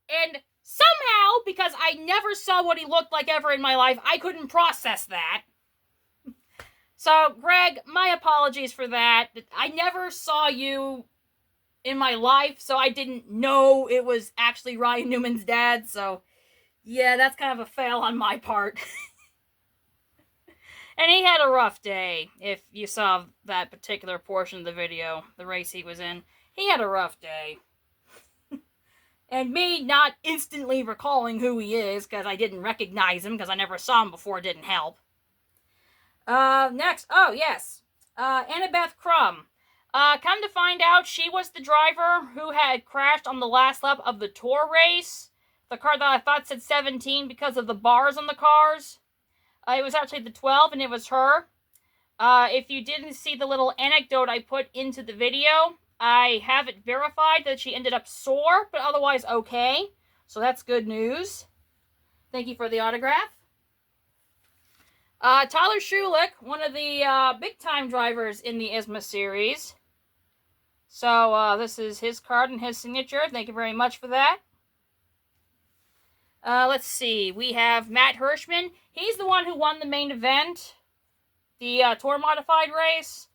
And somehow, because I never saw what he looked like ever in my life, I couldn't process that. So, Greg, my apologies for that. I never saw you in my life, so I didn't know it was actually Ryan Newman's dad. So, yeah, that's kind of a fail on my part. And he had a rough day, if you saw that particular portion of the video, the race he was in. He had a rough day. And me not instantly recalling who he is, because I didn't recognize him, because I never saw him before, didn't help. Next, oh yes, Annabeth Crum. Come to find out, she was the driver who had crashed on the last lap of the tour race. The car that I thought said 17 because of the bars on the cars. It was actually the 12, and it was her. If you didn't see the little anecdote I put into the video, I have it verified that she ended up sore, but otherwise okay. So that's good news. Thank you for the autograph. Tyler Schulich, one of the big-time drivers in the ISMA series. So this is his card and his signature. Thank you very much for that. Let's see. We have Matt Hirschman. He's the one who won the main event, the Tour Modified race.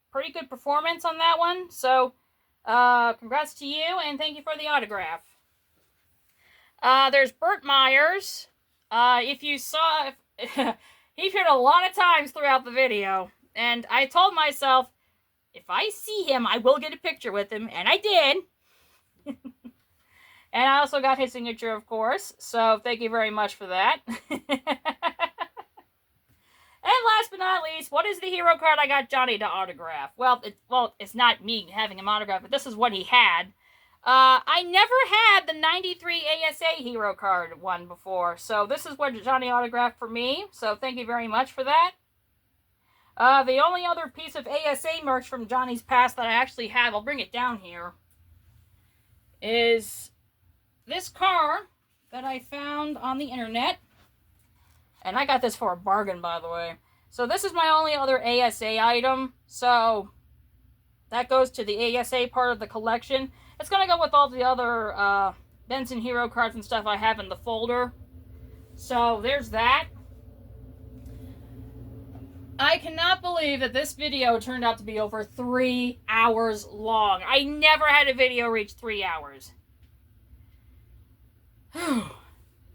Pretty good performance on that one. So, congrats to you, and thank you for the autograph. There's Bert Myers. If you saw, he appeared a lot of times throughout the video, and I told myself, if I see him, I will get a picture with him, and I did. And I also got his signature, of course, so thank you very much for that. And last but not least, what is the hero card I got Johnny to autograph? Well, it's not me having him autograph, but this is what he had. I never had the 93 ASA hero card one before, so this is what Johnny autographed for me, so thank you very much for that. The only other piece of ASA merch from Johnny's past that I actually have, I'll bring it down here, is this car that I found on the internet. And I got this for a bargain, by the way. So this is my only other ASA item. So that goes to the ASA part of the collection. It's going to go with all the other Benson hero cards and stuff I have in the folder. So there's that. I cannot believe that this video turned out to be over 3 hours long. I never had a video reach 3 hours.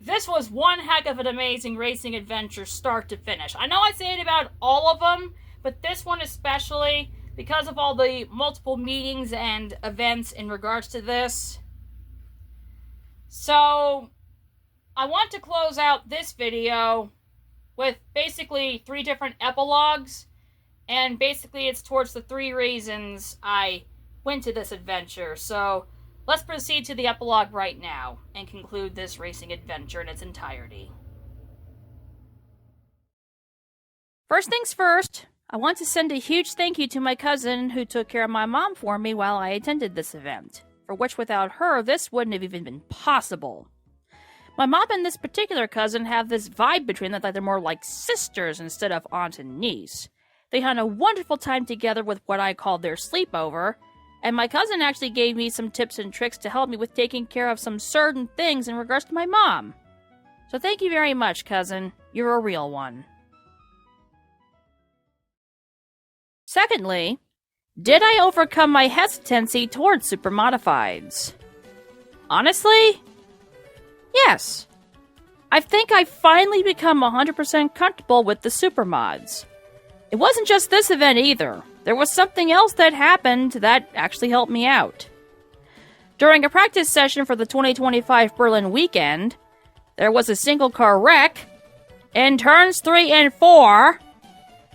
This was one heck of an amazing racing adventure, start to finish. I know I say it about all of them, but this one especially, because of all the multiple meetings and events in regards to this. So, I want to close out this video with basically 3 different epilogues, and basically it's towards the 3 reasons I went to this adventure. So, let's proceed to the epilogue right now and conclude this racing adventure in its entirety. First things first, I want to send a huge thank you to my cousin who took care of my mom for me while I attended this event, for which without her this wouldn't have even been possible. My mom and this particular cousin have this vibe between them that they're more like sisters instead of aunt and niece. They had a wonderful time together with what I call their sleepover, and my cousin actually gave me some tips and tricks to help me with taking care of some certain things in regards to my mom. So thank you very much, cousin. You're a real one. Secondly, did I overcome my hesitancy towards supermodifieds? Honestly, yes. I think I've finally become 100% comfortable with the supermods. It wasn't just this event either. There was something else that happened that actually helped me out. During a practice session for the 2025 Berlin weekend, there was a single car wreck in turns 3 and 4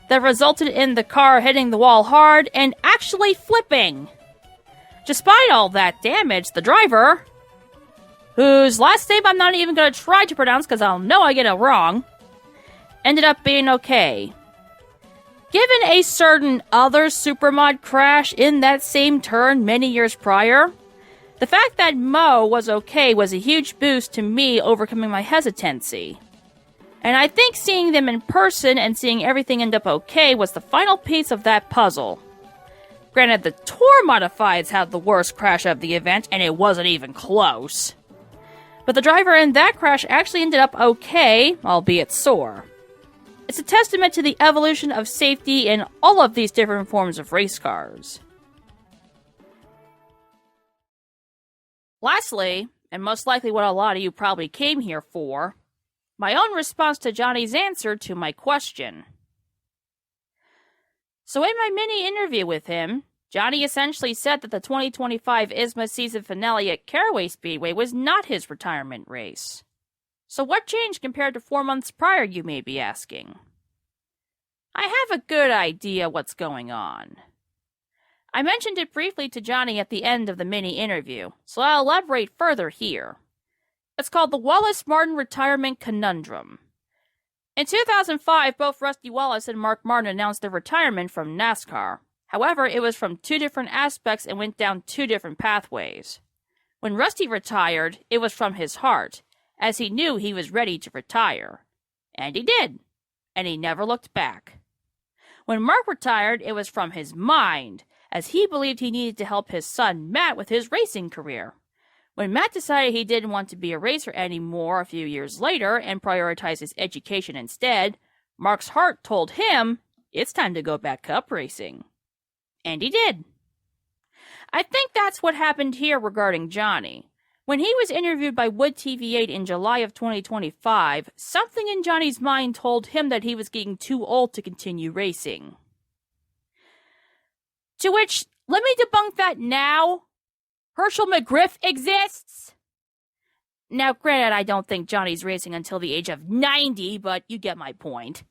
that resulted in the car hitting the wall hard and actually flipping. Despite all that damage, the driver, whose last name I'm not even going to try to pronounce because I'll know I get it wrong, ended up being okay. Given a certain other supermod crash in that same turn many years prior, the fact that Mo was okay was a huge boost to me overcoming my hesitancy. And I think seeing them in person and seeing everything end up okay was the final piece of that puzzle. Granted, the Tour Modifieds had the worst crash of the event, and it wasn't even close. But the driver in that crash actually ended up okay, albeit sore. It's a testament to the evolution of safety in all of these different forms of race cars. Lastly, and most likely what a lot of you probably came here for, my own response to Johnny's answer to my question. So in my mini interview with him, Johnny essentially said that the 2025 ISMA season finale at Caraway Speedway was not his retirement race. So what changed compared to 4 months prior, you may be asking? I have a good idea what's going on. I mentioned it briefly to Johnny at the end of the mini interview, so I'll elaborate further here. It's called the Wallace-Martin Retirement Conundrum. In 2005, both Rusty Wallace and Mark Martin announced their retirement from NASCAR. However, it was from 2 different aspects and went down 2 different pathways. When Rusty retired, it was from his heart, as he knew he was ready to retire. And he did. And he never looked back. When Mark retired, it was from his mind, as he believed he needed to help his son Matt with his racing career. When Matt decided he didn't want to be a racer anymore a few years later and prioritized his education instead, Mark's heart told him it's time to go back cup racing. And he did. I think that's what happened here regarding Johnny. When he was interviewed by Wood TV8 in July of 2025, something in Johnny's mind told him that he was getting too old to continue racing. To which, let me debunk that now. Herschel McGriff exists. Now, granted, I don't think Johnny's racing until the age of 90, but you get my point.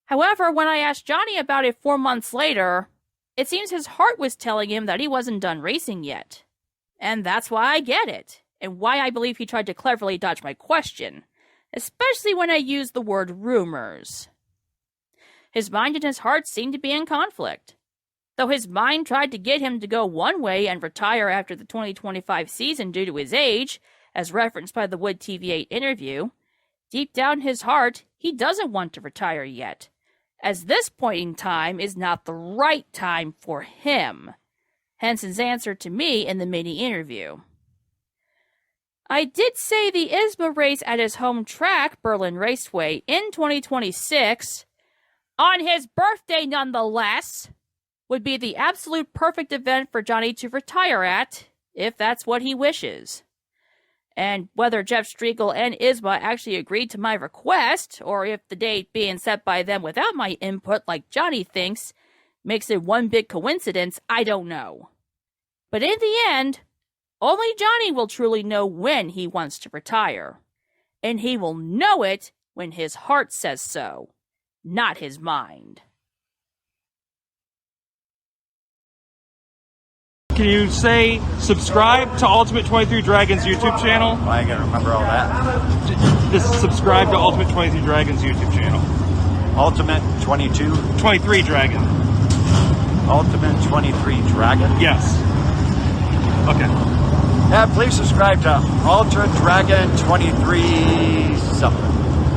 However, when I asked Johnny about it 4 months later, it seems his heart was telling him that he wasn't done racing yet. And that's why I get it, and why I believe he tried to cleverly dodge my question, especially when I used the word rumors. His mind and his heart seemed to be in conflict. Though his mind tried to get him to go one way and retire after the 2025 season due to his age, as referenced by the Wood TV8 interview, deep down his heart, he doesn't want to retire yet, as this point in time is not the right time for him. Hence his answer to me in the mini interview. I did say the ISMA race at his home track, Berlin Raceway, in 2026, on his birthday nonetheless, would be the absolute perfect event for Johnny to retire at, if that's what he wishes. And whether Jeff Striegel and ISMA actually agreed to my request, or if the date being set by them without my input like Johnny thinks makes it one big coincidence, I don't know. But in the end, only Johnny will truly know when he wants to retire. And he will know it when his heart says so, not his mind. Can you say subscribe to Ultimate23Dragon's YouTube channel? I ain't gonna remember all that. Just subscribe to Ultimate23Dragon's YouTube channel. Ultimate 23 Dragon. Ultimate 23 Dragon? Yes. Okay. Yeah, please subscribe to Ultra Dragon 23 something.